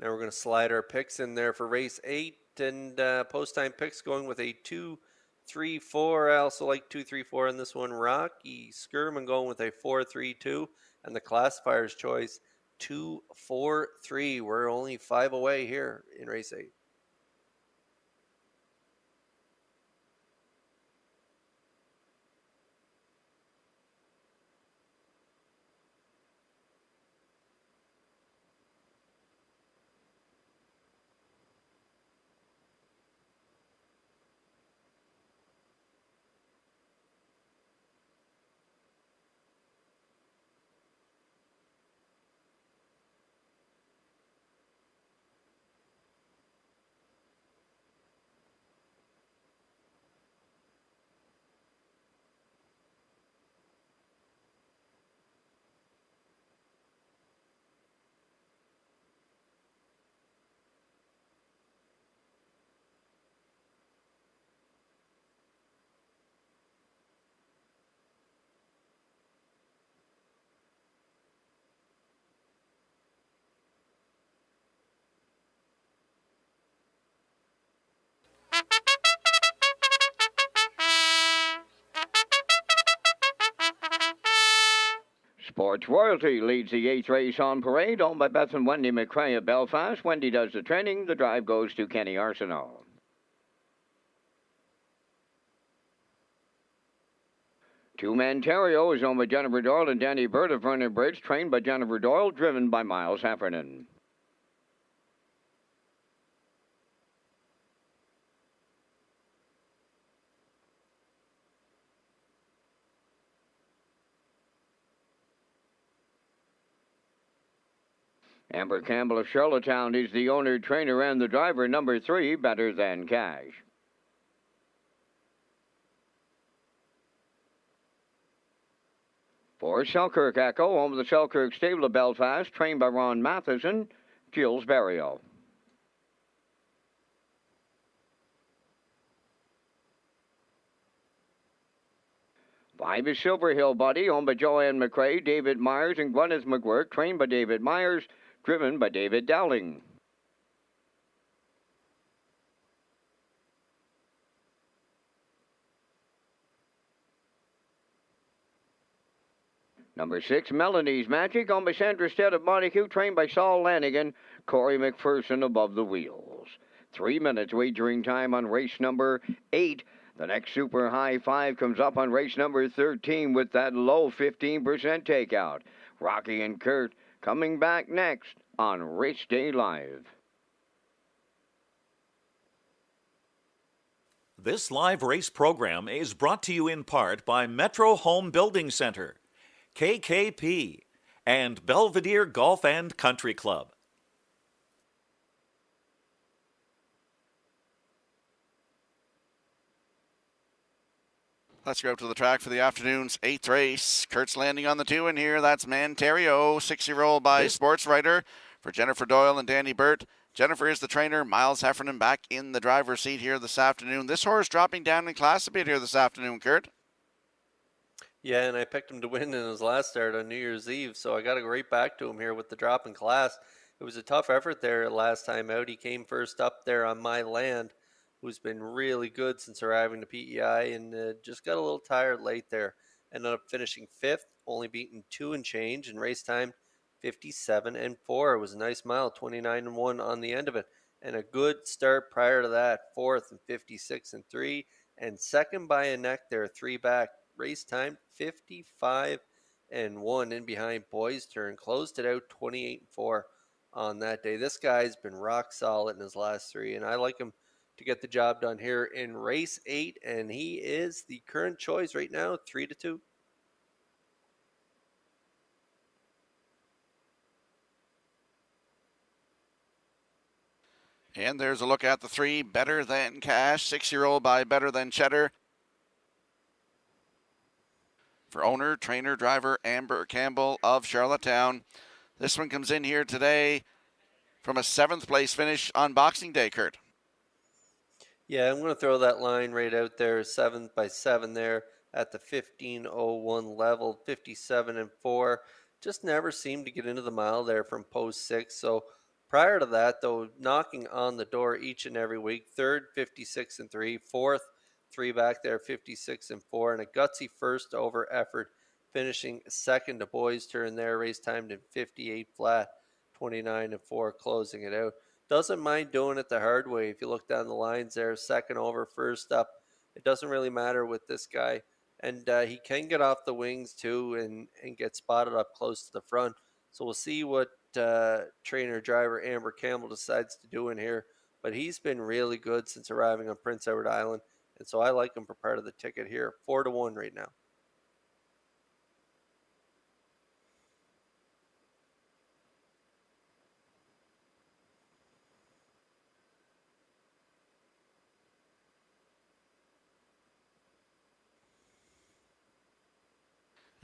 Now we're going to slide our picks in there for race 8 and post-time picks going with a 2-3-4. I also like 2-3-4 in this one. Rocky Skirman going with a 4-3-2 and the classifier's choice 2-4-3. We're only 5 away here in race 8. Sports Royalty leads the 8th race on parade, owned by Beth and Wendy McCrae of Belfast. Wendy does the training. The drive goes to Kenny Arsenault. Two-Man Terrio is owned by Jennifer Doyle and Danny Bird of Vernon Bridge, trained by Jennifer Doyle, driven by Miles Heffernan. Amber Campbell of Charlottetown is the owner, trainer, and the driver. Number 3, Better Than Cash. For Selkirk Echo, home of the Selkirk Stable of Belfast, trained by Ron Matheson, Gilles Barrio. Five is Silver Hill Buddy, owned by Joanne McRae, David Myers, and Gwyneth McGuirk, trained by David Myers, driven by David Dowling. Number 6, Melanie's Magic, owned by Sandra Stead of Montague, trained by Saul Lanigan, Corey McPherson above the wheels. 3 minutes wagering time on race number 8. The next super high 5 comes up on race number 13 with that low 15% takeout. Rocky and Kurt coming back next on Race Day Live. This live race program is brought to you in part by Metro Home Building Center, KKP, and Belvedere Golf and Country Club. Let's go up to the track for the afternoon's 8th race. Kurt's landing on the 2 in here. That's Manterio, 6-year-old by Sports Writer for Jennifer Doyle and Danny Burt. Jennifer is the trainer. Miles Heffernan back in the driver's seat here this afternoon. This horse dropping down in class a bit here this afternoon, Kurt. Yeah, and I picked him to win in his last start on New Year's Eve, so I got to go right back to him here with the drop in class. It was a tough effort there last time out. He came first up there on My Land, who's been really good since arriving to PEI, and just got a little tired late there. Ended up finishing 5th, only beaten 2 and change, and race time 57-4. It was a nice mile, 29-1 on the end of it, and a good start prior to that, 4th and 56-3, and second by a neck there, 3 back. Race time 55-1 in behind Boys Turn. Closed it out 28-4 on that day. This guy's been rock solid in his last 3, and I like him to get the job done here in race 8, and he is the current choice right now, 3-2. And there's a look at the 3, Better Than Cash, 6-year-old by Better Than Cheddar. For owner, trainer, driver Amber Campbell of Charlottetown. This one comes in here today from a 7th place finish on Boxing Day, Kurt. Yeah, I'm going to throw that line right out there, 7th by 7 there at the 15:01 level, 57-4. Just never seemed to get into the mile there from post 6. So prior to that, though, knocking on the door each and every week. 3rd, 56-3. 4th, 3 back there, 56-4. And a gutsy first over effort, finishing 2nd to Boys' Turn there. Race timed in 58 flat, 29-4, closing it out. Doesn't mind doing it the hard way. If you look down the lines there, 2nd over, 1st up. It doesn't really matter with this guy. And he can get off the wings too and get spotted up close to the front. So we'll see what trainer driver Amber Campbell decides to do in here. But he's been really good since arriving on Prince Edward Island. And so I like him for part of the ticket here. 4-1 right now.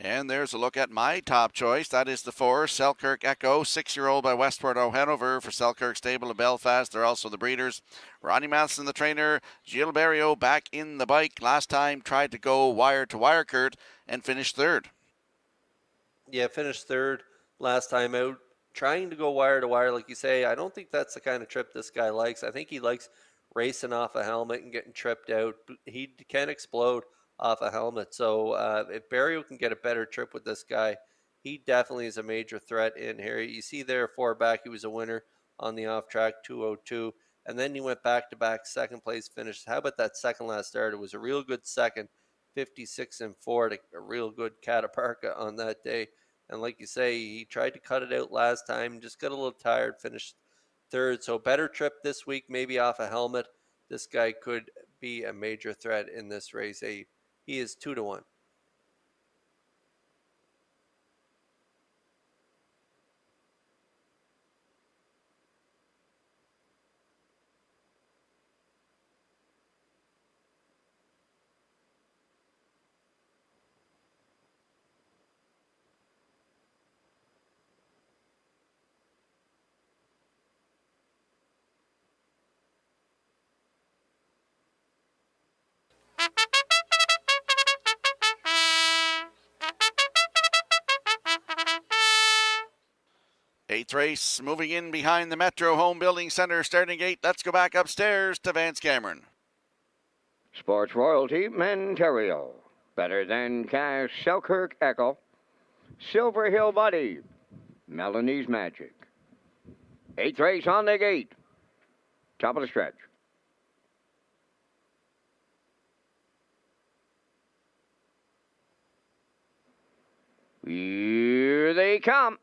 And there's a look at my top choice. That is the 4, Selkirk Echo, 6-year-old by Westport O'Hanover for Selkirk Stable of Belfast. They're also the breeders. Ronnie Matheson, the trainer. Gilles Barrio back in the bike. Last time tried to go wire to wire, Kurt, and finished 3rd. Yeah, finished 3rd last time out. Trying to go wire to wire, like you say. I don't think that's the kind of trip this guy likes. I think he likes racing off a helmet and getting tripped out. He can explode off a helmet. So if Barrio can get a better trip with this guy, he definitely is a major threat in here. You see there, 4 back, he was a winner on the off-track 202. And then he went back-to-back 2nd place finish. How about that second last start? It was a real good 2nd, 56-4, a real good Cataparca on that day. And like you say, he tried to cut it out last time, just got a little tired, finished 3rd. So better trip this week, maybe off a helmet. This guy could be a major threat in this race. He is 2-1. Eighth race, moving in behind the Metro Home Building Center starting gate. Let's go back upstairs to Vance Cameron. Sports Royalty, Ontario. Better Than Cash, Selkirk Echo. Silver Hill Buddy, Melanie's Magic. 8th race on the gate. Top of the stretch. Here they come.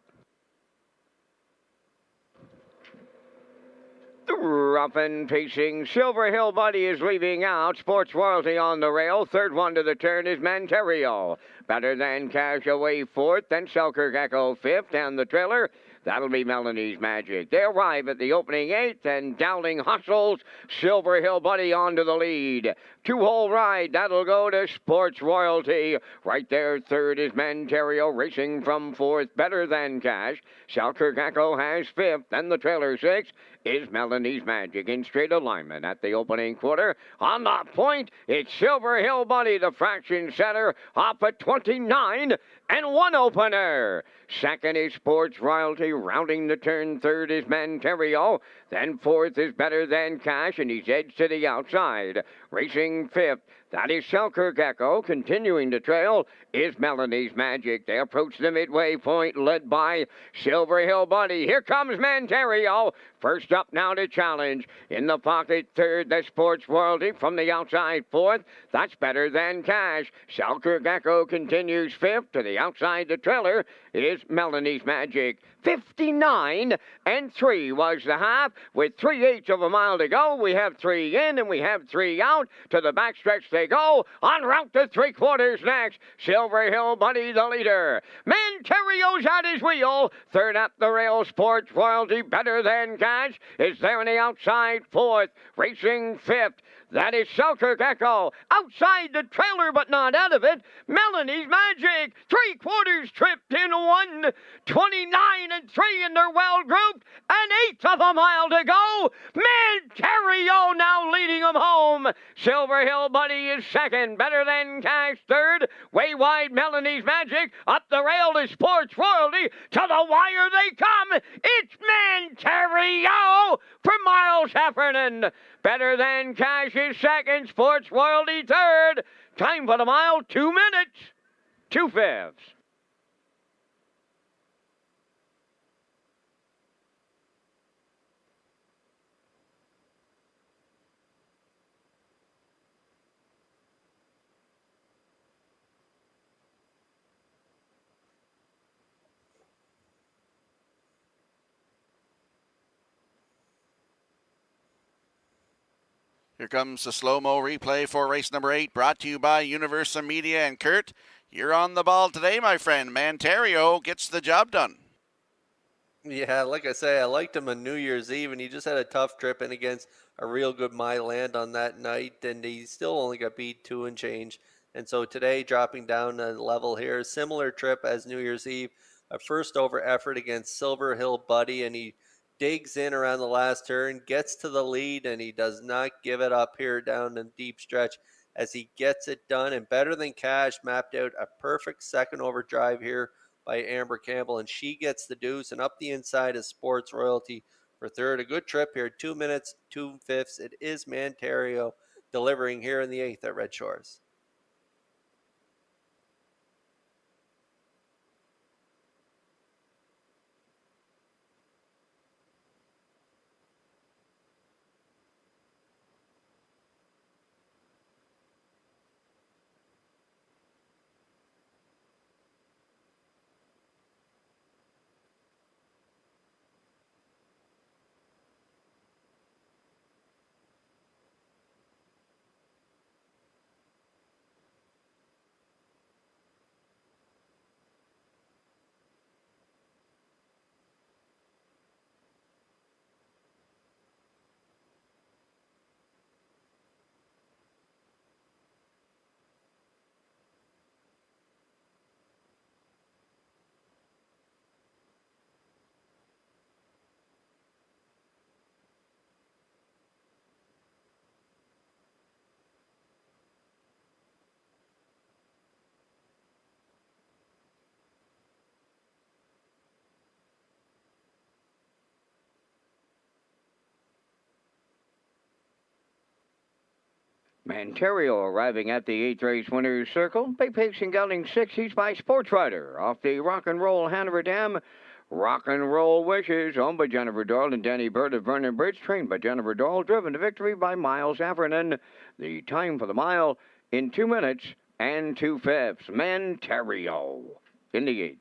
The rough and pacing Silver Hill Buddy is leaving out. Sports Royalty on the rail. 3rd one to the turn is Ontario. Better Than Cash away 4th. Then Selkirk Echo 5th. And the trailer, that'll be Melanie's Magic. They arrive at the opening 8th. And Dowling hustles Silver Hill Buddy onto the lead. 2-hole ride. That'll go to Sports Royalty. Right there, 3rd is Ontario racing from 4th. Better Than Cash. Selkirk Echo has 5th. Then the trailer 6th is Melanie's Magic in straight alignment at the opening quarter. On the point, it's Silver Hill Buddy, the fraction setter, off at 29 and 1 opener. 2nd is Sports Royalty, rounding the turn. 3rd is Ontario. Then 4th is Better Than Cash, and he's edged to the outside. Racing 5th, that is Selkirk Echo. Continuing to trail is Melanie's Magic. They approach the midway point, led by Silver Hill Buddy. Here comes Ontario. First up now to challenge. In the pocket, 3rd, the Sports Royalty. From the outside, 4th, that's Better Than Cash. Selkirk Echo continues 5th. To the outside, the trailer is Melanie's Magic. 59 and 3 was the half. With 3/8 of a mile to go, we have 3 in and we have 3 out. To the backstretch, they go. En route to 3/4 next. Silver Hill Buddy the leader. Manterio's at his wheel. Third up the rail, Sports Royalty Better Than Cash is there on the outside. Fourth, racing fifth. That is Selkirk Echo. Outside the trailer, but not out of it. Melanie's Magic. 3/4 tripped in 1:29 and 3, and they're well grouped. An eighth of a mile to go. Manterio now leading them home. Silver Hill Buddy is second. Better Than Cash third. Way wide Melanie's Magic. Up the rail to Sports Royalty. To the wire they come. It's Manterio for Miles Heffernan. Better Than Cash is second. Sports Royalty third. Time for the mile, 2 minutes, 2/5. Here comes the slow-mo replay for race number 8, brought to you by Universal Media. And Kurt, you're on the ball today, my friend. Manterio gets the job done. Yeah, like I say, I liked him on New Year's Eve, and he just had a tough trip in against a real good Myland on that night, and he still only got beat 2 and change. And so today, dropping down a level here, similar trip as New Year's Eve, a first over effort against Silver Hill Buddy, and he digs in around the last turn, gets to the lead, and he does not give it up here down the deep stretch as he gets it done. And Better Than Cash mapped out a perfect second over drive here by Amber Campbell, and she gets the deuce, and up the inside is Sports Royalty for third. A good trip here, 2 minutes, 2/5. It is Manterio delivering here in the 8th at Red Shores. Manterio arriving at the 8th race winner's circle. Bay pacing gelding 6. He's by Sports Rider. Off the Rock and Roll Hanover Dam. Rock and Roll Wishes, owned by Jennifer Doyle and Danny Bird of Vernon Bridge, trained by Jennifer Doyle, driven to victory by Miles Heffernan. The time for the mile in 2 minutes and 2/5. Manterio in the 8th.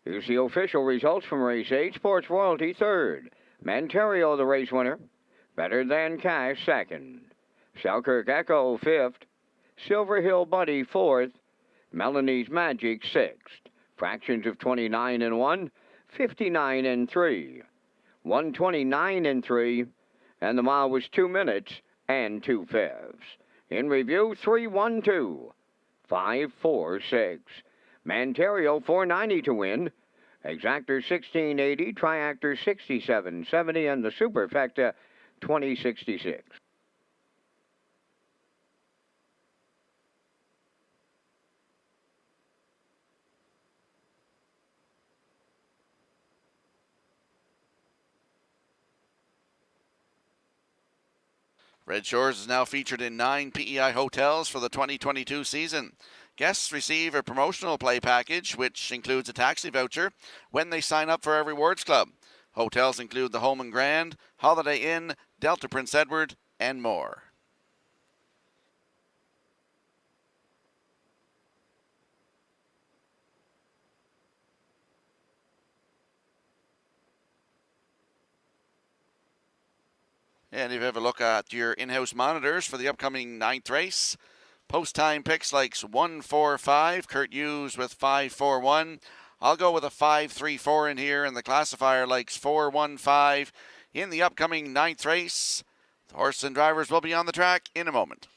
Here's the official results from Race 8. Sports Royalty third. Manterio, the race winner. Better Than Cash second. Selkirk Echo fifth. Silver Hill Buddy fourth. Melanie's Magic sixth. Fractions of 29 and 1, 59 and 3, 129 and 3, and the mile was 2 minutes and 2/5. In review, 3-1-2, 5-4-6. Manterio 490 to win. Exactor 1680, Triactor 6770, and the Superfecta 2066. Red Shores is now featured in 9 PEI hotels for the 2022 season. Guests receive a promotional play package, which includes a taxi voucher when they sign up for our rewards club. Hotels include the Home and Grand, Holiday Inn, Delta Prince Edward, and more. And if you have a look at your in-house monitors for the upcoming 9th race, post-time picks like 145, Kurt Hughes with 541. I'll go with a 534 in here, and the classifier likes 415 in the upcoming 9th race. The horses and drivers will be on the track in a moment.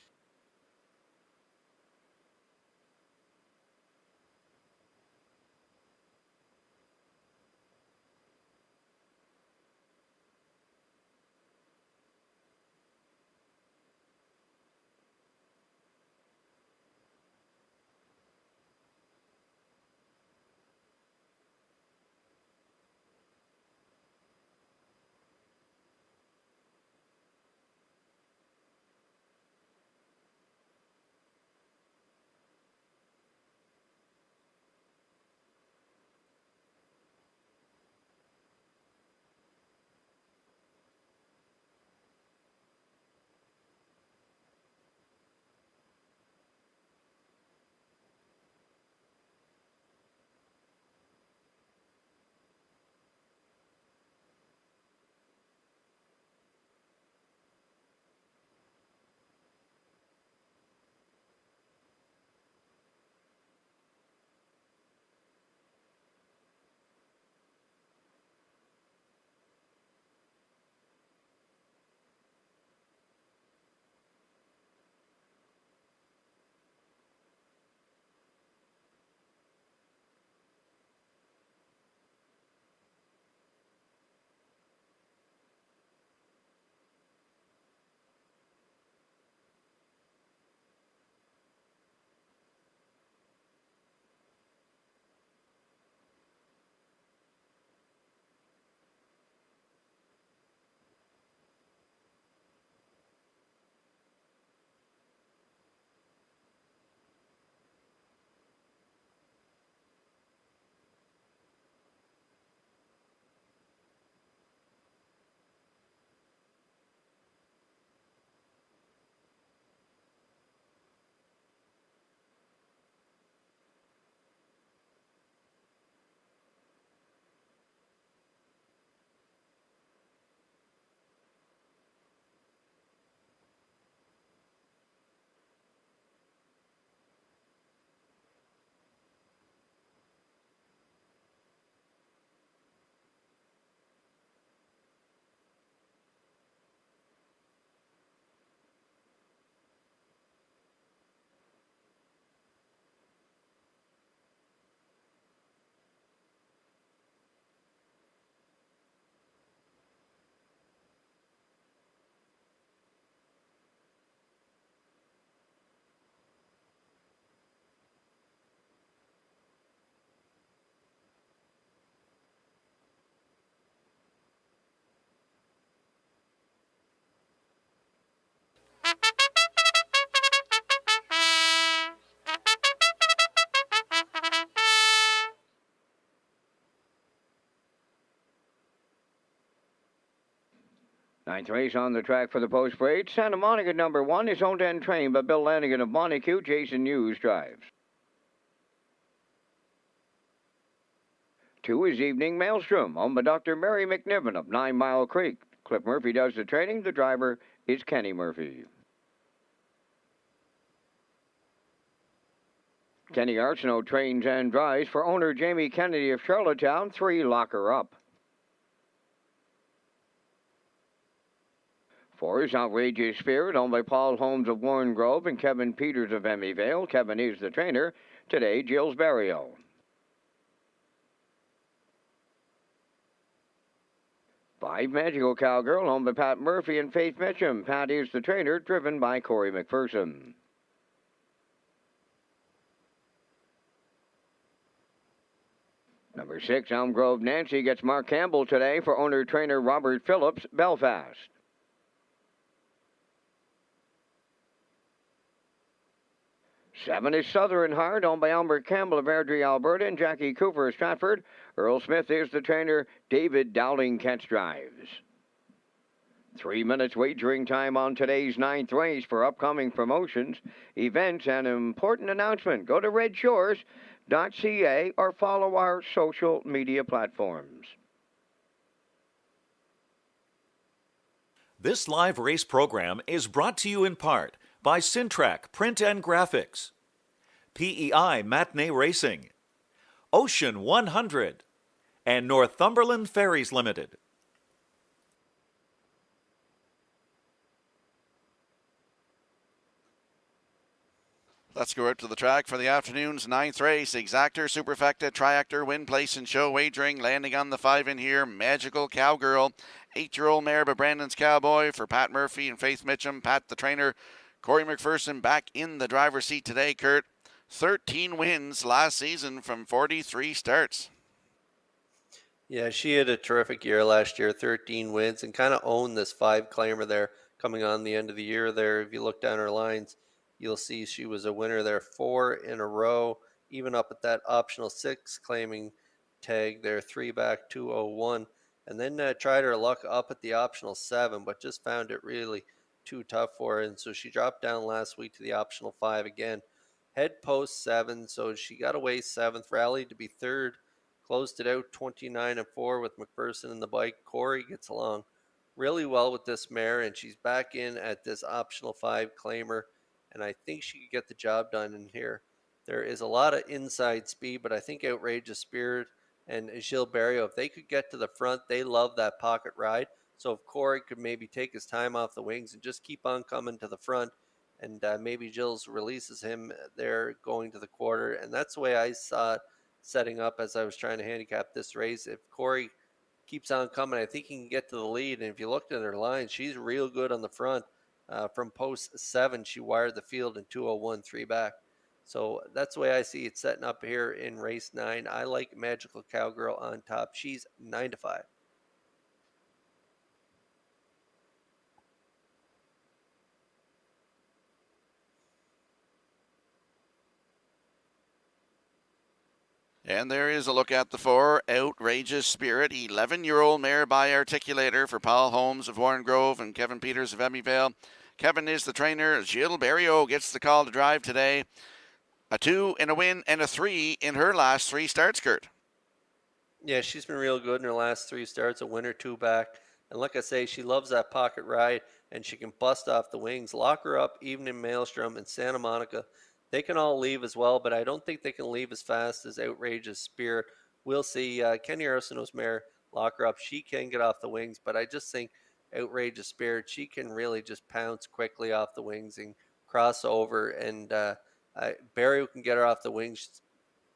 Ninth race on the track for the post parade. Santa Monica number 1 is owned and trained by Bill Lanigan of Montague. Jason Hughes drives. 2 is Evening Maelstrom, owned by Dr. Mary McNiven of 9 Mile Creek. Cliff Murphy does the training. The driver is Kenny Murphy. Kenny Arsenault trains and drives for owner Jamie Kennedy of Charlottetown. 3, Lock Her Up. 4 is Outrageous Spirit, owned by Paul Holmes of Warren Grove and Kevin Peters of Emmyvale. Kevin is the trainer. Today, Jill's Barrio. 5, Magical Cowgirl, owned by Pat Murphy and Faith Mitchum. Pat is the trainer, driven by Corey McPherson. Number 6, Elm Grove Nancy gets Mark Campbell today for owner-trainer Robert Phillips, Belfast. 7 is Southern Heart, owned by Albert Campbell of Airdrie, Alberta, and Jackie Cooper of Stratford. Earl Smith is the trainer. David Dowling Kent drives. 3 minutes wagering time on today's 9th race. For upcoming promotions, events, and important announcement, go to Redshores.ca or follow our social media platforms. This live race program is brought to you in part by Syntrack Print and Graphics, PEI Matinee Racing, Ocean 100, and Northumberland Ferries Limited. Let's go out to the track for the afternoon's 9th race. Exactor, Superfecta, Triactor, Win Place, and Show Wagering. Landing on the 5 in here, Magical Cowgirl. 8-year-old mare by Brandon's Cowboy for Pat Murphy and Faith Mitchum. Pat the trainer. Corey McPherson back in the driver's seat today, Kurt. 13 wins last season from 43 starts. Yeah, she had a terrific year last year, 13 wins, and kind of owned this 5-claimer there coming on the end of the year there. If you look down her lines, you'll see she was a winner there 4 in a row, even up at that optional 6-claiming tag there, 3 back, 201. And then tried her luck up at the optional 7, but just found it really too tough for her. And so she dropped down last week to the optional 5 again. Head post 7, so she got away 7th, rallied to be 3rd. Closed it out 29-4 with McPherson in the bike. Corey gets along really well with this mare, and she's back in at this optional 5-claimer. And I think she could get the job done in here. There is a lot of inside speed, but I think Outrageous Spirit and Gilles Barrio, if they could get to the front, they love that pocket ride. So if Corey could maybe take his time off the wings and just keep on coming to the front, and maybe Gilles releases him there going to the quarter. And that's the way I saw it setting up as I was trying to handicap this race. If Corey keeps on coming, I think he can get to the lead. And if you looked at her line, she's real good on the front. From post 7, she wired the field in 201, 3 back. So that's the way I see it setting up here in race 9. I like Magical Cowgirl on top. She's 9-5. And there is a look at the 4, Outrageous Spirit, 11-year-old mare by Articulator for Paul Holmes of Warren Grove and Kevin Peters of Emmyvale. Kevin is the trainer. Gilles Barrio gets the call to drive today. A 2 and a win and a 3 in her last 3 starts, Kurt. Yeah, she's been real good in her last 3 starts, a winner, 2 back. And like I say, she loves that pocket ride, and she can bust off the wings. Lock Her Up, Evening Maelstrom, and Santa Monica. They can all leave as well, but I don't think they can leave as fast as Outrageous Spirit. We'll see. Kenny Arsenault's mare, Lock Her Up, she can get off the wings, but I just think Outrageous Spirit, she can really just pounce quickly off the wings and cross over. And Barry can get her off the wings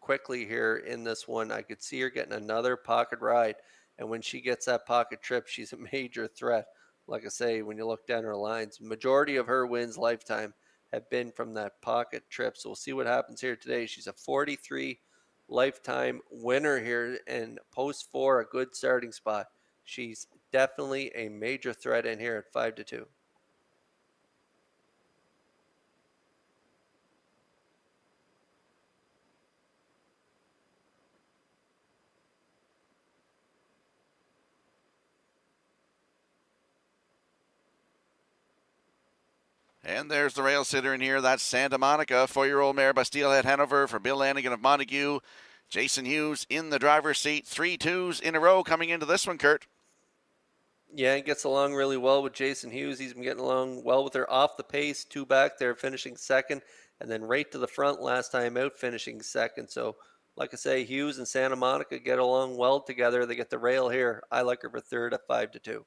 quickly here in this one. I could see her getting another pocket ride. And when she gets that pocket trip, she's a major threat. Like I say, when you look down her lines, majority of her wins lifetime have been from that pocket trip. So we'll see what happens here today. She's a 43 lifetime winner here, and post 4, a good starting spot. She's definitely a major threat in here at 5-2. And there's the rail sitter in here. That's Santa Monica, 4-year-old mare by Steelhead Hanover for Bill Lanigan of Montague. Jason Hughes in the driver's seat. 3 2s in a row coming into this one, Kurt. Yeah, he gets along really well with Jason Hughes. He's been getting along well with her off the pace, 2 back there, finishing second, and then right to the front last time out, finishing second. So, like I say, Hughes and Santa Monica get along well together. They get the rail here. I like her for third at 5-2.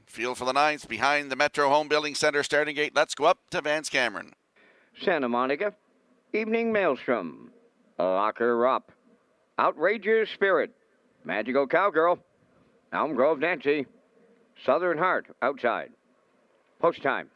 Field for the ninth behind the Metro Home Building Center starting gate. Let's go up to Vance Cameron. Santa Monica, Evening Maelstrom, Locker Up, Outrageous Spirit, Magical Cowgirl, Elm Grove Nancy, Southern Heart outside. Post time.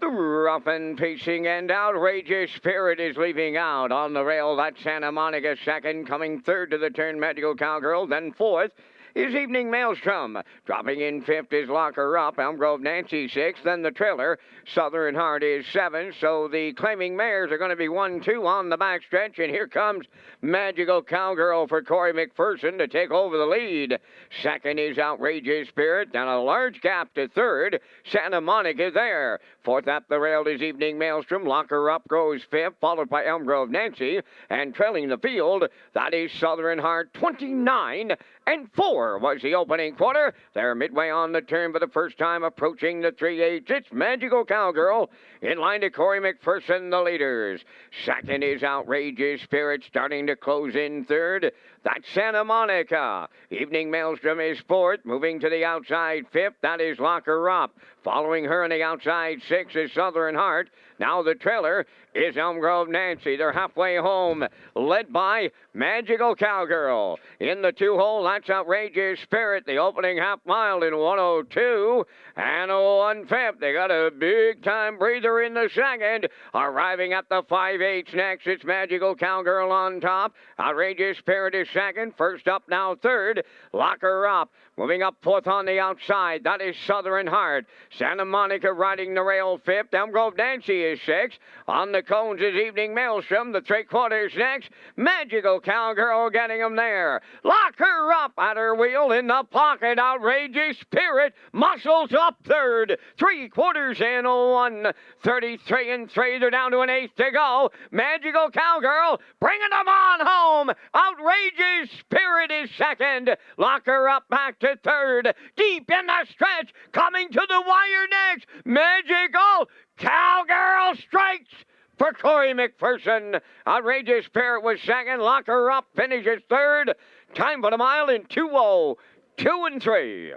The rough and pacing and outrageous spirit is leaving out on the rail. That's Santa Monica second, coming third to the turn, Magical Cowgirl. Then fourth is Evening Maelstrom. Dropping in fifth is Locker Up, Elm Grove Nancy sixth. Then the trailer, Southern Heart, is seventh. So the claiming mares are going to be 1-2 on the backstretch. And here comes Magical Cowgirl for Corey McPherson to take over the lead. Second is Outrageous Spirit. Down a large gap to third. Santa Monica there. Fourth up the rail is Evening Maelstrom. Locker Up goes fifth, followed by Elm Grove Nancy. And trailing the field, that is Southern Heart. 29-4 was the opening quarter. They're midway on the turn for the first time, approaching the 3/8. It's Magical Cowgirl in line to Corey McPherson, the leaders. Second is Outrageous Spirit, starting to close in third. That's Santa Monica. Evening Maelstrom is fourth, moving to the outside fifth. That is Locker Up. Following her on the outside sixth is Southern Heart. Now the trailer is Elm Grove Nancy. They're halfway home, led by Magical Cowgirl. In the 2-hole, that's Outrageous Spirit. The opening half mile in 1:02 and 1/5. They got a big time breather in the second. Arriving at the 5/8 next, it's Magical Cowgirl on top. Outrageous Spirit is second. First up now third. Locker Up. Moving up fourth on the outside, that is Southern Heart. Santa Monica riding the rail fifth. Elm Grove Nancy is sixth. On the cones is Evening Maelstrom. The 3/4 next. Magical Cowgirl getting them there. Lock her up at her wheel in the pocket. Outrageous Spirit muscles up third. 3/4 in 1:33 They're down to an eighth to go. Magical Cowgirl bringing them on home. Outrageous Spirit is second. Lock her up back to third. Deep in the stretch. Coming to the wire next. Magical Cowgirl strikes for Corey McPherson. Outrageous Spirit was second. Locker Up finishes third. Time for the mile in 2:02 and 3.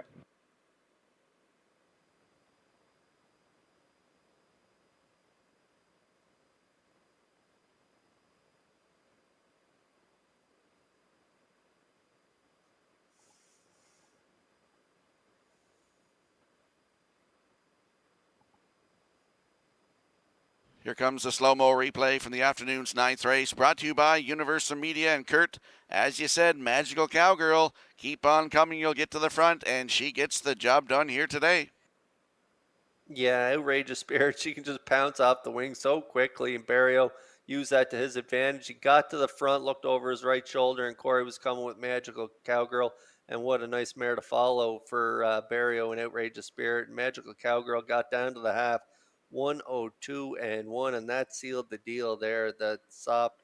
Here comes the slow-mo replay from the afternoon's ninth race, brought to you by Universal Media. And Kurt, as you said, Magical Cowgirl, keep on coming, you'll get to the front, and she gets the job done here today. Yeah, Outrageous Spirit. She can just pounce off the wing so quickly, and Barrio used that to his advantage. He got to the front, looked over his right shoulder, and Corey was coming with Magical Cowgirl. And what a nice mare to follow for Barrio and Outrageous Spirit. Magical Cowgirl got down to the half. 1:02 and 1, and that sealed the deal there. The soft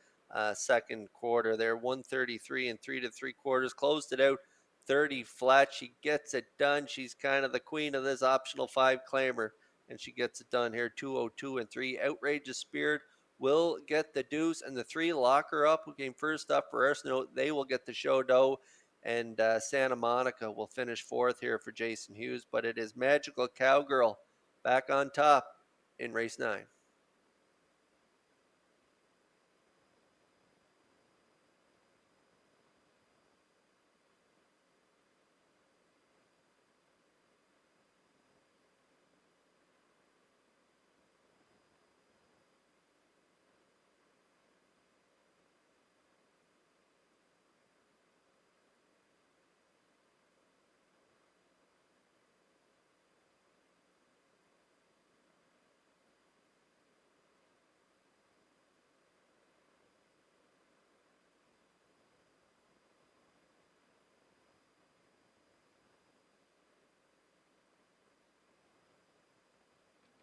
second quarter there, 1:33 and 3 3/4, closed it out 30 flat. She gets it done. She's kind of the queen of this optional 5 claimer, and she gets it done here. 2:02 and 3. Outrageous Spirit will get the deuce, and the 3 Locker Up, who came first up for Arsenal, they will get the show dough. And Santa Monica will finish fourth here for Jason Hughes, but it is Magical Cowgirl back on top in race 9.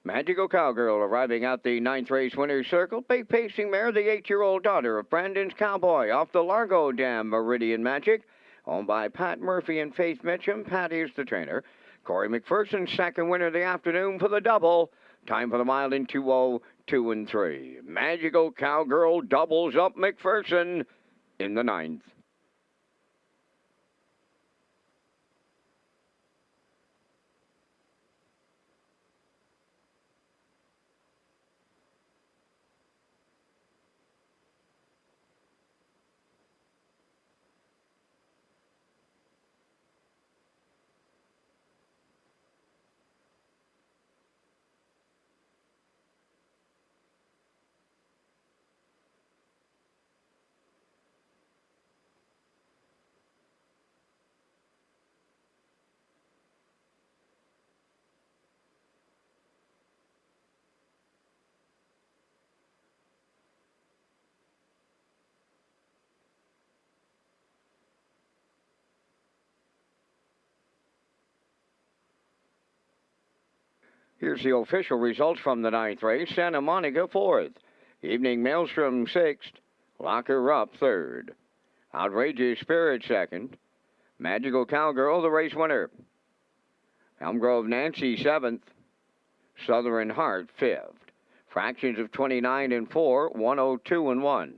Magical Cowgirl arriving at the 9th race winner's circle. Big pacing mare, the 8-year-old daughter of Brandon's Cowboy off the Largo Dam Meridian Magic. Owned by Pat Murphy and Faith Mitchum. Pat is the trainer. Corey McPherson, second winner of the afternoon for the double. Time for the mile in 2:02 and 3. Magical Cowgirl doubles up McPherson in the 9th. Here's the official results from the 9th race. Santa Monica 4th. Evening Maelstrom 6th. Locker Up 3rd. Outrageous Spirit 2nd. Magical Cowgirl the race winner. Elm Grove Nancy 7th. Southern Heart 5th. Fractions of 29 and 4, 102 and 1.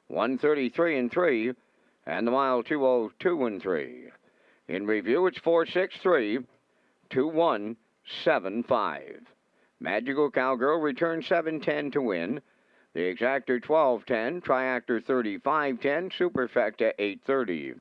133 and 3. And the mile 2:02 and 3. In review, it's 4-6-3, 2-1-7-5. Magical Cowgirl returns 7-10 to win. The Exactor 12-10, Triactor 35-10, Superfecta 8-30.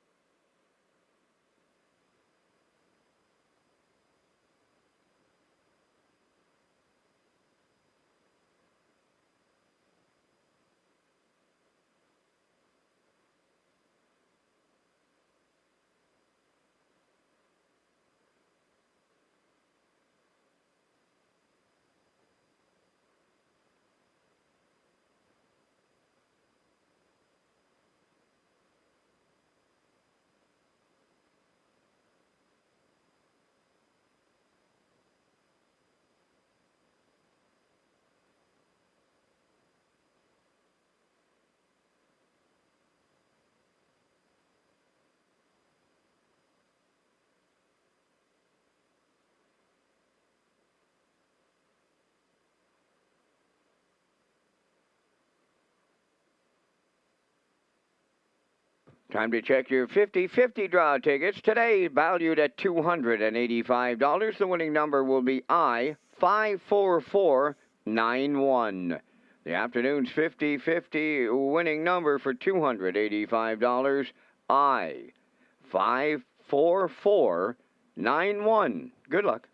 Time to check your 50-50 draw tickets. Today, valued at $285. The winning number will be I-54491. The afternoon's 50-50 winning number for $285, I-54491. Good luck.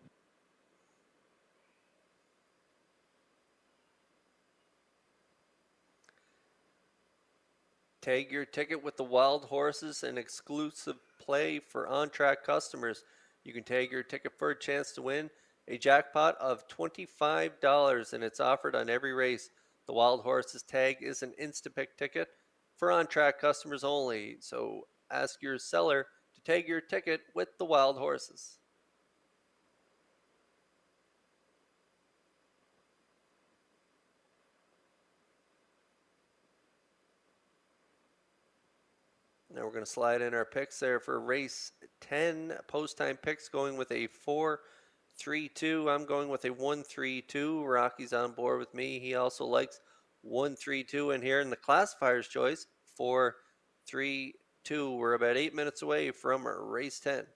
Tag your ticket with the wild horses, an exclusive play for on-track customers. You can tag your ticket for a chance to win a jackpot of $25, and it's offered on every race. The wild horses tag is an Instapick ticket for on-track customers only, so ask your seller to tag your ticket with the wild horses. Now we're going to slide in our picks there for race 10. Post-time picks going with a 4-3-2. I'm going with a 1-3-2. Rocky's on board with me. He also likes 1-3-2. And here in the classifier's choice, 4-3-2. We're about 8 minutes away from race 10.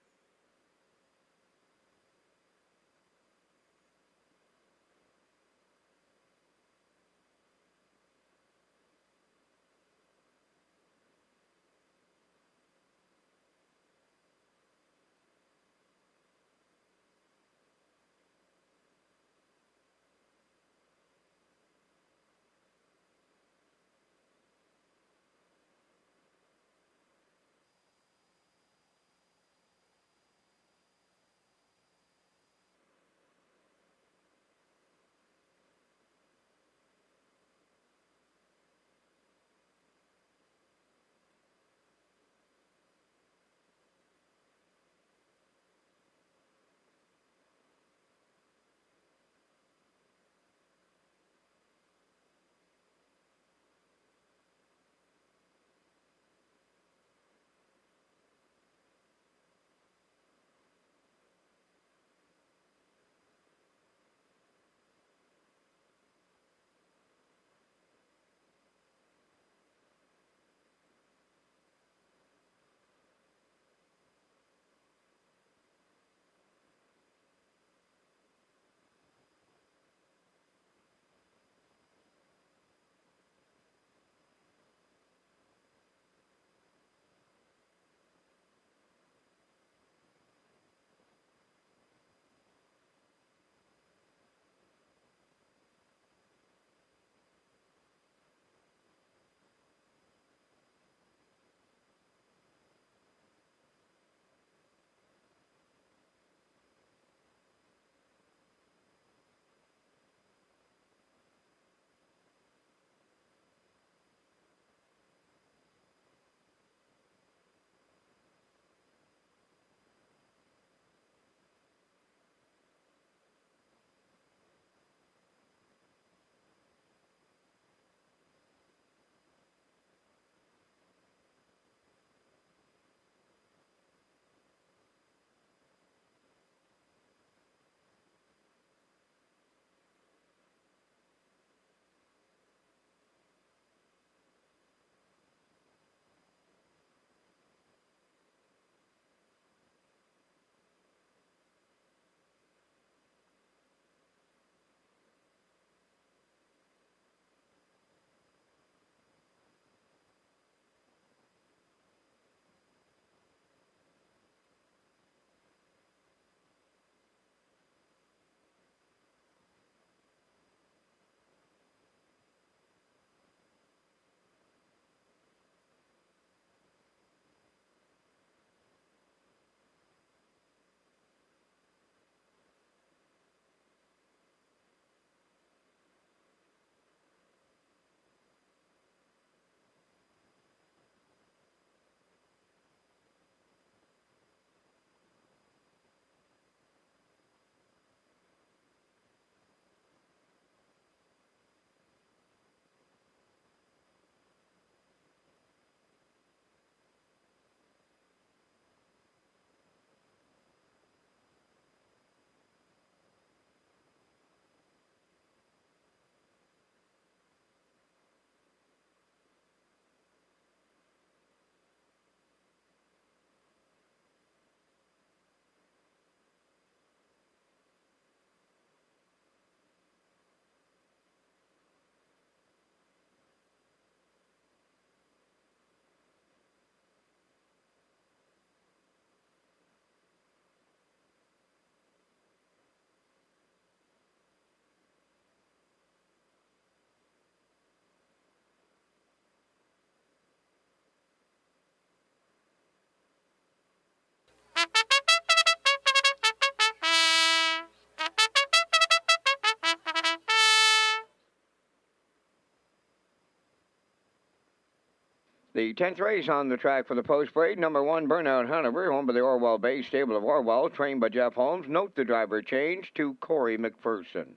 The 10th race on the track for the post parade, number 1, Burnout Hanover, owned by the Orwell Bay Stable of Orwell, trained by Jeff Holmes. Note the driver change to Corey McPherson.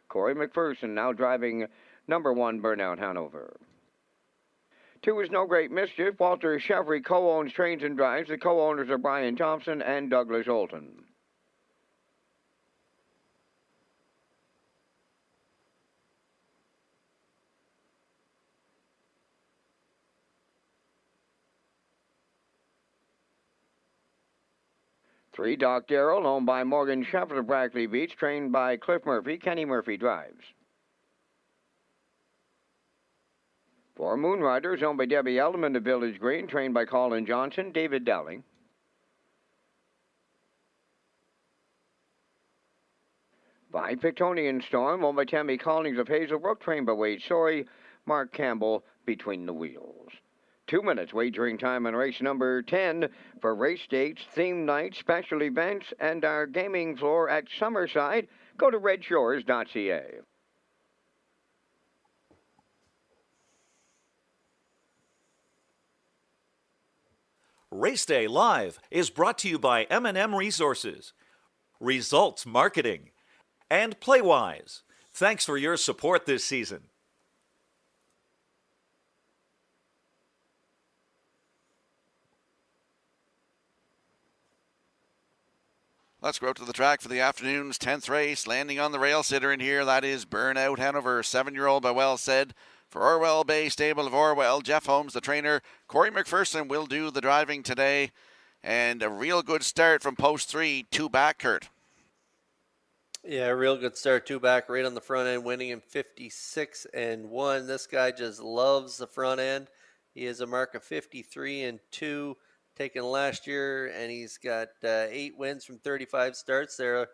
Corey McPherson now driving number 1, Burnout Hanover. 2 is No Great Mischief. Walter Chevry co-owns Trains and Drives. The co-owners are Brian Thompson and Douglas Olton. Three, Doc Darrell, owned by Morgan Shepherd of Brackley Beach, trained by Cliff Murphy. Kenny Murphy drives. 4, Moonriders, owned by Debbie Elderman of Village Green, trained by Colin Johnson, David Dowling. 5, Pictonian Storm, owned by Tammy Collins of Hazelbrook, trained by Wade Sorey, Mark Campbell between the wheels. 2 minutes wagering time on race number 10 for race dates, theme nights, special events, and our gaming floor at Summerside. Go to Redshores.ca. Race Day Live is brought to you by M&M Resources, Results Marketing, and Playwise. Thanks for your support this season. Let's go out to the track for the afternoon's 10th race. Landing on the rail sitter in here, that is Burnout Hanover, 7-year-old by Well Said. For Orwell Bay Stable of Orwell, Jeff Holmes, the trainer. Corey McPherson will do the driving today. And a real good start from post 3, 2 back, Kurt. Yeah, real good start. 2 back, right on the front end, winning in 56-1. This guy just loves the front end. He has a mark of 53-2. Taken last year, and he's got 8 wins from 35 starts there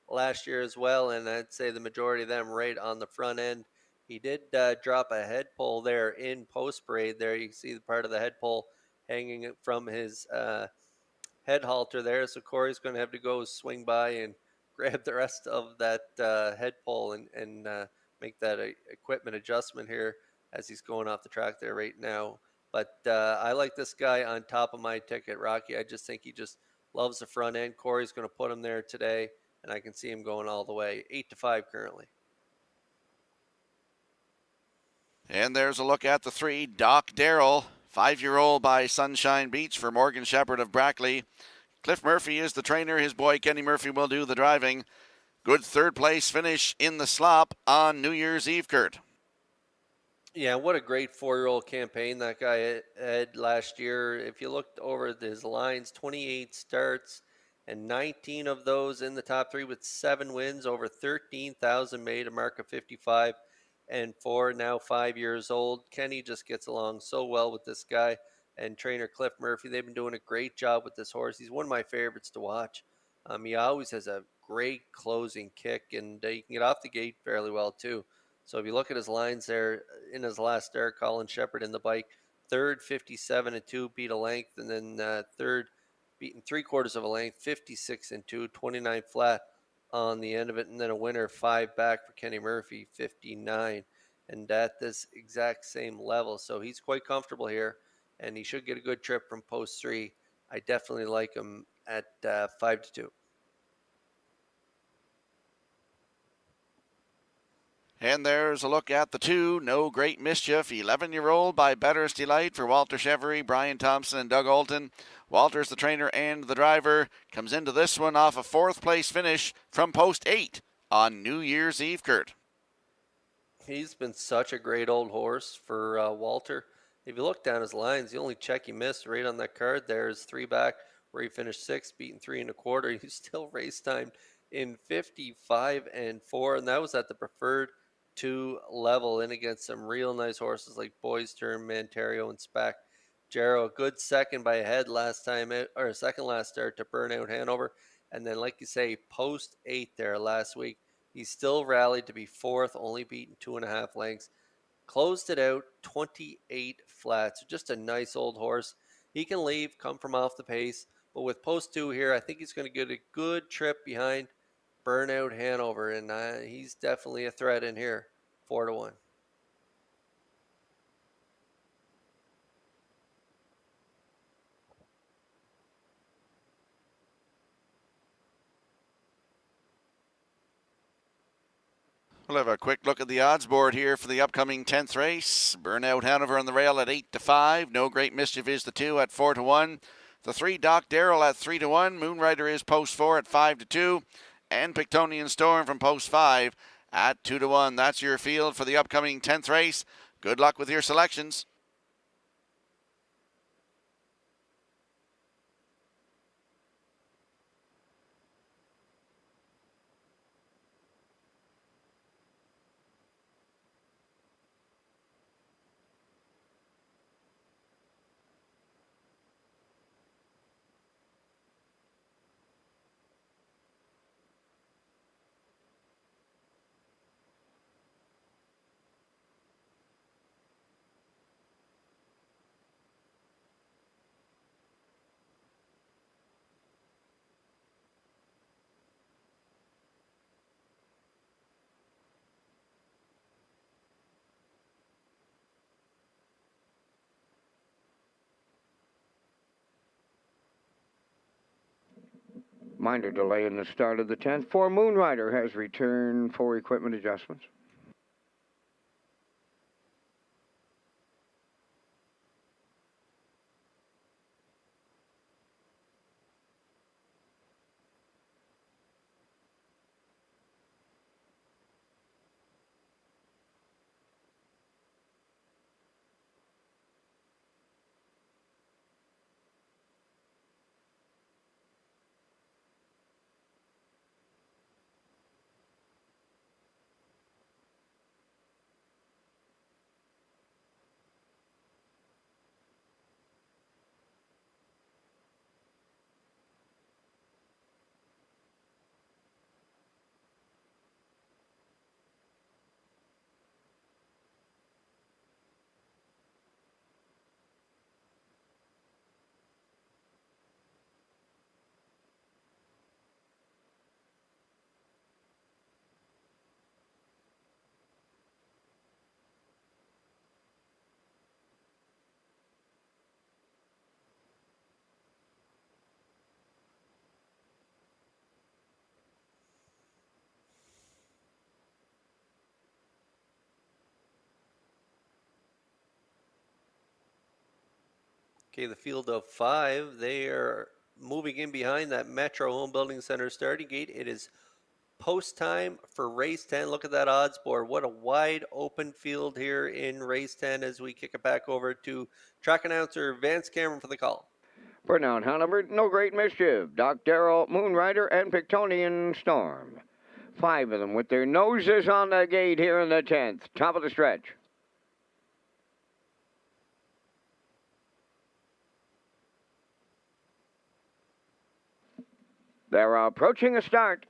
last year as well, and I'd say the majority of them right on the front end. He did drop a head pole there in post parade. There you can see the part of the head pole hanging from his head halter there, so Corey's going to have to go swing by and grab the rest of that head pole and make that equipment adjustment here as he's going off the track there right now. But I like this guy on top of my ticket, Rocky. I just think he just loves the front end. Corey's going to put him there today, and I can see him going all the way. 8-5 currently. And there's a look at the 3, Doc Darrell, 5-year-old by Sunshine Beach for Morgan Shepherd of Brackley. Cliff Murphy is the trainer. His boy Kenny Murphy will do the driving. Good third-place finish in the slop on New Year's Eve, Kurt. Yeah, what a great 4-year-old campaign that guy had last year. If you looked over his lines, 28 starts and 19 of those in the top 3 with 7 wins, over 13,000 made, a mark of 55-4, now 5 years old. Kenny just gets along so well with this guy, and trainer Cliff Murphy, they've been doing a great job with this horse. He's one of my favorites to watch. He always has a great closing kick, and he can get off the gate fairly well too. So if you look at his lines there in his last start, Colin Shepherd in the bike, third 57-2, beat a length, and then third beaten 3/4 of a length, 56-2, 29 flat on the end of it, and then a winner 5 back for Kenny Murphy, 59, and at this exact same level. So he's quite comfortable here, and he should get a good trip from post 3. I definitely like him at 5-2. And there's a look at the 2, No Great Mischief, 11-year-old by Better's Delight for Walter Chevry, Brian Thompson, and Doug Alton. Walter's the trainer and the driver. Comes into this one off a 4th-place finish from post 8 on New Year's Eve, Kurt. He's been such a great old horse for Walter. If you look down his lines, the only check he missed right on that card there is 3 back, where he finished 6th, beaten 3 1/4. He's still race timed in 55-4, and that was at the preferred 2 level in against some real nice horses like Boys Turn, Mantario, and Spack. Jarrow, a good second by a head last time, or second last start to Burnout Hanover. And then, like you say, post 8 there last week. He still rallied to be 4th, only beaten 2.5 lengths. Closed it out 28 flat. So just a nice old horse. He can leave, come from off the pace. But with post 2 here, I think he's going to get a good trip behind Burnout Hanover, and he's definitely a threat in here, 4-1. We'll have a quick look at the odds board here for the upcoming 10th race. Burnout Hanover on the rail at 8-5. No Great Mischief is the 2 at 4-1. The 3, Doc Darrell at 3-1. Moonrider is post 4 at 5-2. And Pictonian Storm from post 5 at 2-1. That's your field for the upcoming 10th race. Good luck with your selections. Minor delay in the start of the 10th. 4, Moonrider has returned for equipment adjustments. Okay, the field of 5, they are moving in behind that Metro Home Building Center starting gate. It is post time for race 10. Look at that odds board. What a wide open field here in race 10 as we kick it back over to track announcer Vance Cameron for the call. Burnout Hanover, No Great Mischief, Doc Darrell, Moonrider, and Pictonian Storm. 5 of them with their noses on the gate here in the 10th. Top of the stretch. They're approaching a start.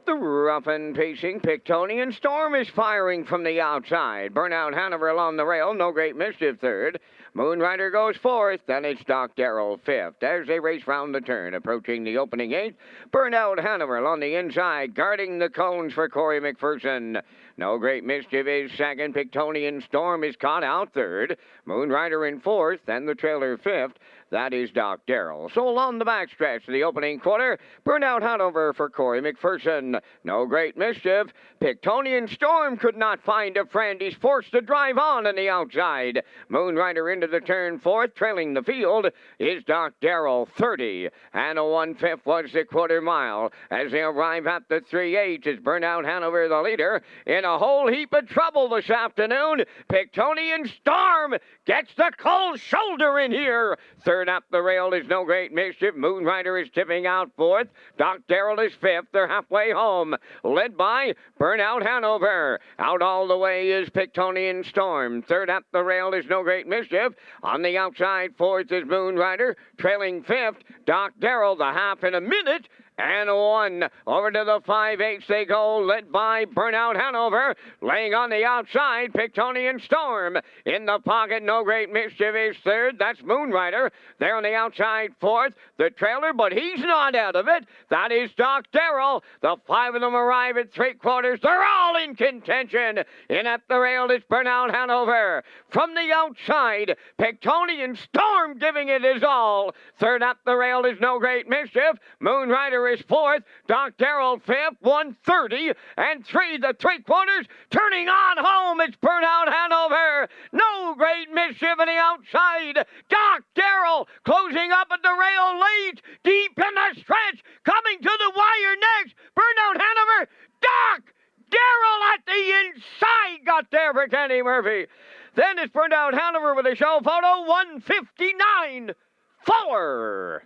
The rough and pacing Pictonian Storm is firing from the outside. Burnout Hanover along the rail. No Great Mischief third. Moonrider goes fourth. Then it's Doc Darrell fifth. As they race round the turn, approaching the opening 8. Burnout Hanover on the inside, guarding the cones for Corey McPherson. No Great Mischief is second. Pictonian Storm is caught out third. Moonrider in fourth. Then the trailer fifth. That is Doc Darrell. So along the backstretch of the opening quarter, Burnout Hanover for Corey McPherson. No Great Mischief. Pictonian Storm could not find a friend. He's forced to drive on the outside. Moonrider into the turn fourth, trailing the field is Doc Darrell 30. And a 1/5 was the quarter mile. As they arrive at the 3/8, is Burnout Hanover the leader in a whole heap of trouble this afternoon. Pictonian Storm gets the cold shoulder in here. Third up the rail is No Great Mischief. Moonrider is tipping out fourth. Doc Darrell is fifth. They're halfway home, led by Burnout Hanover. Out all the way is Pictonian Storm. Third up the rail is No Great Mischief. On the outside, fourth is Moonrider. Trailing fifth, Doc Darrell. The half in a minute and 1. Over to the 5/8 they go, led by Burnout Hanover. Laying on the outside, Pictonian Storm. In the pocket, No Great Mischief is third. That's Moonrider. They're on the outside fourth. The trailer, but he's not out of it. That is Doc Darrell. The 5 of them arrive at 3/4. They're all in contention. In at the rail is Burnout Hanover. From the outside, Pictonian Storm giving it his all. Third up the rail is No Great Mischief. Moonrider is fourth. Doc Darrell fifth. 1:30 and 3 the 3/4. Turning on home, it's Burnout Hanover. No Great Mischief on the outside. Doc Darrell closing up at the rail late. Deep in the stretch. Coming to the wire next. Burnout Hanover. Doc Darrell at the inside got there for Kenny Murphy. Then it's Burnout Hanover with a show photo. 1:59.4.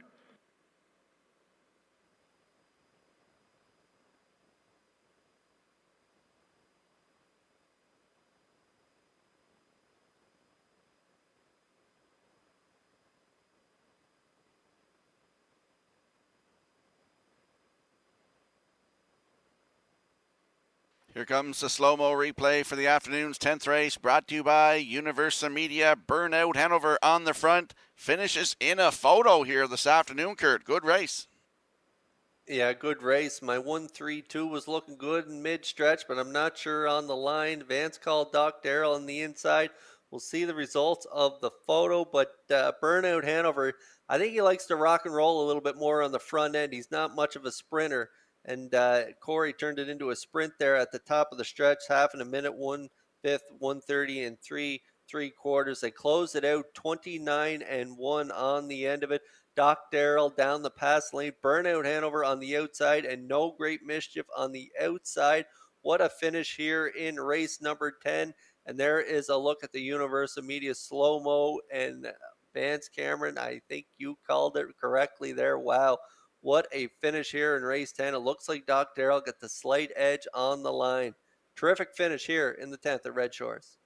Here comes the slow-mo replay for the afternoon's 10th race, brought to you by Universal Media. Burnout Hanover on the front, finishes in a photo here this afternoon, Kurt. Good race. Yeah, good race. My 1-3-2 was looking good in mid-stretch, but I'm not sure on the line. Vance called Doc Darrell on the inside. We'll see the results of the photo, but Burnout Hanover, I think he likes to rock and roll a little bit more on the front end. He's not much of a sprinter. And Corey turned it into a sprint there at the top of the stretch, half in a minute, 1/5, 1:30 and 3/4. They closed it out 29-1 on the end of it. Doc Darrell down the pass lane, Burnout Hanover on the outside, and No Great Mischief on the outside. What a finish here in race number 10. And there is a look at the Universal Media slow-mo. And Vance Cameron, I think you called it correctly there. Wow. What a finish here in race 10. It looks like Doc Darrell got the slight edge on the line. Terrific finish here in the 10th at Red Shores.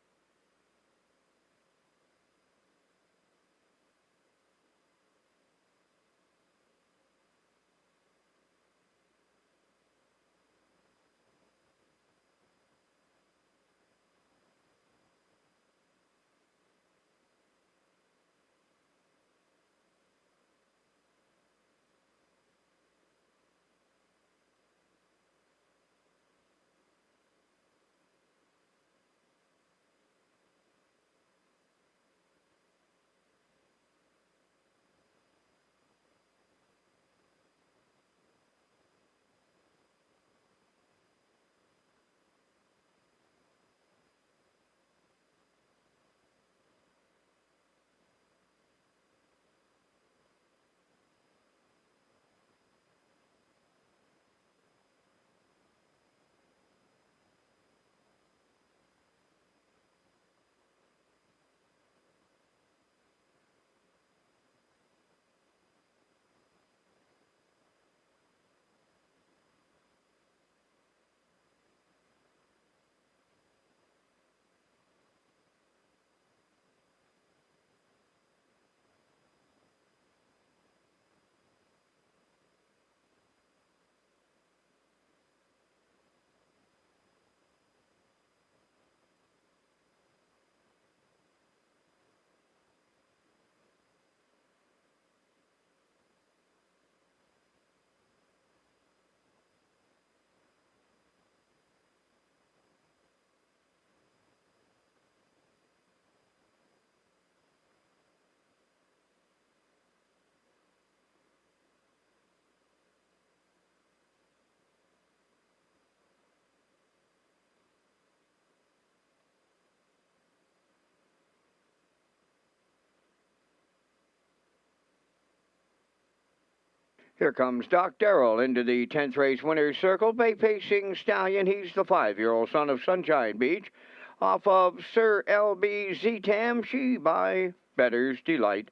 Here comes Doc Darrell into the 10th race winner's circle. Bay-pacing stallion. He's the 5-year-old son of Sunshine Beach. Off of Sir L.B. Z-Tam, she by Better's Delight.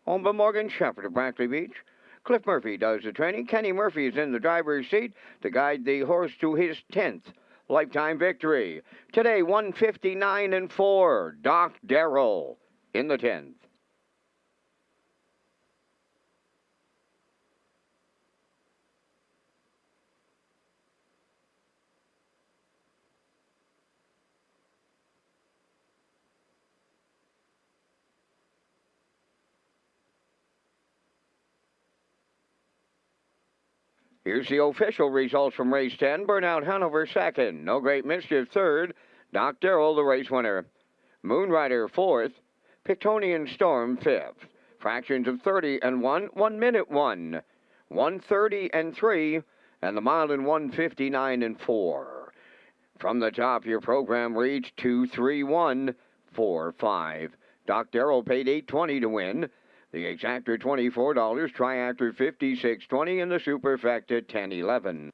Owned by Morgan Shepherd of Brackley Beach. Cliff Murphy does the training. Kenny Murphy is in the driver's seat to guide the horse to his 10th lifetime victory. Today, 1:59-4. Doc Darrell in the 10th. Here's the official results from race 10. Burnout Hanover second. No Great Mischief third. Doc Darrell the race winner. Moonrider fourth. Pictonian Storm fifth. Fractions of 30 and 1. 1 minute 1. 1:30 and 3. And the mile in 1:59 and 4. From the top, your program reads 23145. Doc Darrell paid $8.20 to win. The exactor $24, triactor $56.20, and the superfecta $10.11.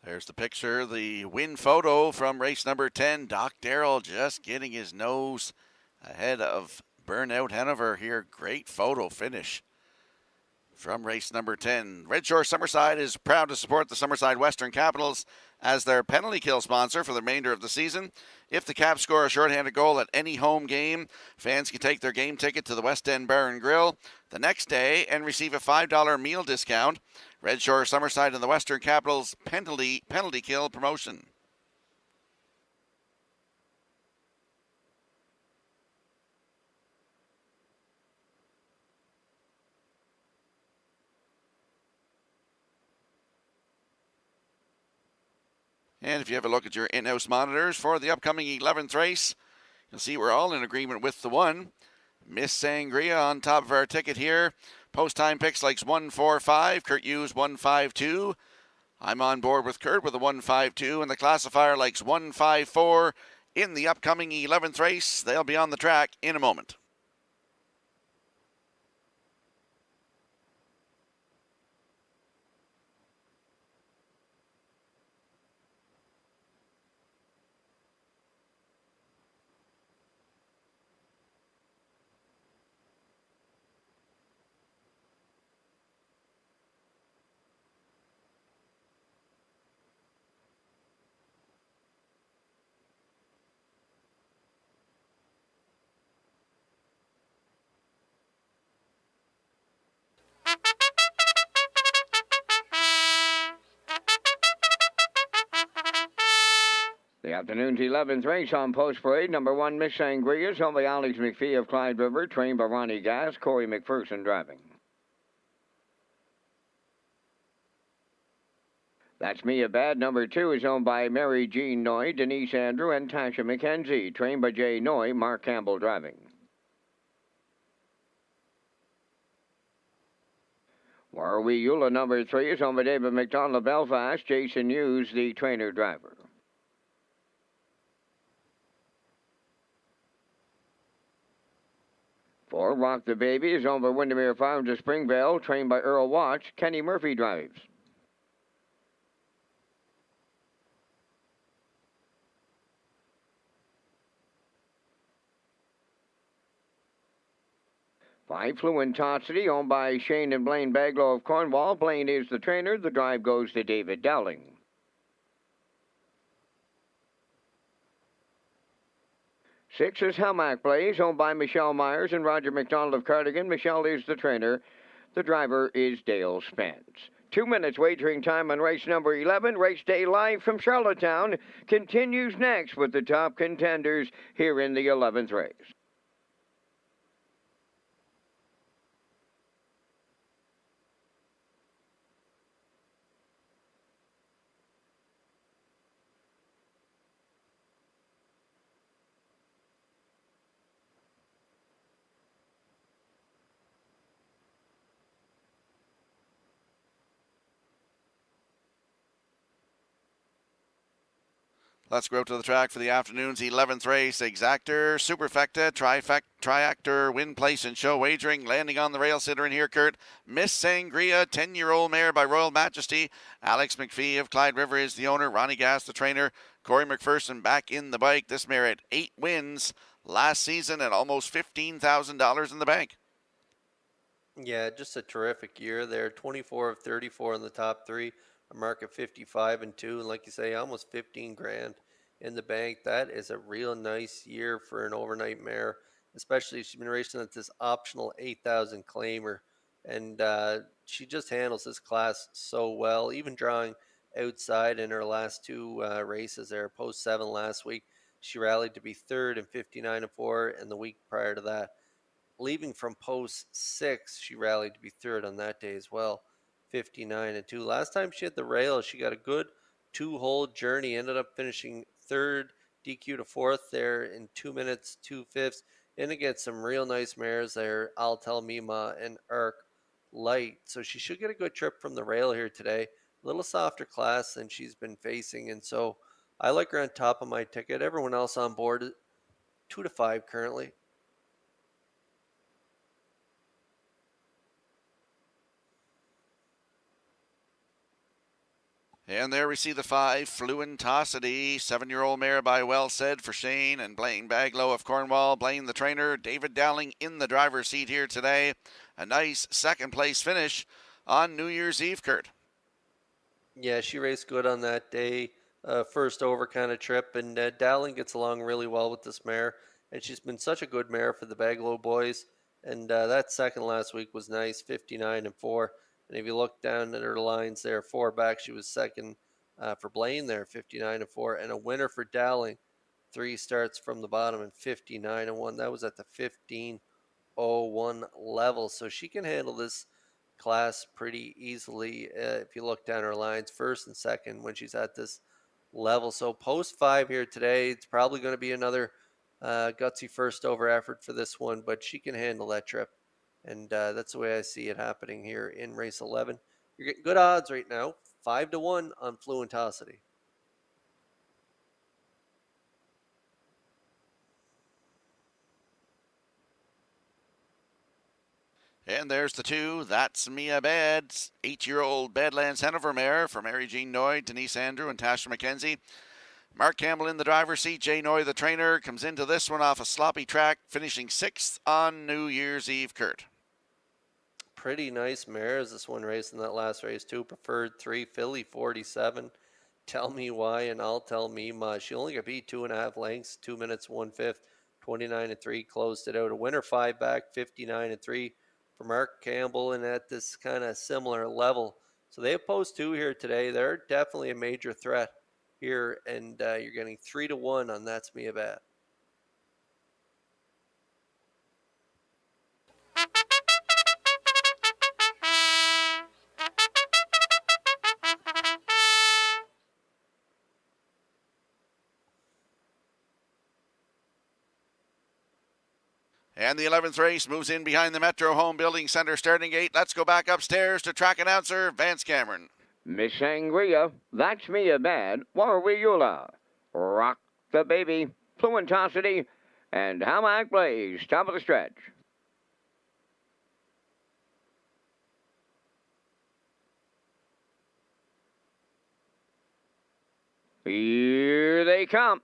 There's the picture, the win photo from race number 10. Doc Darrell just getting his nose ahead of Burnout Hanover here. Great photo finish from race number 10. Red Shore Summerside is proud to support the Summerside Western Capitals as their penalty kill sponsor for the remainder of the season. If the Caps score a shorthanded goal at any home game, fans can take their game ticket to the West End Bar and Grill the next day and receive a $5 meal discount. Red Shore Summerside and the Western Capitals penalty kill promotion. And if you have a look at your in-house monitors for the upcoming 11th race, you'll see we're all in agreement with the one. Miss Sangria on top of our ticket here. Post-time picks likes 145. Kurt Hughes 152. I'm on board with Kurt with a 152. And the classifier likes 154 in the upcoming 11th race. They'll be on the track in a moment. The afternoon's 11th race on Post Parade. Number 1, Miss Sangria, owned by Alex McPhee of Clyde River, trained by Ronnie Gass, Corey McPherson driving. That's Me a Bad. Number 2 is owned by Mary Jean Noy, Denise Andrew, and Tasha McKenzie, trained by Jay Noy, Mark Campbell driving. War Wheeler number 3 is owned by David McDonald of Belfast. Jason Hughes, the trainer driver. For Rock the Baby is owned by Windermere Farms of Springvale, trained by Earl Watts. Kenny Murphy drives. By Fluentosity, owned by Shane and Blaine Baglow of Cornwall. Blaine is the trainer. The drive goes to David Dowling. 6 is Helmack Blaze, owned by Michelle Myers and Roger McDonald of Cardigan. Michelle is the trainer. The driver is Dale Spence. 2 minutes wagering time on race number 11. Race day live from Charlottetown continues next with the top contenders here in the 11th race. Let's go to the track for the afternoon's 11th race. Exactor, Superfecta, Triactor, Win Place and Show Wagering. Landing on the rail sitter in here, Kurt. Miss Sangria, 10-year-old mare by Royal Majesty. Alex McPhee of Clyde River is the owner. Ronnie Gass, the trainer. Corey McPherson back in the bike. This mare at 8 wins last season and almost $15,000 in the bank. Yeah, just a terrific year there. 24 of 34 in the top 3. A mark of 55 and 2, and like you say, almost 15 grand in the bank. That is a real nice year for an overnight mare, especially if she's been racing at this optional 8,000 claimer, and she just handles this class so well, even drawing outside in her last 2 races there. Post 7 last week, she rallied to be third in 59 and 4, and the week prior to that, leaving from post 6, she rallied to be third on that day as well. 59 and 2. Last time she hit the rail, she got a good 2-hole journey. Ended up finishing third, DQ to fourth there in 2 minutes, 2/5. In against some real nice mares there, I'll Tell Mima and Arc Light. So she should get a good trip from the rail here today. A little softer class than she's been facing, and so I like her on top of my ticket. Everyone else on board, 2 to 5 currently. And there we see the 5, Fluentosity, 7-year-old mare by Well Said for Shane and Blaine Baglow of Cornwall. Blaine the trainer, David Dowling in the driver's seat here today. A nice second place finish on New Year's Eve, Kurt. Yeah, she raced good on that day. First over kind of trip, and Dowling gets along really well with this mare, and she's been such a good mare for the Baglow boys. And that second last week was nice, 59 and 4. And if you look down at her lines there, 4 back, she was second for Blaine there, 59 and 4, and a winner for Dowling, 3 starts from the bottom and 59 and 1. That was at the 15.01 level, so she can handle this class pretty easily if you look down her lines, first and second when she's at this level. So post 5 here today, it's probably going to be another gutsy first over effort for this one, but she can handle that trip. And that's the way I see it happening here in race 11. You're getting good odds right now, 5 to 1 on Fluentosity. And there's the 2. That's Mia Bad, 8-year-old Badlands Hanover mare for Mary Jean Noy, Denise Andrew, and Tasha McKenzie. Mark Campbell in the driver's seat. Jay Noy, the trainer, comes into this one off a sloppy track, finishing 6th on New Year's Eve, Kurt. Pretty nice mares. This one raced in that last race too. Preferred 3, Philly 47. Tell Me Why, and I'll Tell Mima. She only got beat 2.5 lengths, 2 minutes 1/5, 29 and 3. Closed it out. A winner 5 back, 59 and 3 for Mark Campbell, and at this kind of similar level. So they have post 2 here today. They're definitely a major threat here, and you're getting 3 to 1 on That's Me a Bat. And the 11th race moves in behind the Metro Home Building Center starting gate. Let's go back upstairs to track announcer Vance Cameron. Miss Sangria, That's Me a Bad, Warwiula, Rock the Baby, Fluentosity, and Hamac Blaze, top of the stretch. Here they come.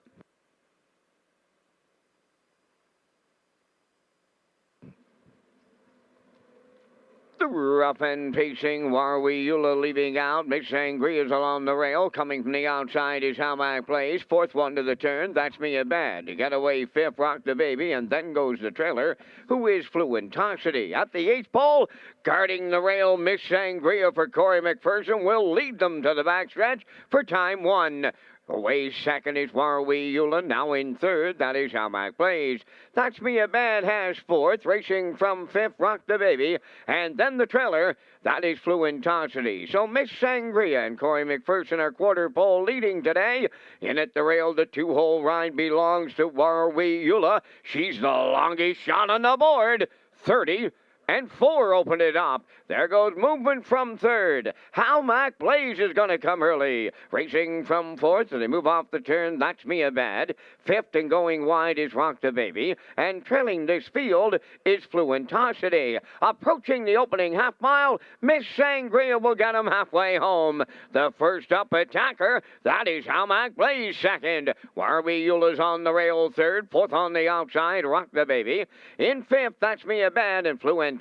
The rough and pacing Warwiula leaving out. Miss Sangria's along the rail. Coming from the outside is Hamac Blaze. Fourth one to the turn. That's Me a Bad. To get away fifth, Rock the Baby. And then goes the trailer, who is Fluentosity. At the eighth pole, guarding the rail, Miss Sangria for Corey McPherson will lead them to the backstretch for time one. Away second is Warwiula, now in third, that is Hamac Blaze. That's Me a Bad has fourth, racing from fifth, Rock the Baby, and then the trailer, that is Fluentosity. So Miss Sangria and Corey McPherson are quarter pole leading today. In at the rail, the two-hole ride belongs to Warwiula. She's the longest shot on the board, 30. And 4 open it up. There goes movement from third. Hamac Blaze is going to come early. Racing from fourth, and they move off the turn. That's Me a Bad. Fifth and going wide is Rock the Baby. And trailing this field is Fluentosity. Approaching the opening half mile, Miss Sangria will get him halfway home. The first up attacker, that is Hamac Blaze second. Warwiula's on the rail third. Fourth on the outside, Rock the Baby. In fifth, That's Me a Bad, and Fluentosity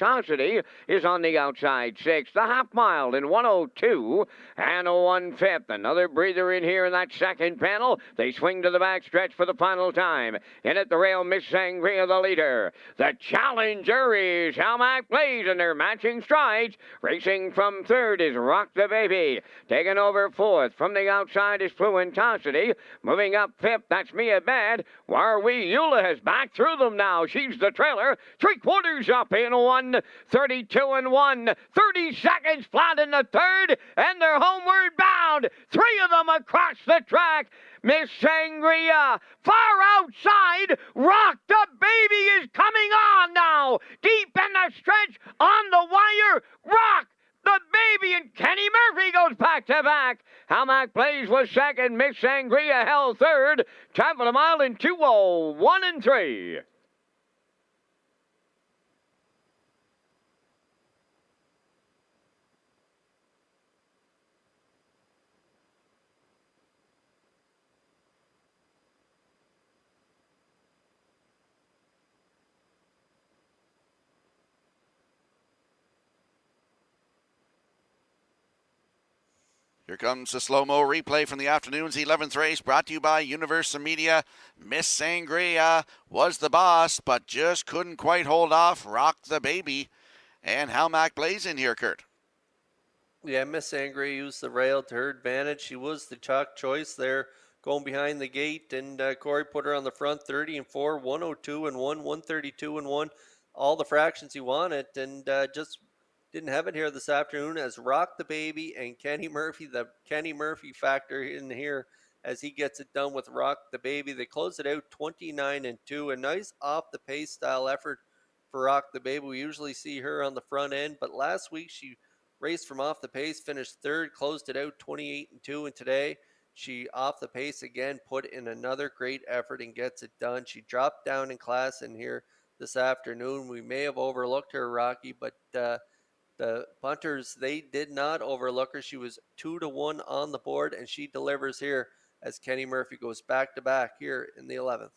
is on the outside sixth. The half mile in 1:02 and a 1/5. Another breather in here in that second panel. They swing to the back stretch for the final time. In at the rail, Miss Sangria the leader. The challenger is Hamac Blaze, and they're matching strides. Racing from third is Rock the Baby. Taking over fourth. From the outside is Fluentosity. Moving up fifth, That's Me a Bad. Warwiula has backed through them now. She's the trailer. 3/4 up in 1:32 and 1. 30 seconds flat in the third, and they're homeward bound. 3 of them across the track. Miss Sangria far outside. Rock the Baby is coming on now. Deep in the stretch on the wire. Rock the Baby, and Kenny Murphy goes back to back. Hamac Blaze was second. Miss Sangria held third. Time for the mile in 2:01 and 3. Here comes the slow-mo replay from the afternoon's 11th race, brought to you by Universal Media. Miss Sangria was the boss, but just couldn't quite hold off Rock the Baby. And Hamac Blaze in here, Kurt. Yeah, Miss Sangria used the rail to her advantage. She was the chalk choice there, going behind the gate, and Corey put her on the front, 30 and 4, 102 and 1, 132 and 1, all the fractions he wanted, and just didn't have it here this afternoon as Rock the Baby and Kenny Murphy, the Kenny Murphy factor in here as he gets it done with Rock the Baby. They close it out 29 and 2. A nice off the pace style effort for Rock the Baby. We usually see her on the front end, but last week she raced from off the pace, finished third, closed it out 28 and 2, and today she off the pace again, put in another great effort and gets it done. She dropped down in class in here this afternoon. We may have overlooked her, Rocky, but the punters, they did not overlook her. She was 2-1 on the board, and she delivers here as Kenny Murphy goes back-to-back here in the 11th.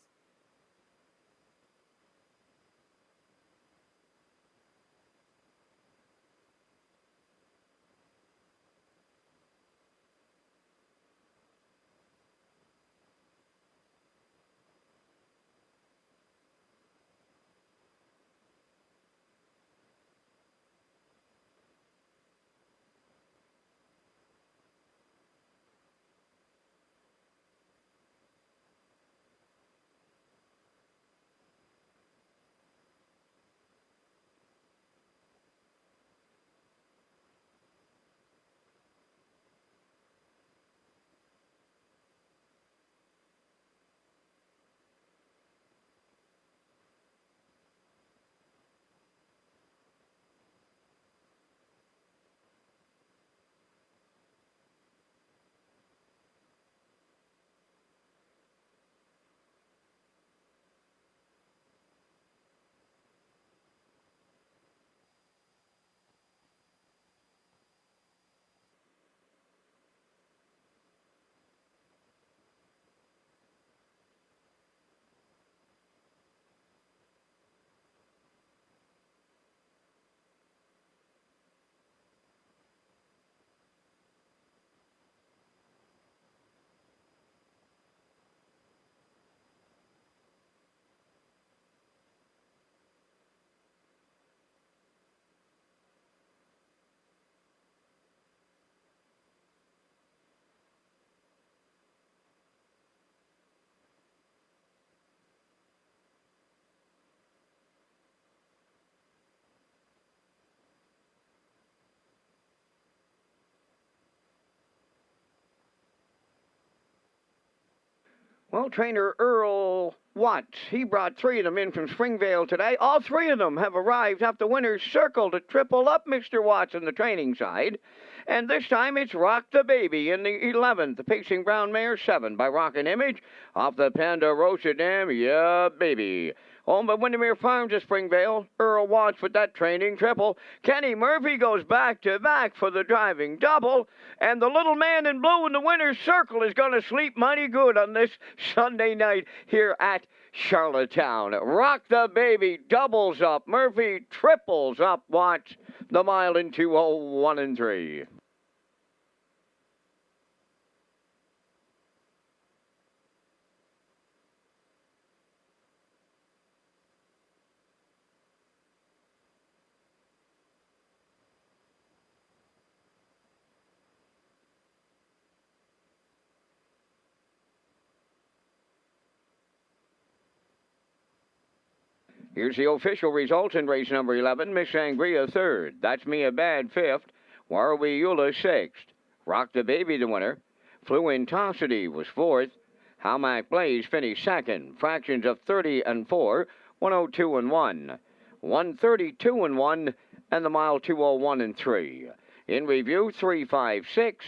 Well, trainer Earl Watts, he brought 3 of them in from Springvale today. All 3 of them have arrived up the winner's circle to triple up Mr. Watts on the training side. And this time it's Rock the Baby in the 11th. The Pacing Brown Mare 7 by Rockin' Image. Off the Ponderosa Dam, yeah, baby. Owned by Windermere Farms of Springvale. Earl Watts with that training triple. Kenny Murphy goes back-to-back for the driving double. And the little man in blue in the winner's circle is going to sleep mighty good on this Sunday night here at Charlottetown. Rock the Baby doubles up. Murphy triples up Watts. The mile in 2:01 and 3. Here's the official results in race number 11. Miss Sangria 3rd. That's Me a Bad 5th. Warrawee 6th. Rock the Baby the winner. Fluentosity was 4th. Howmack Blaze finished 2nd. Fractions of 30 and 4. 102 and 1. 132 and 1. And the mile 2:01 and 3. In review 356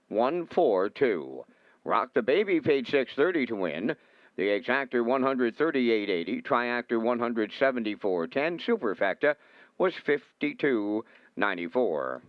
142. Rock the Baby paid $6.30 to win. The exactor 138.80, triactor 174.10, superfecta was 52.94.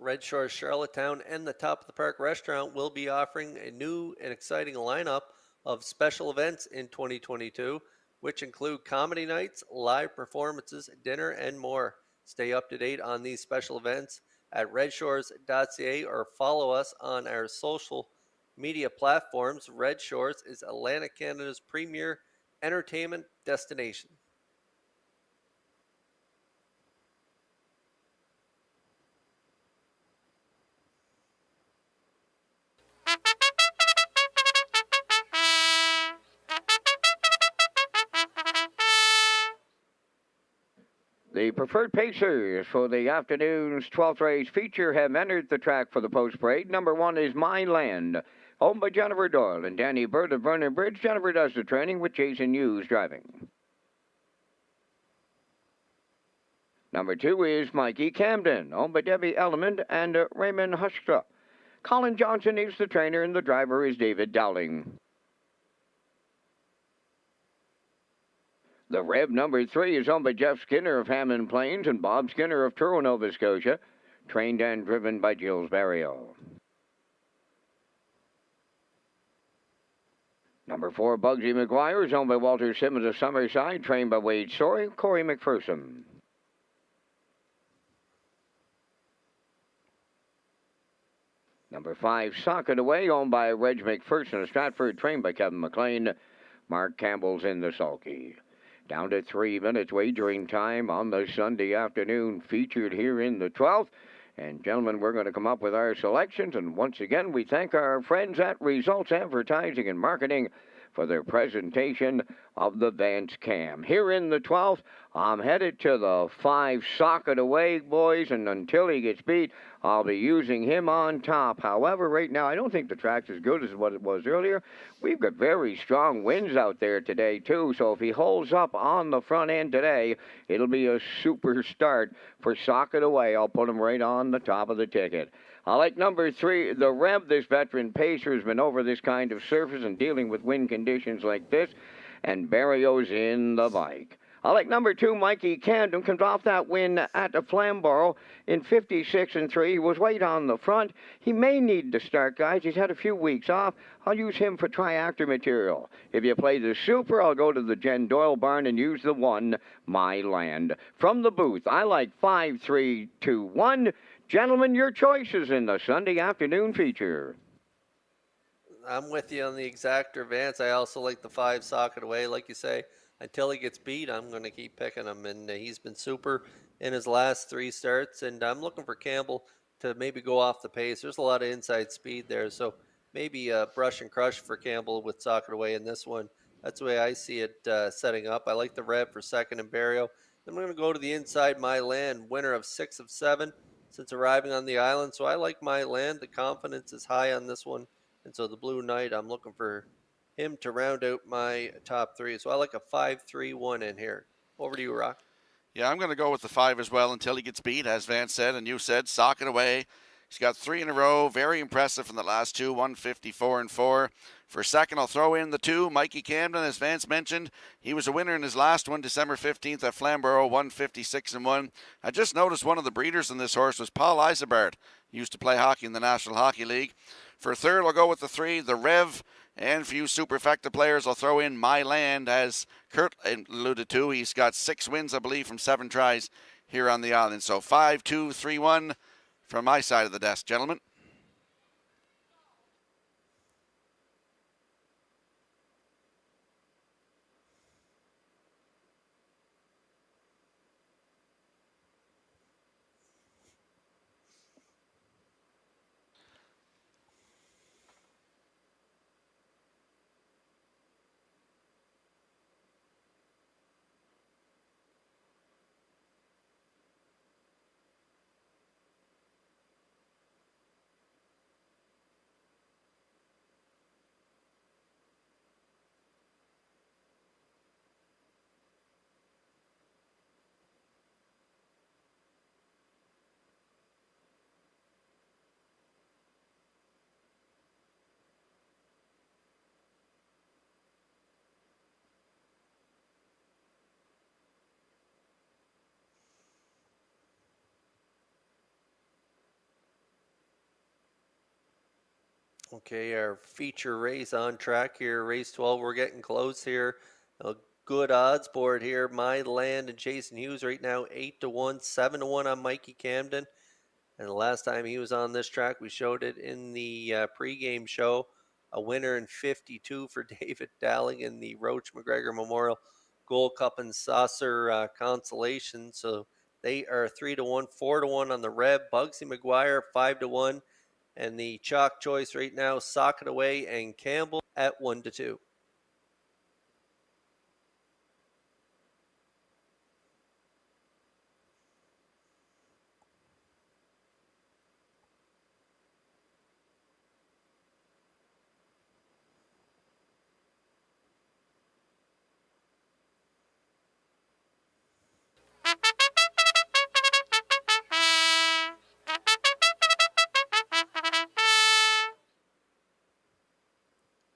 Redshores, Charlottetown, and the Top of the Park restaurant will be offering a new and exciting lineup of special events in 2022, which include comedy nights, live performances, dinner, and more. Stay up to date on these special events at Redshores.ca or follow us on our social media platforms. Red Shores is Atlantic Canada's premier entertainment destination. The preferred pacers for the afternoon's 12th race feature have entered the track for the post parade. Number 1 is My Land, owned by Jennifer Doyle and Danny Bird of Vernon Bridge. Jennifer does the training with Jason Hughes driving. Number 2 is Mikey Camden, owned by Debbie Element and Raymond Hushka. Colin Johnson is the trainer and the driver is David Dowling. The Rev number 3 is owned by Jeff Skinner of Hammond Plains and Bob Skinner of Truro, Nova Scotia, trained and driven by Gilles Barrio. Number 4, Bugsy McGuire, is owned by Walter Simmons of Summerside, trained by Wade Story, Corey McPherson. Number 5, Socket Away, owned by Reg McPherson of Stratford, trained by Kevin McLean. Mark Campbell's in the sulky. Down to 3 minutes wagering time on the Sunday afternoon, featured here in the 12th. And gentlemen, we're going to come up with our selections. And once again, we thank our friends at Results Advertising and Marketing for their presentation of the Vance Cam. Here in the 12th, I'm headed to the 5 Socket Away, boys, and until he gets beat, I'll be using him on top. However, right now, I don't think the track's as good as what it was earlier. We've got very strong winds out there today, too, so if he holds up on the front end today, it'll be a super start for Socket Away. I'll put him right on the top of the ticket. I like number 3, the Rev. This veteran pacer has been over this kind of surface and dealing with wind conditions like this, and Barrio's in the bike. I like number 2, Mikey Camden, comes off that win at the Flamborough in 56-3. He was right on the front. He may need to start, guys. He's had a few weeks off. I'll use him for tri-actor material. If you play the Super, I'll go to the Jen Doyle barn and use the 1, My Land. From the booth, I like 5, 3, 2, 1. Gentlemen, your choices in the Sunday afternoon feature. I'm with you on the exactor, Vance. I also like the 5 Socket Away. Like you say, until he gets beat, I'm going to keep picking him. And he's been super in his last 3 starts. And I'm looking for Campbell to maybe go off the pace. There's a lot of inside speed there. So maybe a brush and crush for Campbell with Socket Away in this one. That's the way I see it setting up. I like the Rev for second and Barrio. Then I'm going to go to the inside, My Land, winner of 6 of 7 since arriving on the island. So I like My Land. The confidence is high on this one. And so the Blue Knight, I'm looking for him to round out my top 3. So I like a 5-3-1 in here. Over to you, Rock. Yeah, I'm going to go with the 5 as well until he gets beat, as Vance said, and you said, Socket Away. He's got 3 in a row. Very impressive from the last 2, 154-4. For second, I'll throw in the 2, Mikey Camden, as Vance mentioned. He was a winner in his last one, December 15th at Flamborough, 156-1. I just noticed one of the breeders in this horse was Paul Isabart. He used to play hockey in the National Hockey League. For third, I'll go with the 3, the Rev. And for you superfecta players, I'll throw in My Land, as Kurt alluded to. He's got 6 wins, I believe, from 7 tries here on the island. So 5-2-3-1 from my side of the desk, gentlemen. Okay, our feature race on track here, race 12. We're getting close here. A good odds board here. My Land and Jason Hughes right now 8-1, 7-1 on Mikey Camden. And the last time he was on this track, we showed it in the pregame show. A winner in 52 for David Dowling in the Roach McGregor Memorial Gold Cup and Saucer Consolation. So they are 3-1, 4-1 on the Rev. Bugsy McGuire 5-1. And the chalk choice right now, Socket Away and Campbell at 1-2.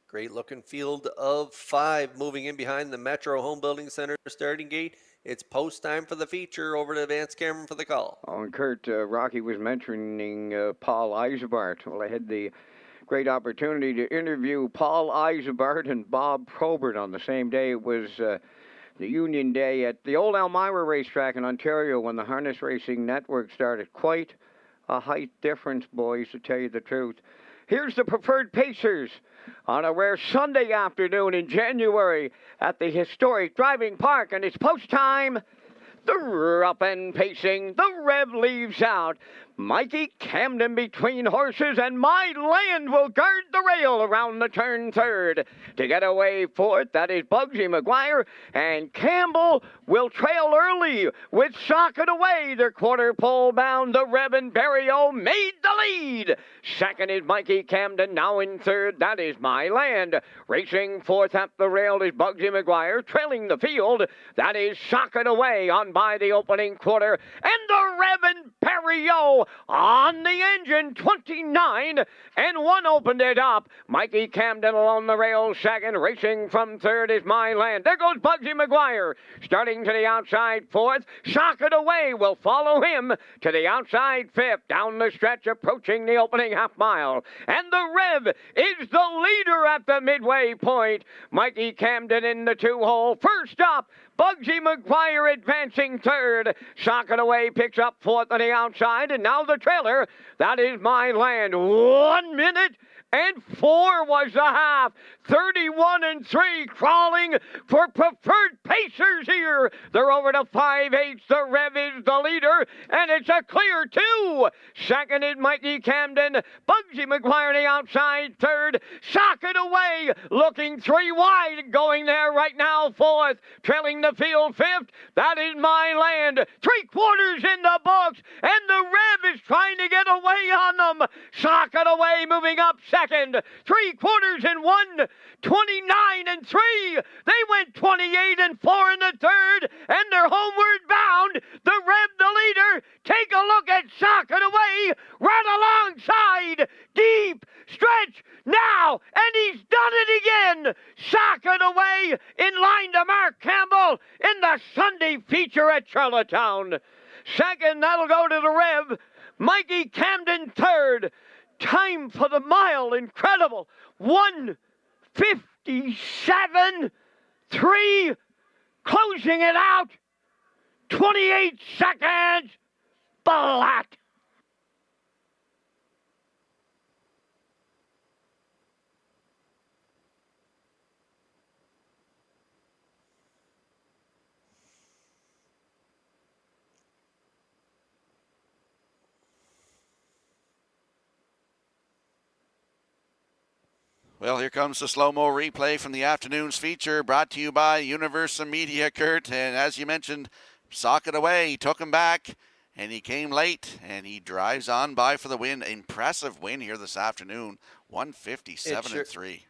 Great looking field of 5 moving in behind the Metro Home Building Center starting gate. It's post time for the feature. Over to Vance Cameron for the call. Oh, and Kurt, Rocky was mentioning Paul Isabart. Well, I had the great opportunity to interview Paul Eisebart and Bob Probert on the same day. It was the Union Day at the old Elmira Racetrack in Ontario when the Harness Racing Network started. Quite a height difference, boys, to tell you the truth. Here's the Preferred Pacers on a rare Sunday afternoon in January at the historic Driving Park, and it's post time. They're up and pacing. The Rev leaves out. Mikey Camden between horses, and My Land will guard the rail around the turn third. To get away fourth, that is Bugsy McGuire, and Campbell will trail early with Socket Away. Their quarter pole bound. The Rev and Barrio made the lead. Second is Mikey Camden, now in third. That is My Land. Racing fourth up the rail is Bugsy McGuire, trailing the field. That is Socket Away on by the opening quarter, and the Rev and Barrio on the engine, 29 and 1 opened it up. Mikey Camden along the rail second. Racing from third is My Land. There goes Bugsy McGuire. Starting to the outside fourth. Socket Away will follow him to the outside fifth. Down the stretch approaching the opening half mile. And the Rev is the leader at the midway point. Mikey Camden in the 2-hole. First up, Bugsy McGuire advancing third. Socket Away picks up fourth on the outside. And now the trailer. That is My Land. 1 minute and 4 was the half. 31 and 3 crawling for Preferred Pacers here. They're over to 5/8. The Rev is the leader, and it's a clear 2. Second is Mikey Camden. Bugsy McGuire on the outside third. Socket Away looking 3 wide, going there right now fourth. Trailing the field fifth. That is My Land. 3/4 in the books, and the Rev is trying to get away on them. Socket Away moving up second. 3/4 in 1. 29 and 3. They went 28 and 4 in the third, and they're homeward bound. The Rev, the leader. Take a look at Socket Away right alongside. Deep stretch now, and he's done it again. Socket Away in line to Mark Campbell in the Sunday feature at Charlottetown. Second, that'll go to the Rev. Mikey Camden third. Time for the mile, incredible. 1:57.3. Closing it out. 28 seconds. Flat. Well, here comes the slow-mo replay from the afternoon's feature, brought to you by Universal Media, Kurt. And as you mentioned, Socket Away, he took him back, and he came late, and he drives on by for the win. Impressive win here this afternoon, 1:57.3.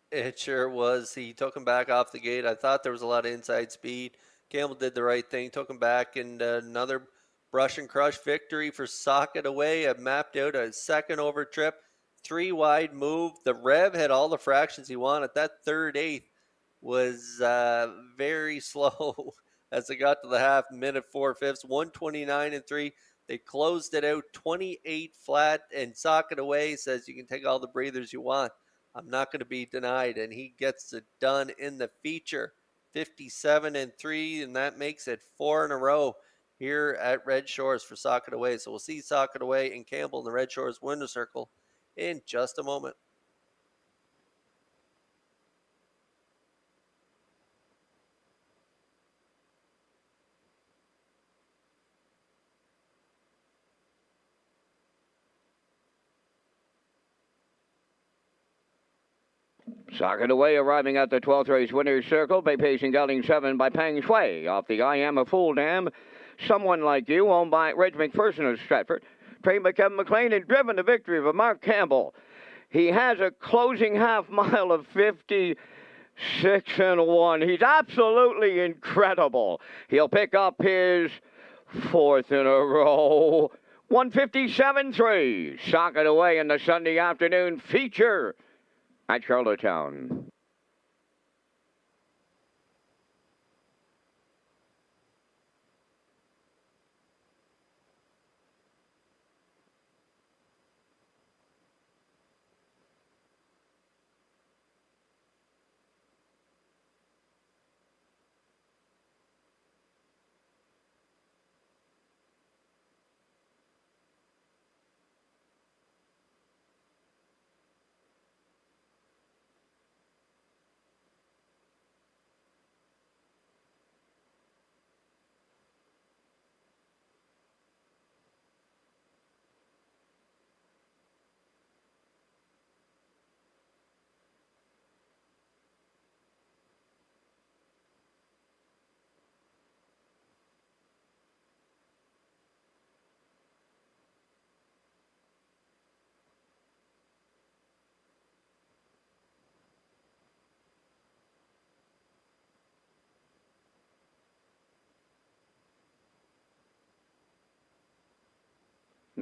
It sure was. He took him back off the gate. I thought there was a lot of inside speed. Campbell did the right thing, took him back, and another brush and crush victory for Socket Away. I mapped out a second over trip. 3 wide move. The Rev had all the fractions he wanted. That third eighth was very slow as it got to the half. Minute 4/5, 1:29 and 3. They closed it out 28 flat, and Socket Away says you can take all the breathers you want. I'm not going to be denied, and he gets it done in the feature. 57 and 3, and that makes it 4 in a row here at Red Shores for Socket Away. So we'll see Socket Away and Campbell in the Red Shores winner circle in just a moment. Socket Away arriving at the 12th race winner's circle by pacing gelding 7 by Peng Shui off the I Am a Fool Dam. Someone Like You, owned by Reg McPherson of Stratford. Trained by Kevin McLean and driven to victory for Mark Campbell. He has a closing half mile of 56 and 1. He's absolutely incredible. He'll pick up his 4th in a row. 1:57.3. Socket Away in the Sunday afternoon feature at Charlottetown.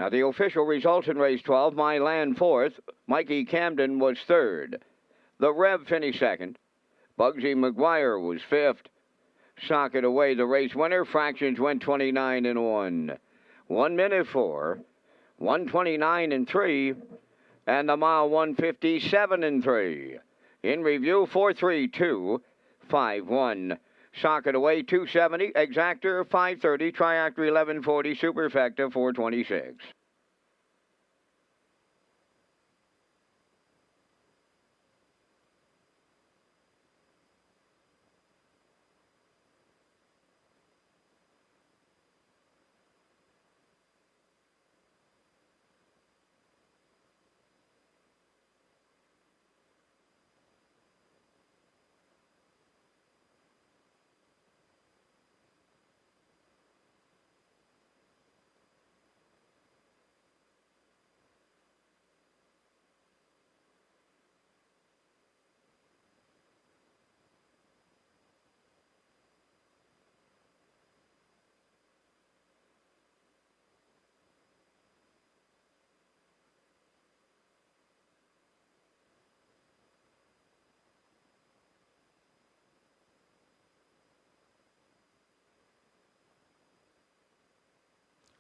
Now, the official results in race 12, My Land fourth, Mikey Camden was third. The Rev finished second. Bugsy McGuire was fifth. Socket Away, the race winner. Fractions went 29 and 1. 1 minute 4, 129 and 3, and the mile 157 and 3. In review, 43251. Socket Away 270, Exactor 530, Triactor 1140, Superfecta 426.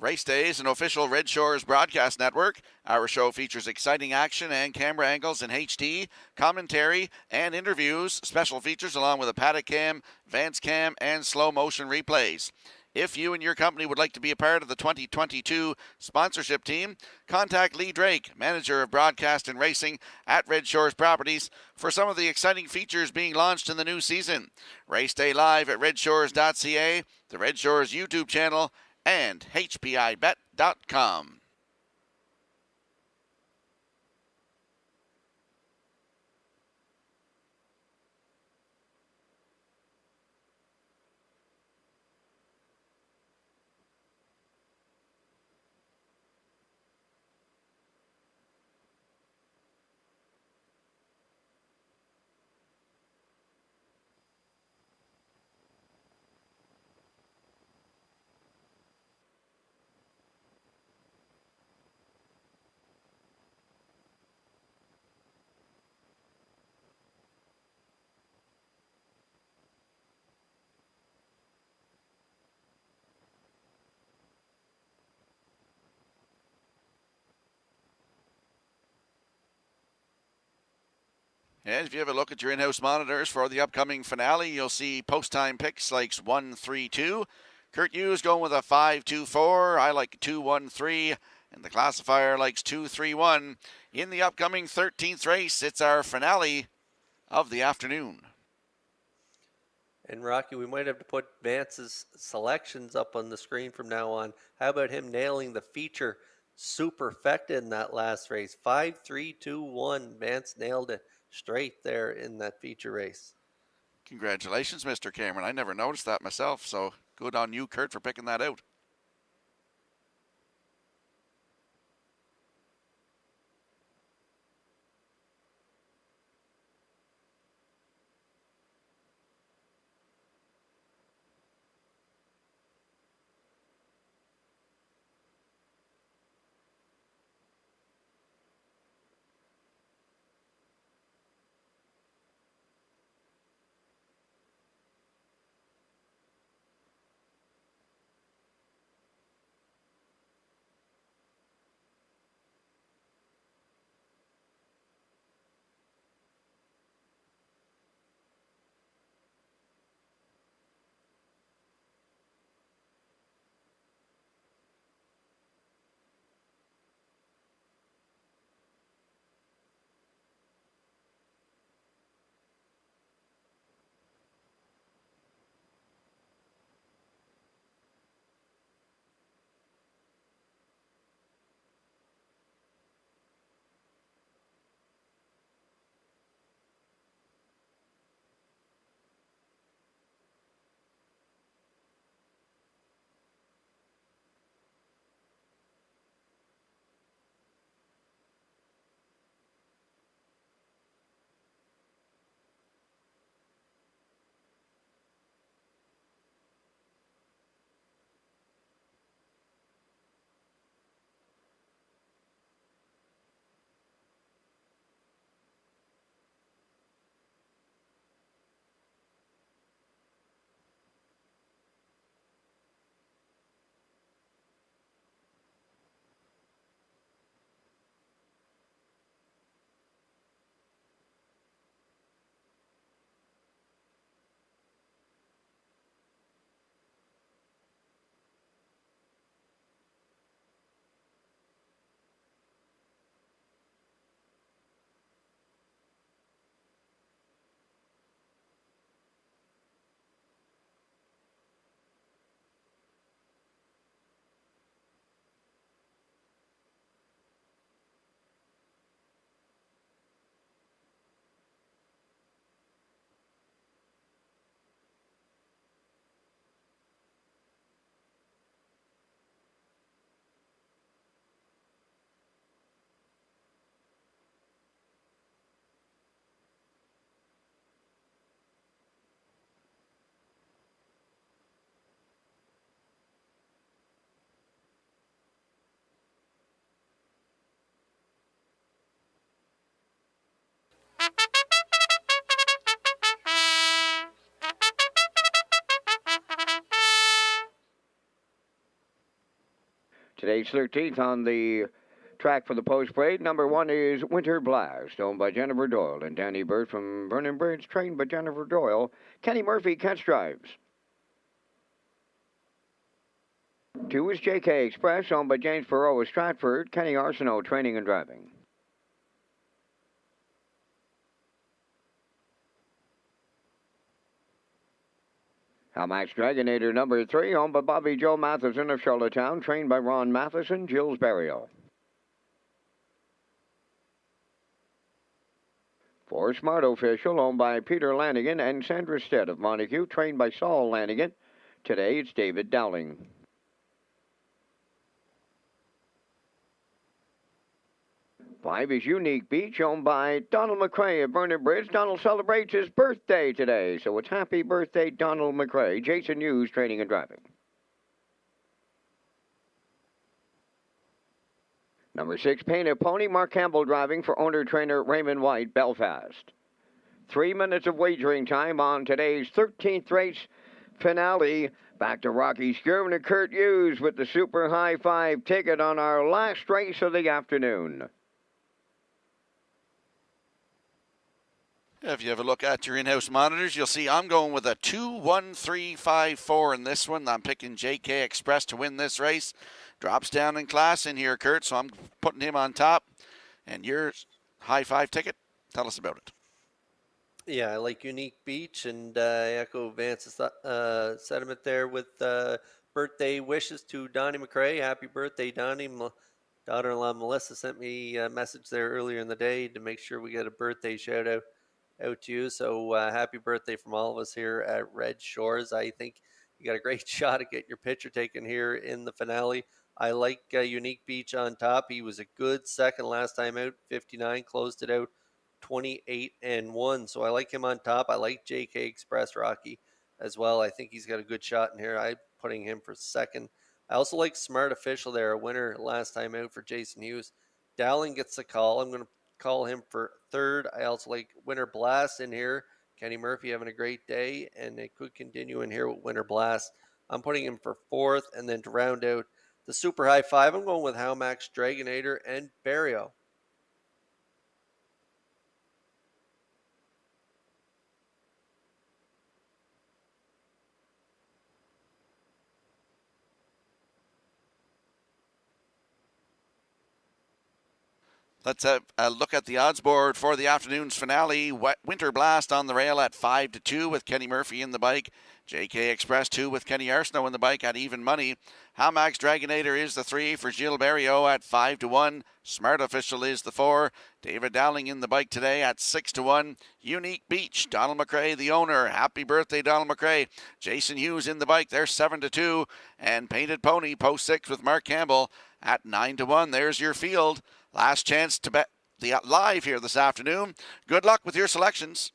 Race Day is an official Red Shores broadcast network. Our show features exciting action and camera angles in HD, commentary, and interviews, special features along with a paddock cam, Vance cam, and slow motion replays. If you and your company would like to be a part of the 2022 sponsorship team, contact Lee Drake, Manager of Broadcast and Racing at Red Shores Properties, for some of the exciting features being launched in the new season. Race Day live at Redshores.ca, the Red Shores YouTube channel, and HPIBet.com. And if you have a look at your in-house monitors for the upcoming finale, you'll see post-time picks like 1-3-2. Kurt Hughes going with a 5-2-4. I like 2-1-3. And the classifier likes 2-3-1. In the upcoming 13th race, it's our finale of the afternoon. And Rocky, we might have to put Vance's selections up on the screen from now on. How about him nailing the feature superfecta in that last race? 5-3-2-1. Vance nailed it straight there in that feature race. Congratulations, Mr. Cameron. I never noticed that myself, so good on you, Kurt, for picking that out. Today's 13th on the track for the post parade. Number 1 is Winter Blast, owned by Jennifer Doyle and Danny Bird from Vernon Bridge, trained by Jennifer Doyle. Kenny Murphy catch drives. 2 is JK Express, owned by James Perot of Stratford. Kenny Arsenault, training and driving. Max Dragonator number 3, owned by Bobby Joe Matheson of Charlottetown, trained by Ron Matheson, Jules Burial. 4 Smart Official, owned by Peter Lanigan and Sandra Stead of Montague, trained by Saul Lanigan. Today it's David Dowling. 5 is Unique Beach, owned by Donald McRae of Vernon Bridge. Donald celebrates his birthday today, so it's happy birthday, Donald McRae. Jason Hughes, training and driving. Number 6, Painted Pony, Mark Campbell driving for owner-trainer Raymond White, Belfast. 3 minutes of wagering time on today's 13th race finale. Back to Rocky Skirvin and Kurt Hughes with the Super High 5 ticket on our last race of the afternoon. If you have a look at your in-house monitors, you'll see I'm going with a 2-1-3-5-4 in this one. I'm picking JK Express to win this race. Drops down in class in here, Kurt, so I'm putting him on top. And your high 5 ticket, tell us about it. Yeah, I like Unique Beach, and I echo Vance's sentiment there with birthday wishes to Donnie McRae. Happy birthday, Donnie. Daughter-in-law Melissa sent me a message there earlier in the day to make sure we get a birthday shout-out to you. So happy birthday from all of us here at Red Shores. I think you got a great shot at getting your picture taken here in the finale. I like Unique Beach on top. He was a good second last time out, 59, closed it out 28-1. So I like him on top. I like JK Express Rocky as well. I think he's got a good shot in here. I'm putting him for second. I also like Smart Official there, a winner last time out for Jason Hughes. Dowling gets the call. I'm going to call him for third. I also like Winter Blast in here. Kenny Murphy having a great day, and it could continue in here with Winter Blast. I'm putting him for fourth, and then to round out the Super High 5, I'm going with Max Dragonator and Barrio. Let's have a look at the odds board for the afternoon's finale. Winter Blast on the rail at 5-2 with Kenny Murphy in the bike. JK Express 2 with Kenny Arsenault in the bike at even money. Max Dragonator is the 3 for Gilles Barrio at 5-1. Smart Official is the 4. David Dowling in the bike today at 6-1. Unique Beach, Donald McRae, the owner. Happy birthday, Donald McRae. Jason Hughes in the bike, they're 7-2. And Painted Pony, post 6 with Mark Campbell at 9-1. There's your field. Last chance to bet the live here this afternoon. Good luck with your selections.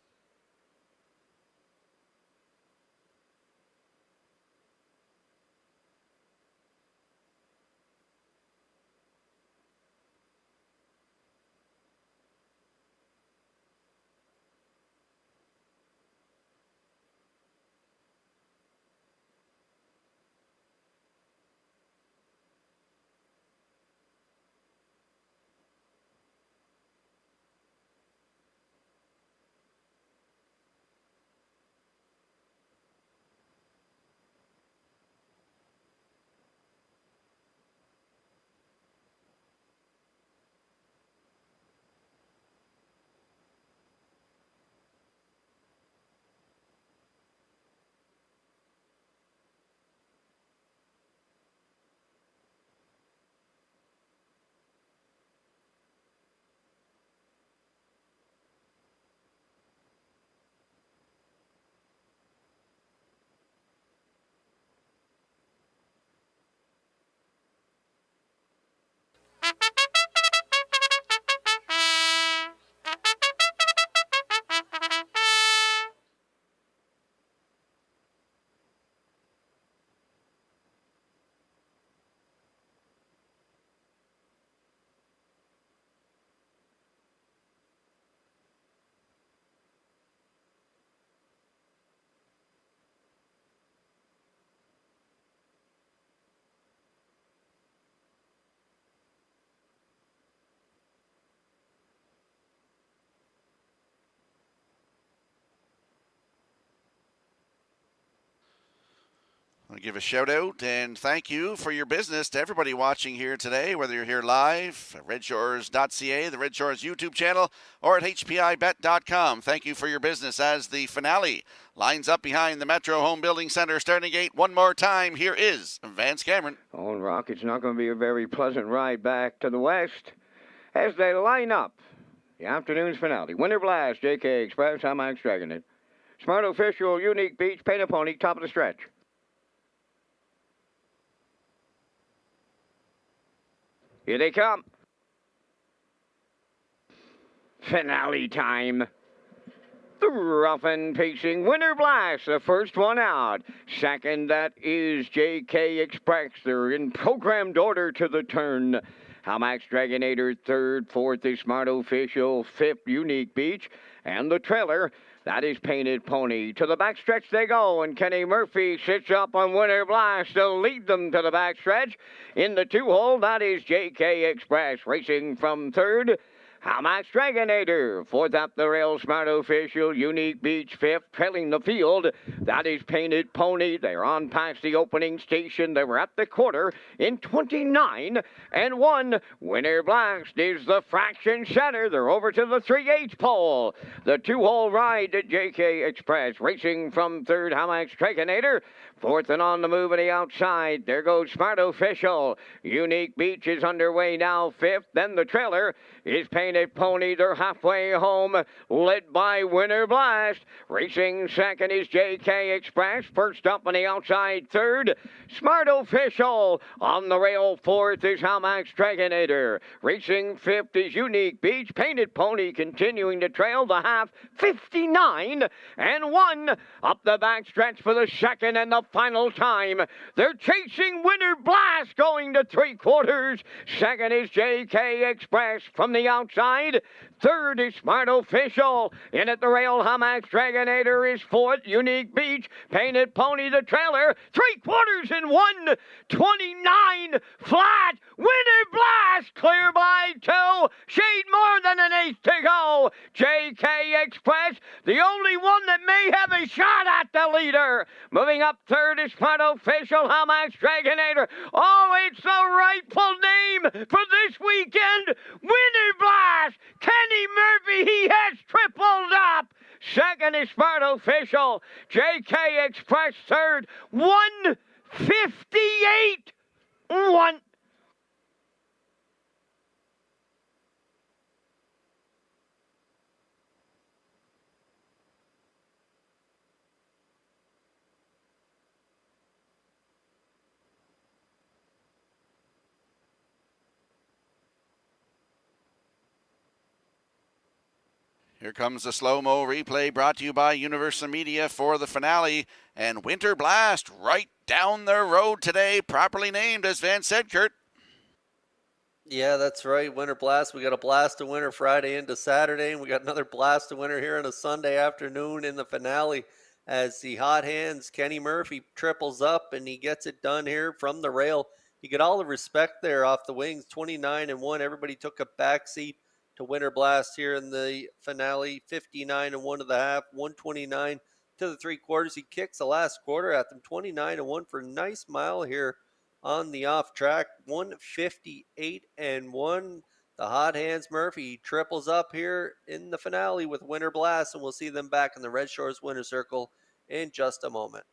I'll give a shout out and thank you for your business to everybody watching here today, whether you're here live at Redshores.ca, the Red Shores YouTube channel, or at HPIBet.com. Thank you for your business as the finale lines up behind the Metro Home Building Center starting gate. One more time, here is Vance Cameron. Old Rock, it's not going to be a very pleasant ride back to the west as they line up the afternoon's finale. Winter Blast, JK Express, I'm Max Dragonet. Smart Official, Unique Beach, Paint Pony, top of the stretch. Here they come. Finale time. The rough and pacing Winter Blast, the first one out. Second, that is JK Express. They're in programmed order to the turn. Hamax Dragonator, third. Fourth is Smart Official. Fifth, Unique Beach. And the trailer, that is Painted Pony. To the backstretch they go, and Kenny Murphy sits up on Winter Blast to lead them to the backstretch. In the two-hole, that is JK Express racing from third. Hamax Dragonator, fourth up the rail, Smart Official, Unique Beach, fifth, trailing the field. That is Painted Pony. They're on past the opening station. They were at the quarter in 29-1. Winter Blast is the fraction center. They're over to the 3/8 pole. The two-hole ride to JK Express, racing from third, Hamax Dragonator. Fourth and on the move on the outside. There goes Smart Official. Unique Beach is underway now, fifth. Then the trailer is Painted Pony. They're halfway home, led by Winter Blast. Racing second is JK Express. First up on the outside, third. Smart Official. On the rail, fourth is Hamax Dragonator. Racing fifth is Unique Beach. Painted Pony continuing to trail the half, 59-1. Up the backstretch for the second and the final time. They're chasing Winter Blast going to three-quarters. Second is JK Express from the outside. Third is Smart Official. In at the rail, Hamax Dragonator is fourth. Unique Beach, Painted Pony, the trailer. Three-quarters in 1:29 flat. Winter Blast clear by two. Shade more than an eighth to go. JK Express, the only one that may have a shot at the leader. Moving up third is Smart Official, Hamax Dragonator. Oh, it's the rightful name for this weekend. Winter Blast. Kenny Murphy, he has tripled up. Second is Smart Official. JK Express third. 1:58-1. Here comes the slow-mo replay brought to you by Universal Media for the finale. And Winter Blast right down the road today, properly named, as Van said, Kurt. Yeah, that's right. Winter Blast. We got a blast of winter Friday into Saturday, and we got another blast of winter here on a Sunday afternoon in the finale as the hot hands, Kenny Murphy triples up, and he gets it done here from the rail. You get all the respect there off the wings, 29-1. Everybody took a backseat to Winter Blast here in the finale, 59-1 to the half, 129 to the three-quarters. He kicks the last quarter at them, 29-1 for a nice mile here on the off track, 158-1. The hot hands Murphy triples up here in the finale with Winter Blast, and we'll see them back in the Red Shores Winter Circle in just a moment.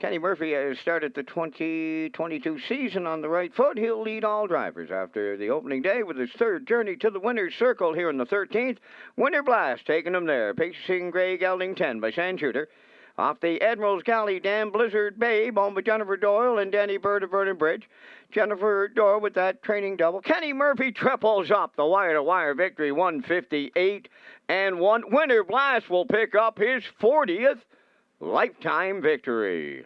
Kenny Murphy has started the 2022 season on the right foot. He'll lead all drivers after the opening day with his third journey to the winner's circle here in the 13th. Winter Blast taking him there, pacing Greg Elding 10 by Sandshooter. Off the Admiral's Galley Dam, Blizzard Babe, owned by Jennifer Doyle and Danny Bird of Vernon Bridge. Jennifer Doyle with that training double. Kenny Murphy triples up the wire-to-wire victory, 158 and 1. Winter Blast will pick up his 40th lifetime victory.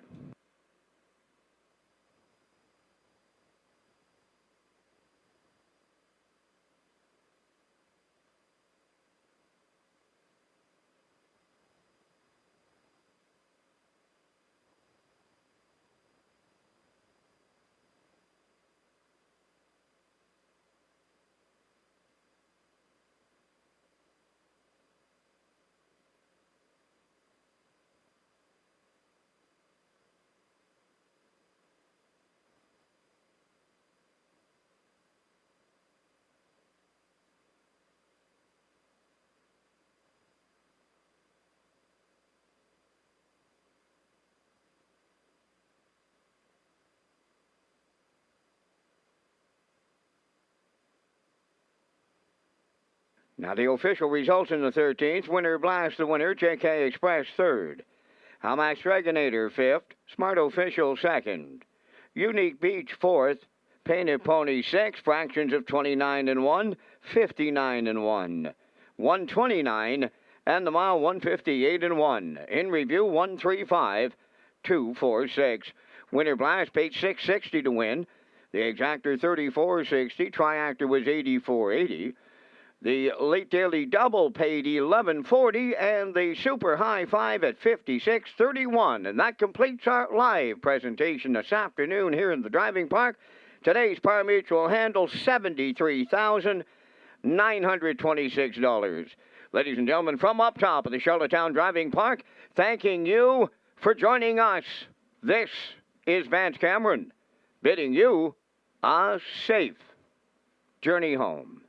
Now the official results in the 13th. Winter Blast the winner, JK Express third. Hamax Dragonator fifth. Smart Official second. Unique Beach fourth. Painted Pony sixth. Fractions of 29 and 1. 59 and 1. 129 and the mile 158 and 1. In review 135 246. Winter Blast paid 660 to win. The exactor 3460. Triactor was 8480. The late daily double paid $11.40, and the super high five at $56.31. And that completes our live presentation this afternoon here in the driving park. Today's Par Mutual handle, $73,926. Ladies and gentlemen, from up top of the Charlottetown Driving Park, thanking you for joining us. This is Vance Cameron, bidding you a safe journey home.